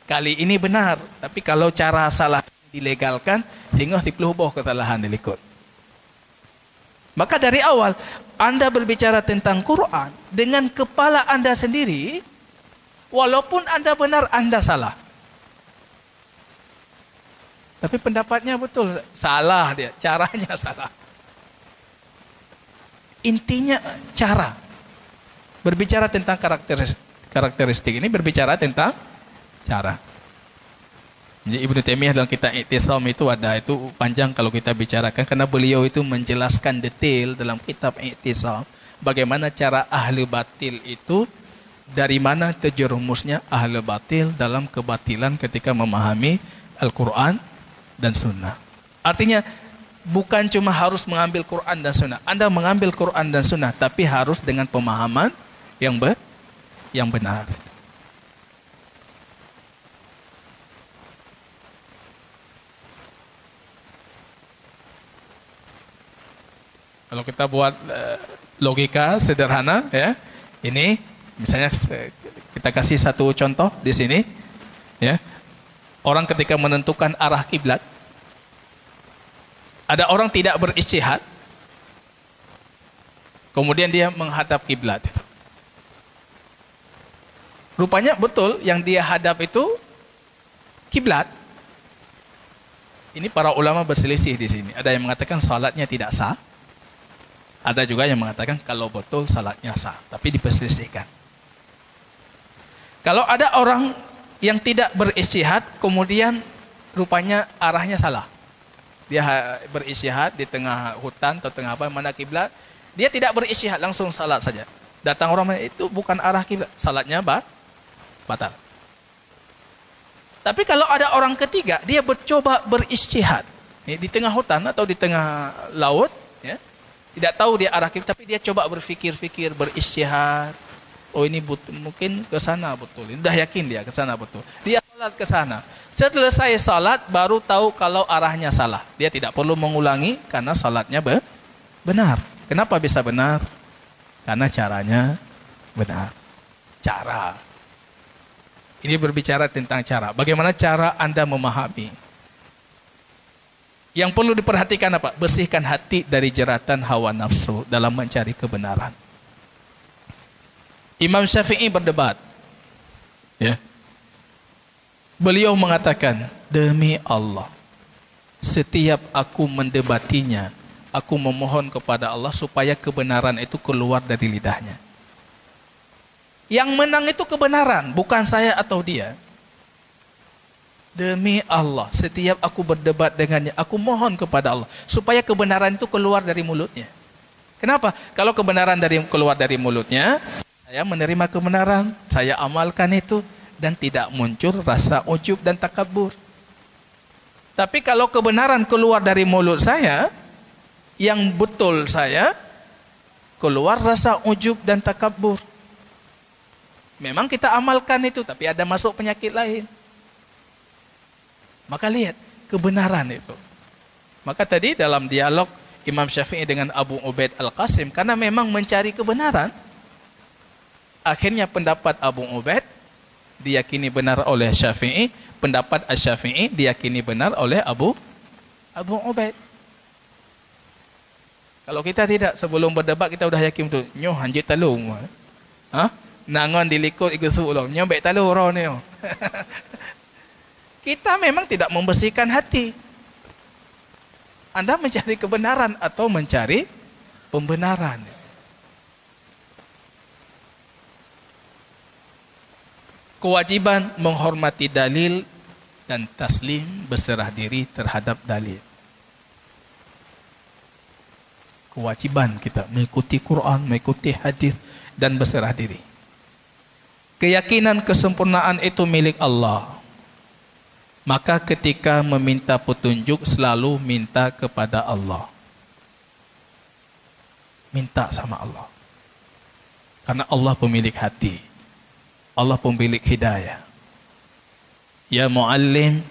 Kali ini benar, tapi kalau cara salah dilegalkan, tinggal di peluboh kesalahan dilikut. Maka dari awal, Anda berbicara tentang Quran dengan kepala Anda sendiri, walaupun Anda benar, Anda salah. Tapi pendapatnya betul, salah dia, caranya salah. Intinya cara. Berbicara tentang karakteristik ini berbicara tentang cara. Jadi Ibnu Taimiyah dalam kitab I'tisam itu ada, itu panjang kalau kita bicarakan, karena beliau itu menjelaskan detail dalam kitab I'tisam bagaimana cara ahli batil itu, dari mana terjerumusnya ahli batil dalam kebatilan ketika memahami Al-Quran dan Sunnah. Artinya bukan cuma harus mengambil Quran dan Sunnah. Anda mengambil Quran dan Sunnah, tapi harus dengan pemahaman yang benar. Kalau kita buat logika sederhana, ya, ini misalnya kita kasih satu contoh di sini, ya. Orang ketika menentukan arah kiblat, ada orang tidak berijtihad, kemudian dia menghadap kiblat itu. Rupanya betul yang dia hadap itu kiblat. Ini para ulama berselisih di sini. Ada yang mengatakan salatnya tidak sah. Ada juga yang mengatakan kalau betul salatnya sah, tapi diperselisihkan. Kalau ada orang yang tidak berijtihad, kemudian rupanya arahnya salah. Dia berijtihad di tengah hutan atau tengah apa, mana kiblat, dia tidak berijtihad, langsung salat saja. Datang orang itu bukan arah kiblat, salatnya batal. Tapi kalau ada orang ketiga, dia mencoba berijtihad di tengah hutan atau di tengah laut, ya, tidak tahu dia arah kiblat, tapi dia coba berfikir-fikir, berijtihad. Oh, ini mungkin ke sana betul. Ini dah yakin dia ke sana betul. Dia salat ke sana. Selesai salat baru tahu kalau arahnya salah. Dia tidak perlu mengulangi karena salatnya benar. Kenapa bisa benar? Karena caranya benar. Cara. Ini berbicara tentang cara. Bagaimana cara Anda memahami? Yang perlu diperhatikan apa? Bersihkan hati dari jeratan hawa nafsu dalam mencari kebenaran. Imam Syafi'i berdebat. Ya. Beliau mengatakan, demi Allah, setiap aku mendebatinya, aku memohon kepada Allah supaya kebenaran itu keluar dari lidahnya. Yang menang itu kebenaran, bukan saya atau dia. Demi Allah, setiap aku berdebat dengannya, aku mohon kepada Allah supaya kebenaran itu keluar dari mulutnya. Kenapa? Kalau kebenaran keluar dari mulutnya, saya menerima kebenaran, saya amalkan itu, dan tidak muncul rasa ujub dan takabur. Tapi kalau kebenaran keluar dari mulut saya, yang betul saya, keluar rasa ujub dan takabur. Memang kita amalkan itu, tapi ada masuk penyakit lain. Maka lihat kebenaran itu. Maka tadi dalam dialog Imam Syafi'i dengan Abu Ubaid Al-Qasim, karena memang mencari kebenaran, akhirnya pendapat Abu Ubaid diyakini benar oleh Syafi'i, pendapat Asy-Syafi'i diyakini benar oleh Abu Ubaid. Kalau kita tidak, sebelum berdebat kita sudah yakin tu, nyoh hanjit talung. Nangon dilikut igesuk lo, nyoh baik talung ro ni. Kita memang tidak membersihkan hati. Anda mencari kebenaran atau mencari pembenaran. Kewajiban menghormati dalil dan taslim, berserah diri terhadap dalil. Kewajiban kita mengikuti Quran, mengikuti hadis dan berserah diri. Keyakinan kesempurnaan itu milik Allah. Maka ketika meminta petunjuk selalu minta kepada Allah. Minta sama Allah. Karena Allah pemilik hati. Allah pemilik hidayah. Ya muallim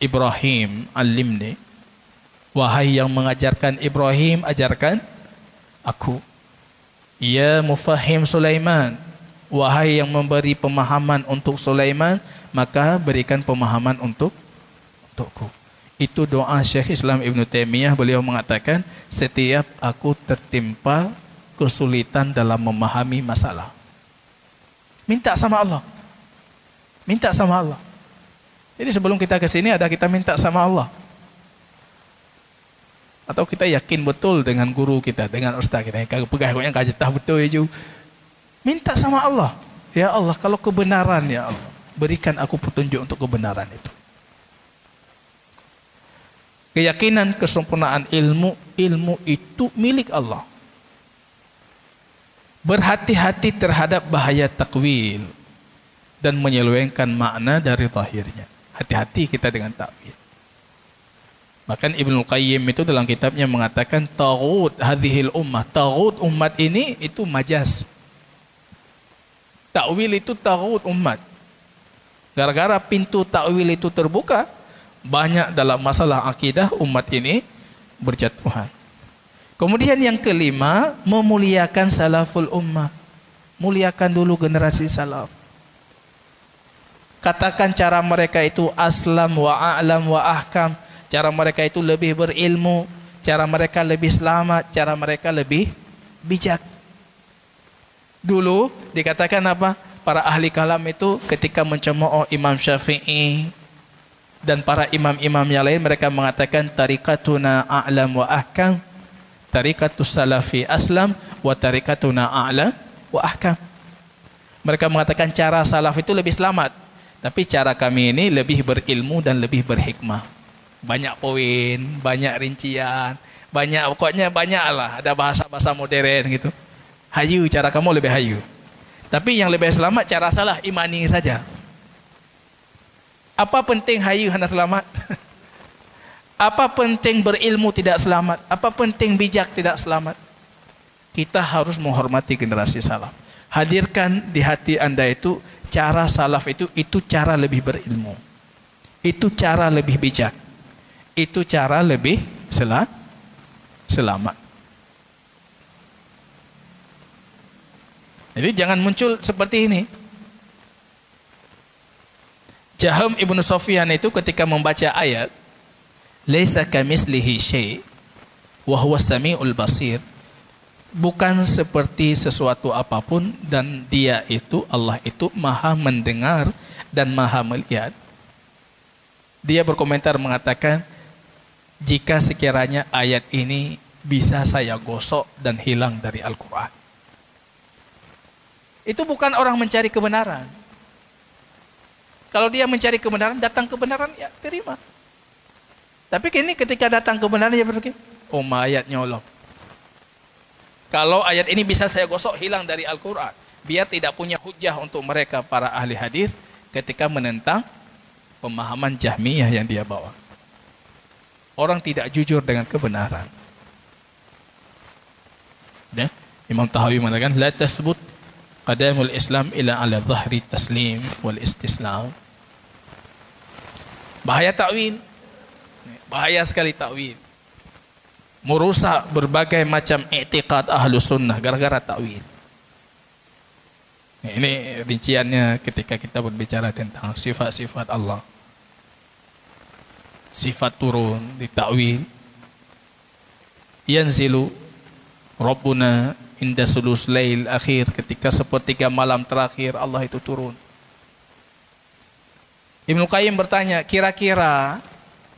Ibrahim, alimni. Wahai yang mengajarkan Ibrahim, ajarkan aku. Ya mufahim Sulaiman. Wahai yang memberi pemahaman untuk Sulaiman, maka berikan pemahaman untukku. Itu doa Syekh Islam Ibn Taimiyah. Beliau mengatakan, setiap aku tertimpa kesulitan dalam memahami masalah, minta sama Allah. Minta sama Allah. Jadi sebelum kita ke sini ada kita minta sama Allah. Atau kita yakin betul dengan guru kita, dengan ustaz kita. Pegawainya kajatah betul itu. Minta sama Allah. Ya Allah, kalau kebenaran ya Allah, berikan aku petunjuk untuk kebenaran itu. Keyakinan kesempurnaan ilmu itu milik Allah. Berhati-hati terhadap bahaya takwil dan menyelewengkan makna dari zahirnya. Hati-hati kita dengan takwil. Bahkan Ibnu Qayyim itu dalam kitabnya mengatakan taghut hadhil ummah, taghut umat ini itu majaz. Takwil itu taghut umat. Gara-gara pintu takwil itu terbuka, banyak dalam masalah akidah umat ini berjatuhan. Kemudian yang kelima, memuliakan salaful ummah. Muliakan dulu generasi salaf. Katakan cara mereka itu aslam wa a'lam wa ahkam. Cara mereka itu lebih berilmu, cara mereka lebih selamat, cara mereka lebih bijak. Dulu dikatakan apa? Para ahli kalam itu ketika mencemooh Imam Syafi'i dan para imam-imam yang lain, mereka mengatakan tarikatuna a'lam wa ahkam, tarikatus salafi aslam, wa tarikatuna a'lam wa ahkam. Mereka mengatakan cara salaf itu lebih selamat, tapi cara kami ini lebih berilmu dan lebih berhikmah. Banyak poin, banyak rincian, pokoknya banyak lah, ada bahasa-bahasa modern gitu. Hayu, cara kamu lebih hayu. Tapi yang lebih selamat cara salah, imani saja. Apa penting hayu hanya selamat? Apa penting berilmu tidak selamat? Apa penting bijak tidak selamat? Kita harus menghormati generasi salaf. Hadirkan di hati Anda itu cara salaf itu cara lebih berilmu. Itu cara lebih bijak. Itu cara lebih selamat. Jadi jangan muncul seperti ini. Jaham ibnu Sufyan itu ketika membaca ayat laisa kamislihi syai' wa huwas samiul basir, bukan seperti sesuatu apapun dan dia itu, Allah itu maha mendengar dan maha melihat. Dia berkomentar mengatakan, jika sekiranya ayat ini bisa saya gosok dan hilang dari Al-Quran. Itu bukan orang mencari kebenaran. Kalau dia mencari kebenaran, datang kebenaran, ya terima. Tapi kini ketika datang kebenaran, dia berpikir, oh ayat nyolok. Kalau ayat ini bisa saya gosok, hilang dari Al-Quran. Biar tidak punya hujah untuk mereka para ahli hadis ketika menentang pemahaman Jahmiyah yang dia bawa. Orang tidak jujur dengan kebenaran. Ya? Imam Tahawi mengatakan, la tasbut qadamul Islam ila ala dhahri taslim wal istislam. Bahaya takwil. Bahaya sekali takwil. Merusak berbagai macam i'tiqad ahlu sunnah gara-gara takwil. Ini rinciannya ketika kita berbicara tentang sifat-sifat Allah. Sifat turun ditakwil. Yanzilu Rabbuna inda sulus lail akhir, ketika sepertiga malam terakhir Allah itu turun. Ibnu Qayyim bertanya, kira-kira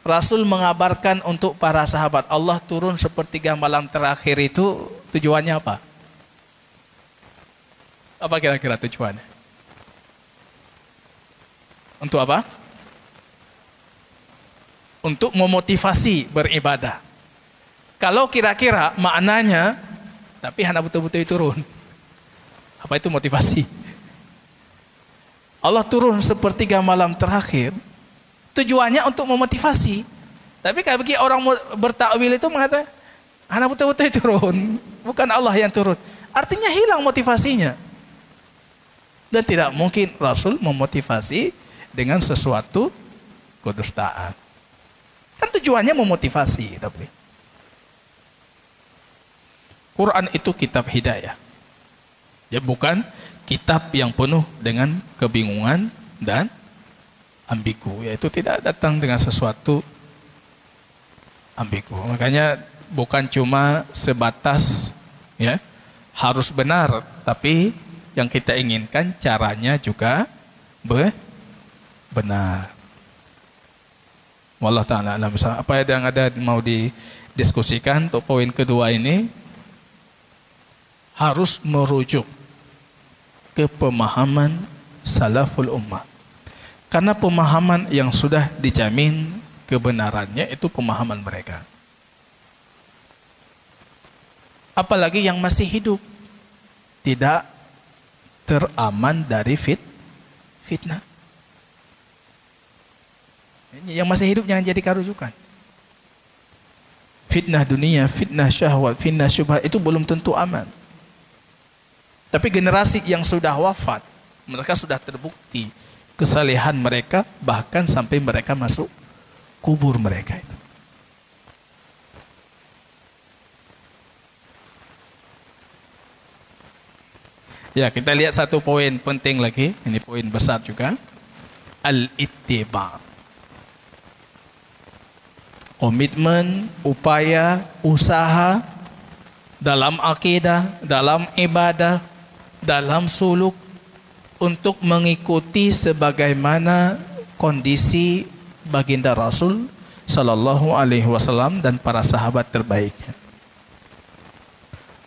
Rasul mengabarkan untuk para sahabat Allah turun sepertiga malam terakhir itu tujuannya apa? Apa kira-kira tujuannya? Untuk apa? Untuk memotivasi beribadah. Kalau kira-kira maknanya, tapi hanya betul-betul turun. Apa itu motivasi? Allah turun sepertiga malam terakhir, tujuannya untuk memotivasi. Tapi kalau bagi orang bertakwil itu mengatakan, hanya betul-betul turun, bukan Allah yang turun. Artinya hilang motivasinya. Dan tidak mungkin Rasul memotivasi dengan sesuatu kedustaan. Kan tujuannya memotivasi. Tapi Quran itu kitab hidayah. Ya, bukan kitab yang penuh dengan kebingungan dan ambigu. Yaitu tidak datang dengan sesuatu ambigu. Makanya bukan cuma sebatas ya harus benar, tapi yang kita inginkan caranya juga benar. Wallahu ta'ala alam. Apa yang ada mau didiskusikan untuk poin kedua ini, harus merujuk ke pemahaman salaful ummah. Karena pemahaman yang sudah dijamin kebenarannya itu pemahaman mereka. Apalagi yang masih hidup, tidak teraman dari fitnah. Yang masih hidup jangan jadikan rujukan. Fitnah dunia, fitnah syahwat, fitnah syubhat itu belum tentu aman. Tapi generasi yang sudah wafat, mereka sudah terbukti kesalehan mereka, bahkan sampai mereka masuk kubur mereka itu. Ya, kita lihat satu poin penting lagi. Ini poin besar juga. Al-ittiba. Komitmen, upaya, usaha dalam akidah, dalam ibadah, dalam suluk untuk mengikuti sebagaimana kondisi baginda Rasul sallallahu alaihi wasallam dan para sahabat terbaiknya.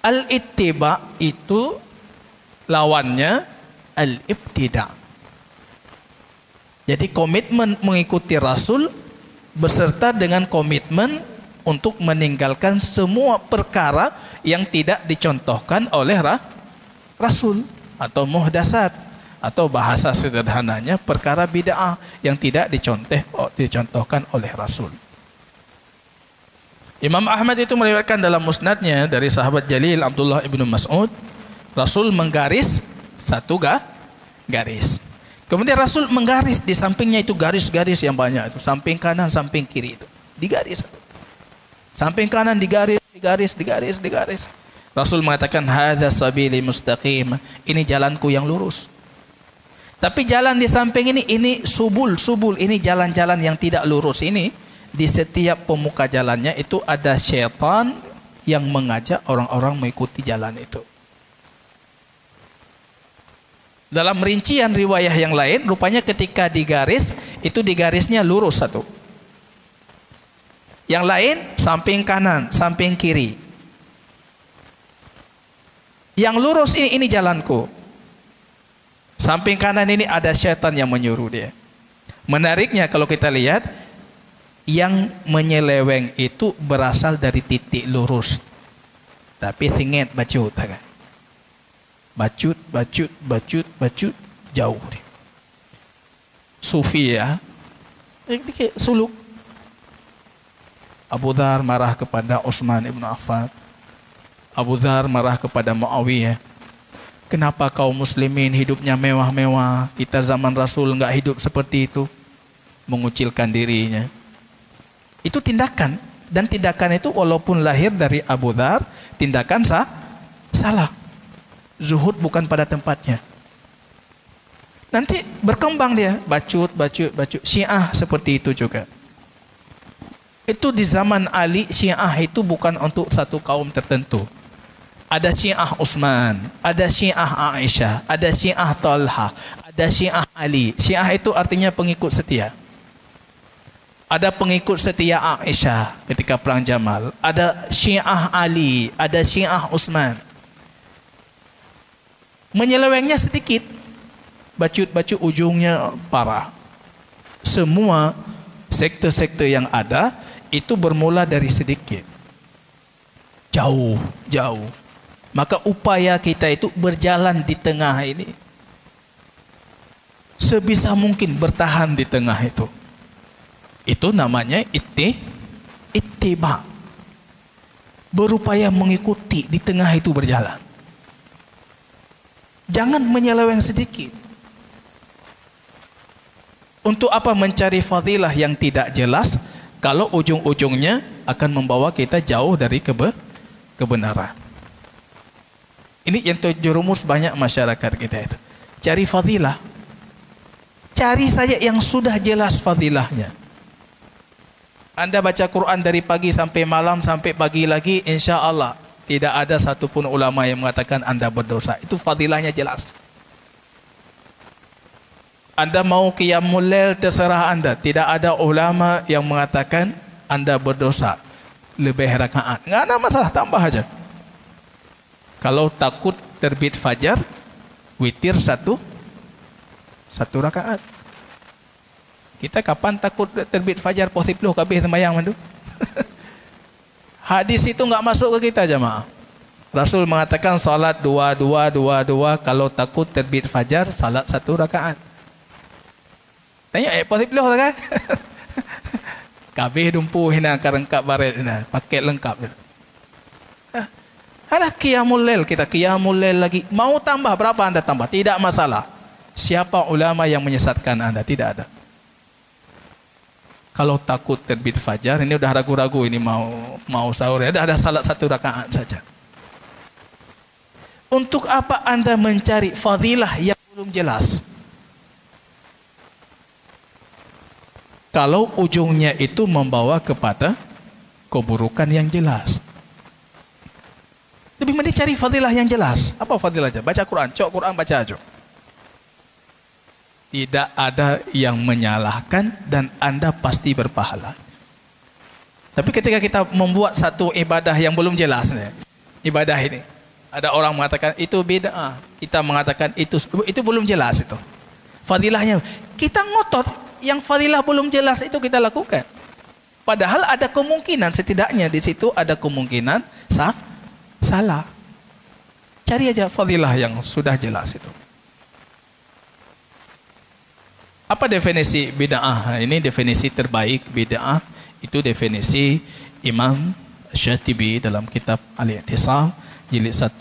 Al-ittiba itu lawannya al-ibtida. Jadi komitmen mengikuti Rasul beserta dengan komitmen untuk meninggalkan semua perkara yang tidak dicontohkan oleh Rasul atau muhdasat, atau bahasa sederhananya perkara bid'ah yang tidak dicontohkan oleh Rasul. Imam Ahmad itu meriwayatkan dalam musnadnya dari sahabat Jalil Abdullah ibnu Mas'ud, Rasul menggaris satu garis. Kemudian Rasul menggaris di sampingnya itu garis-garis yang banyak itu, samping kanan, samping kiri itu digaris. Samping kanan digaris. Rasul mengatakan hadza sabili mustaqim, ini jalanku yang lurus. Tapi jalan di samping ini subul, ini jalan-jalan yang tidak lurus ini. Di setiap pemuka jalannya itu ada syaitan yang mengajak orang-orang mengikuti jalan itu. Dalam rincian riwayah yang lain, rupanya ketika digaris, itu digarisnya lurus satu. Yang lain samping kanan, samping kiri. Yang lurus ini jalanku. Samping kanan ini ada syaitan yang menyuruh dia. Menariknya kalau kita lihat, yang menyeleweng itu berasal dari titik lurus. Tapi tingit bacut. Bacut, jauh dia. Sufi ya. Suluk. Abu Dhar marah kepada Utsman ibn Affan. Abu Dhar marah kepada Muawiyah. Kenapa kaum muslimin hidupnya mewah-mewah? Kita zaman Rasul enggak hidup seperti itu. Mengucilkan dirinya. Itu tindakan. Dan tindakan itu walaupun lahir dari Abu Dhar, tindakan salah. Zuhud bukan pada tempatnya. Nanti berkembang dia. Bacut. Syiah seperti itu juga. Itu di zaman Ali, Syiah itu bukan untuk satu kaum tertentu. Ada Syiah Utsman, ada Syiah Aisyah, ada Syiah Talha, ada Syiah Ali. Syiah itu artinya pengikut setia. Ada pengikut setia Aisyah ketika perang Jamal. Ada Syiah Ali, ada Syiah Utsman. Menyelewengnya sedikit. Bacut ujungnya parah. Semua sekte-sekte yang ada itu bermula dari sedikit. Jauh. Maka upaya kita itu berjalan di tengah ini. Sebisa mungkin bertahan di tengah itu. Itu namanya ittiba. Berupaya mengikuti di tengah itu berjalan. Jangan menyeleweng sedikit. Untuk apa mencari fadilah yang tidak jelas kalau ujung-ujungnya akan membawa kita jauh dari kebenaran. Ini yang terjerumus banyak masyarakat kita itu. Cari fadilah. Cari saja yang sudah jelas fadilahnya. Anda baca Quran dari pagi sampai malam sampai pagi lagi, insya Allah tidak ada satupun ulama yang mengatakan Anda berdosa. Itu fadilahnya jelas. Anda mau qiyamul lail terserah Anda. Tidak ada ulama yang mengatakan Anda berdosa lebih rakaat. Enggak ada masalah, tambah aja. Kalau takut terbit fajar, witir satu rakaat. Kita kapan takut terbit fajar posipluh kabeh sembahyang mandu? Hadis itu enggak masuk ke kita jemaah. Rasul mengatakan salat 2 kalau takut terbit fajar salat 1 rakaat. Tanya posipluh kan? Kabeh dumpu hina karengkap baret hina, paket lengkap. Ada qiyamul lail, kita qiyamul lail lagi. Mau tambah berapa Anda tambah? Tidak masalah. Siapa ulama yang menyesatkan Anda? Tidak ada. Kalau takut terbit fajar, ini udah ragu-ragu ini mau sahur ya, ada salat 1 rakaat saja. Untuk apa Anda mencari fadilah yang belum jelas? Kalau ujungnya itu membawa kepada keburukan yang jelas. Lebih mending cari fadilah yang jelas. Apa fadilahnya? Baca Quran, Quran baca aja. Tidak ada yang menyalahkan dan Anda pasti berpahala. Tapi ketika kita membuat satu ibadah yang belum jelas nih, ibadah ini, ada orang mengatakan itu bid'ah, kita mengatakan itu belum jelas itu. Fadilahnya kita ngotot, yang fadilah belum jelas itu kita lakukan. Padahal ada kemungkinan, setidaknya di situ ada kemungkinan salah. Cari aja fadilah yang sudah jelas itu. Apa definisi bid'ah? Ini definisi terbaik bid'ah. Itu definisi Imam Syatibi dalam kitab Al-I'tisam jilid 1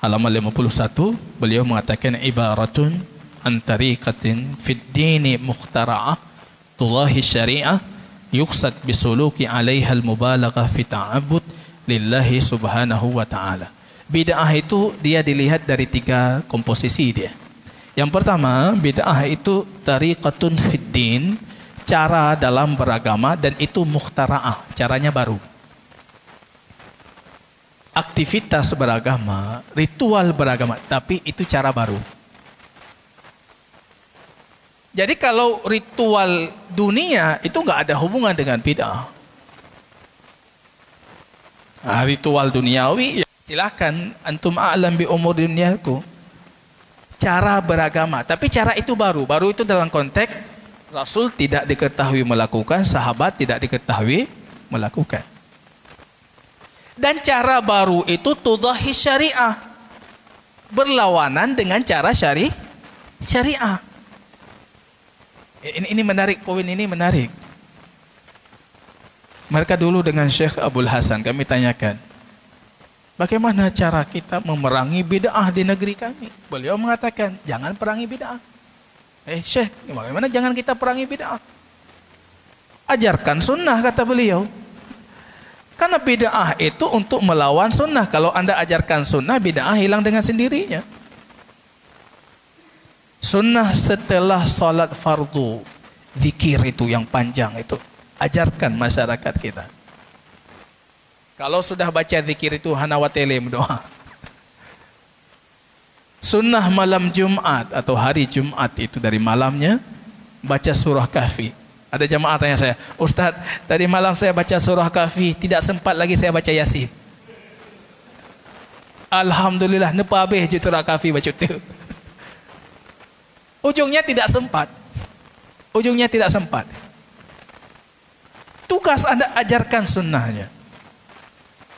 halaman 51. Beliau mengatakan ibaratun an tariqatin fid dini mukhtara'ah tudahi syari'ah yuqsad bisuluki 'alaiha al-mubalaghah fi ta'abbud lillahi subhanahu wa ta'ala. Bid'ah itu dia dilihat dari 3 komposisi dia. Yang pertama, bid'ah itu tariqatun fid din, cara dalam beragama, dan itu mukhtara'ah, caranya baru. Aktivitas beragama, ritual beragama, tapi itu cara baru. Jadi kalau ritual dunia itu nggak ada hubungan dengan bid'ah. Nah, ritual duniawi, ya silahkan, antum a'lam bi umur duniaku. Cara beragama, tapi cara itu baru. Baru itu dalam konteks Rasul tidak diketahui melakukan, sahabat tidak diketahui melakukan. Dan cara baru itu tudahi syariah, berlawanan dengan cara syariah. Ini menarik, poin ini menarik. Mereka dulu dengan Syekh Abdul Hasan kami tanyakan, bagaimana cara kita memerangi bid'ah di negeri kami? Beliau mengatakan, jangan perangi bid'ah. Syekh, bagaimana jangan kita perangi bid'ah? Ajarkan sunnah, kata beliau. Karena bid'ah itu untuk melawan sunnah. Kalau Anda ajarkan sunnah, bid'ah hilang dengan sendirinya. Sunnah setelah salat fardu, zikir itu yang panjang itu, ajarkan masyarakat kita. Kalau sudah baca zikir itu hanawatele berdoa. Sunnah malam Jumat atau hari Jumat itu dari malamnya baca surah Kahfi. Ada jamaah tanya saya, Ustaz, tadi malam saya baca surah Kahfi, tidak sempat lagi saya baca Yasin. Alhamdulillah, nepa habis je surah Kahfi baca tu. Ujungnya tidak sempat. Tugas Anda ajarkan sunnahnya.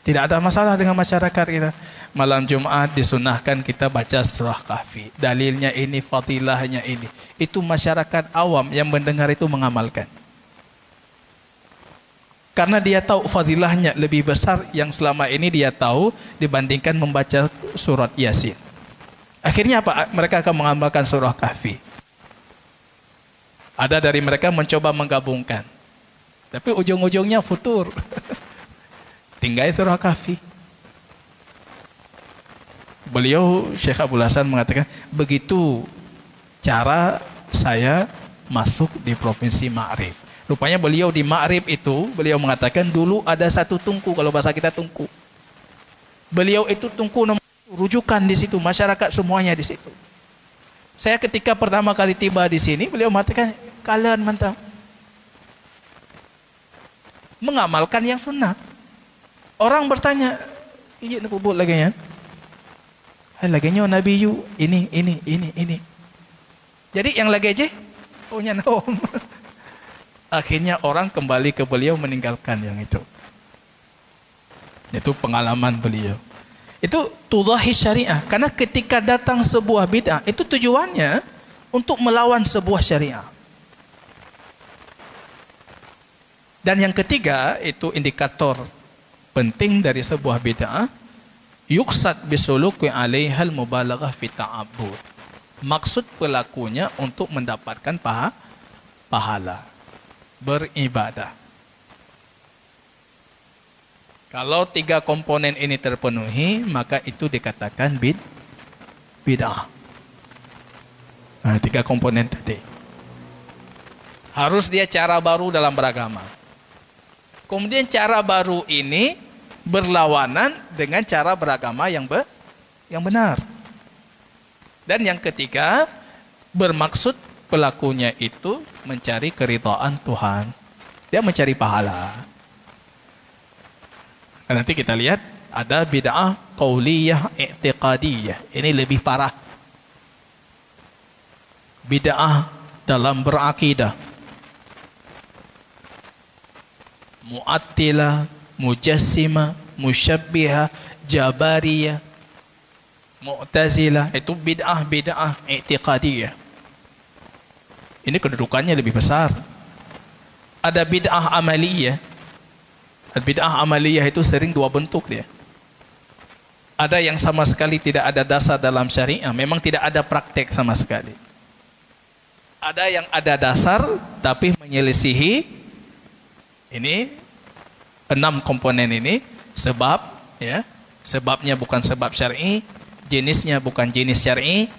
Tidak ada masalah dengan masyarakat kita. Malam Jumat disunahkan kita baca surah Kahfi. Dalilnya ini, fadilahnya ini. Itu masyarakat awam yang mendengar itu mengamalkan. Karena dia tahu fadilahnya lebih besar yang selama ini dia tahu dibandingkan membaca surat Yasin. Akhirnya apa? Mereka akan mengamalkan surah Kahfi. Ada dari mereka mencoba menggabungkan. Tapi ujung-ujungnya futur. Tinggal surah Kahfi. Beliau Syekh Abdul Hasan mengatakan, begitu cara saya masuk di provinsi Ma'rib. Rupanya beliau di Ma'rib itu, beliau mengatakan dulu ada satu tungku, kalau bahasa kita tungku. Beliau itu tungku nomor rujukan di situ, masyarakat semuanya di situ. Saya ketika pertama kali tiba di sini, beliau mengatakan, kalian mantap mengamalkan yang sunnah. Orang bertanya, iya nak buat lagi ya? Laginya Nabi you ini. Jadi yang lagi aja, ohnya nom. Akhirnya orang kembali ke beliau meninggalkan yang itu. Itu pengalaman beliau. Itu tudahi syariah. Karena ketika datang sebuah bid'ah, itu tujuannya untuk melawan sebuah syariah. Dan yang ketiga, itu indikator penting dari sebuah bid'ah, yuqsad bisuluki 'alaihal mubalaghah fi ta'abbud. Maksud pelakunya untuk mendapatkan pahala beribadah. Kalau 3 komponen ini terpenuhi, maka itu dikatakan bid'ah. Nah, 3 komponen tadi. Harus dia cara baru dalam beragama. Kemudian cara baru ini berlawanan dengan cara beragama yang benar. Dan yang ketiga, bermaksud pelakunya itu mencari keridhaan Tuhan. Dia mencari pahala. Dan nanti kita lihat ada bid'ah qauliyah i'tiqadiyah. Ini lebih parah. Bid'ah dalam berakidah. Mu'attilah, Mujassimah, Musyabbihah, Jabariyah, Mu'tazilah. Itu bid'ah i'tiqadiyah. Ini kedudukannya lebih besar. Ada bid'ah amaliyah. Bid'ah amaliyah itu sering 2 bentuk dia. Ada yang sama sekali tidak ada dasar dalam syariah, memang tidak ada praktek sama sekali. Ada yang ada dasar tapi menyelisihi ini 6 komponen ini, sebab ya, sebabnya bukan sebab syar'i, jenisnya bukan jenis syar'i,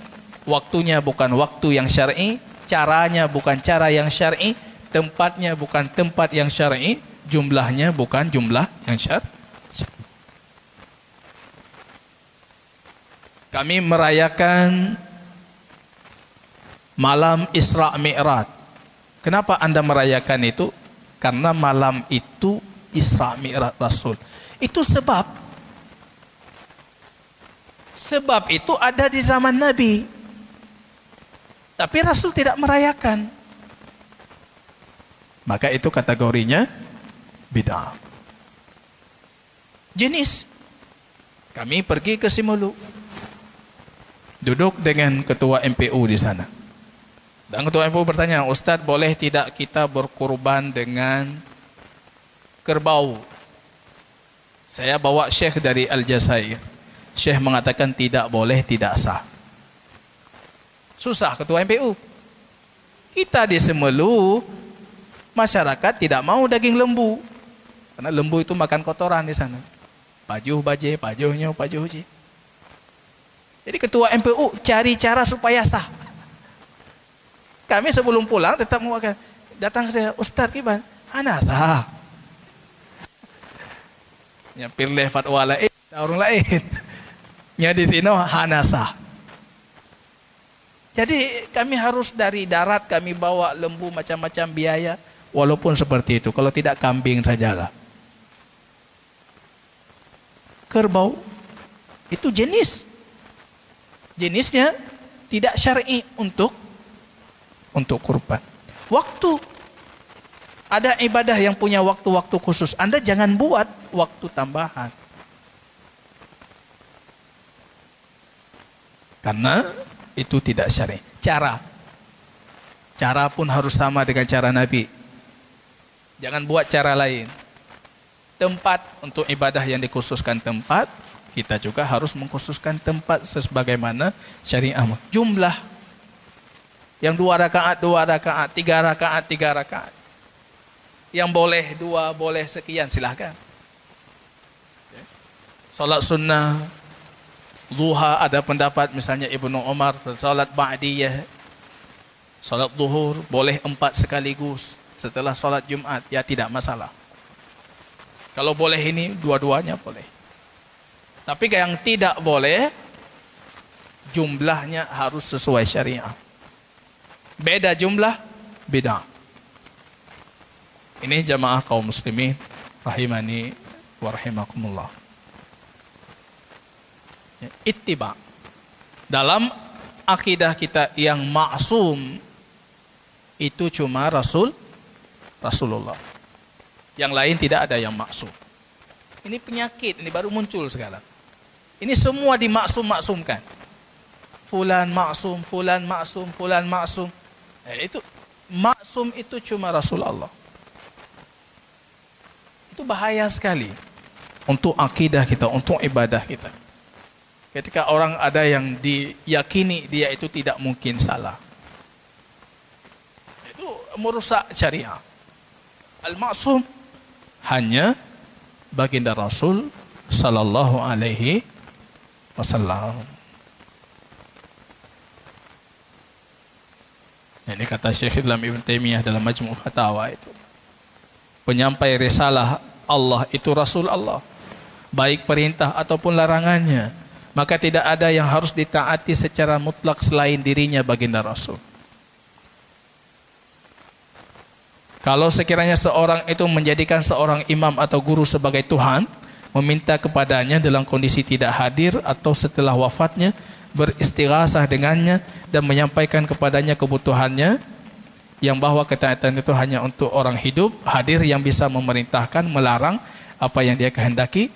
waktunya bukan waktu yang syar'i, caranya bukan cara yang syar'i, tempatnya bukan tempat yang syar'i, jumlahnya bukan jumlah yang syar'i. Kami merayakan malam Isra Mi'raj. Kenapa Anda merayakan itu? Karena malam itu Isra Mi'raj Rasul. Itu sebab itu ada di zaman Nabi. Tapi Rasul tidak merayakan. Maka itu kategorinya bid'ah. Jenis. Kami pergi ke Simulu. Duduk dengan ketua MPU di sana. Dan ketua MPU bertanya, Ustaz, boleh tidak kita berkurban dengan kerbau? Saya bawa Syekh dari Aljazair. Syekh mengatakan tidak boleh, tidak sah. Susah ketua MPU. Kita di Simulu, masyarakat tidak mau daging lembu. Karena lembu itu makan kotoran di sana. Pajuh baje, pajuhnya, pajuh je. Jadi ketua MPU cari cara supaya sah. Kami sebelum pulang tetap mengatakan, datang ke saya, Ustaz Kiban, ana sah. Nyampir le fatwa lain, orang lain. Nya di sini hana sah. Jadi kami harus dari darat kami bawa lembu macam-macam biaya. Walaupun seperti itu, kalau tidak kambing sajalah. Kerbau itu jenisnya tidak syar'i untuk kurban. Waktu ada ibadah yang punya waktu-waktu khusus, Anda jangan buat waktu tambahan. Karena itu tidak syar'i. Cara pun harus sama dengan cara Nabi. Jangan buat cara lain. Tempat untuk ibadah yang dikhususkan tempat, kita juga harus mengkhususkan tempat sebagaimana syariah. Jumlah yang 2 rakaat, 3 rakaat. Yang boleh 2, boleh sekian, silahkan. Salat sunnah, duha, ada pendapat misalnya Ibnu Umar, salat ba'diyah, salat zuhur, boleh 4 sekaligus. Setelah salat Jumat, ya tidak masalah. Kalau boleh ini, dua-duanya boleh. Tapi yang tidak boleh, jumlahnya harus sesuai syariah. Beda jumlah, beda. Ini jamaah kaum muslimin, rahimani wa rahimakumullah. Ittiba. Dalam akidah kita yang maksum, itu cuma Rasulullah. Yang lain tidak ada yang maksum. Ini penyakit, ini baru muncul sekarang. Ini semua dimaksum-maksumkan. Fulan maksum, fulan maksum, fulan maksum. Itu maksum itu cuma Rasulullah. Itu bahaya sekali untuk akidah kita, untuk ibadah kita. Ketika orang ada yang diyakini dia itu tidak mungkin salah. Itu merusak syariah. Al-maksum hanya baginda Rasul sallallahu alaihi wasallam. Ini kata Syekh Islam Ibn Taimiyah dalam Majmu' Fatawa itu. Penyampai risalah Allah itu Rasul Allah, baik perintah ataupun larangannya, maka tidak ada yang harus ditaati secara mutlak selain dirinya baginda Rasul. Kalau sekiranya seorang itu menjadikan seorang imam atau guru sebagai Tuhan, meminta kepadanya dalam kondisi tidak hadir atau setelah wafatnya, beristighasah dengannya dan menyampaikan kepadanya kebutuhannya, yang bahwa ketaatan itu hanya untuk orang hidup, hadir yang bisa memerintahkan, melarang apa yang dia kehendaki,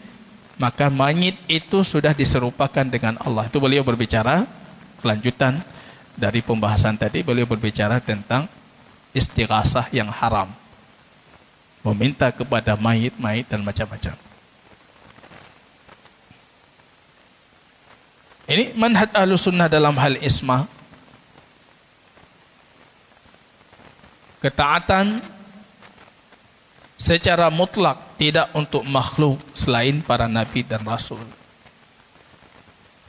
maka mayit itu sudah diserupakan dengan Allah. Itu beliau berbicara, kelanjutan dari pembahasan tadi, beliau berbicara tentang istighasah yang haram, meminta kepada mayit-mayit dan macam-macam. Ini manhaj Ahlussunnah dalam hal ismah. Ketaatan secara mutlak tidak untuk makhluk selain para nabi dan rasul.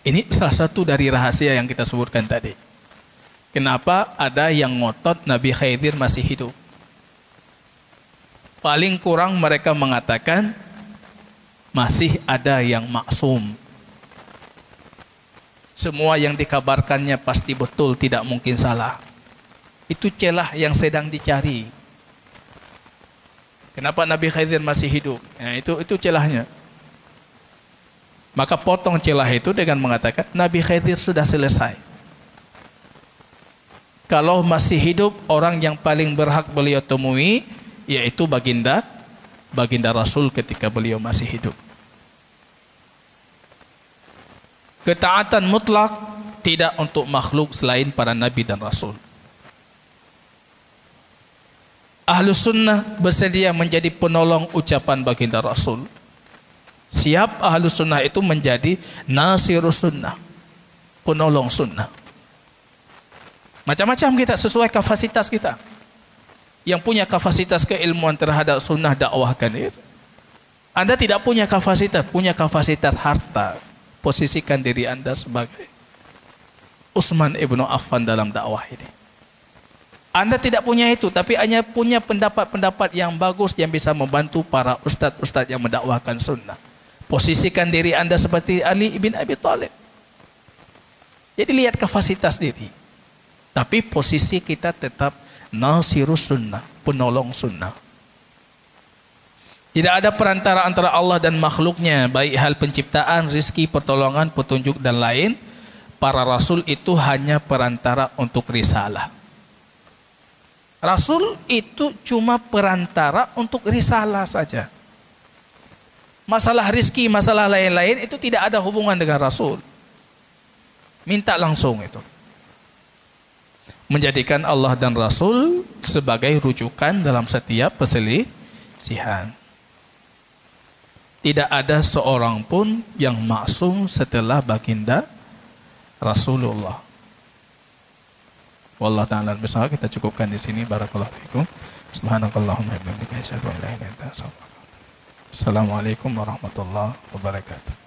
Ini salah satu dari rahasia yang kita sebutkan tadi. Kenapa ada yang ngotot Nabi Khidir masih hidup? Paling kurang mereka mengatakan masih ada yang maksum. Semua yang dikabarkannya pasti betul, tidak mungkin salah. Itu celah yang sedang dicari. Kenapa Nabi Khidir masih hidup? Ya, itu celahnya. Maka potong celah itu dengan mengatakan Nabi Khidir sudah selesai. Kalau masih hidup, orang yang paling berhak beliau temui yaitu baginda Rasul ketika beliau masih hidup. Ketaatan mutlak tidak untuk makhluk selain para nabi dan rasul. Ahlussunnah bersedia menjadi penolong ucapan baginda Rasul. Siap Ahlussunnah itu menjadi nasirus sunnah, penolong sunnah. Macam-macam kita sesuai kapasitas kita. Yang punya kapasitas keilmuan terhadap sunnah dakwahkan itu. Anda tidak punya kapasitas harta. Posisikan diri Anda sebagai Utsman ibnu Affan dalam dakwah ini. Anda tidak punya itu, tapi hanya punya pendapat-pendapat yang bagus yang bisa membantu para ustadz-ustadz yang mendakwahkan sunnah. Posisikan diri Anda seperti Ali bin Abi Thalib. Jadi lihat kapasitas diri. Tapi posisi kita tetap nasirus sunnah, penolong sunnah. Tidak ada perantara antara Allah dan makhluknya, baik hal penciptaan, rizki, pertolongan, petunjuk dan lain. Para rasul itu hanya perantara untuk risalah. Rasul itu cuma perantara untuk risalah saja. Masalah rizki, masalah lain-lain itu tidak ada hubungan dengan rasul. Minta langsung itu. Menjadikan Allah dan rasul sebagai rujukan dalam setiap perselisihan. Tidak ada seorang pun yang maksum setelah baginda Rasulullah. Wallahu ta'ala bersama, kita cukupkan di sini. Barakallahu fiikum. Subhanakallahumma wa bihamdika asyhadu an la ilaha illa anta astaghfiruka wa atubu ilaik. Assalamualaikum warahmatullahi wabarakatuh.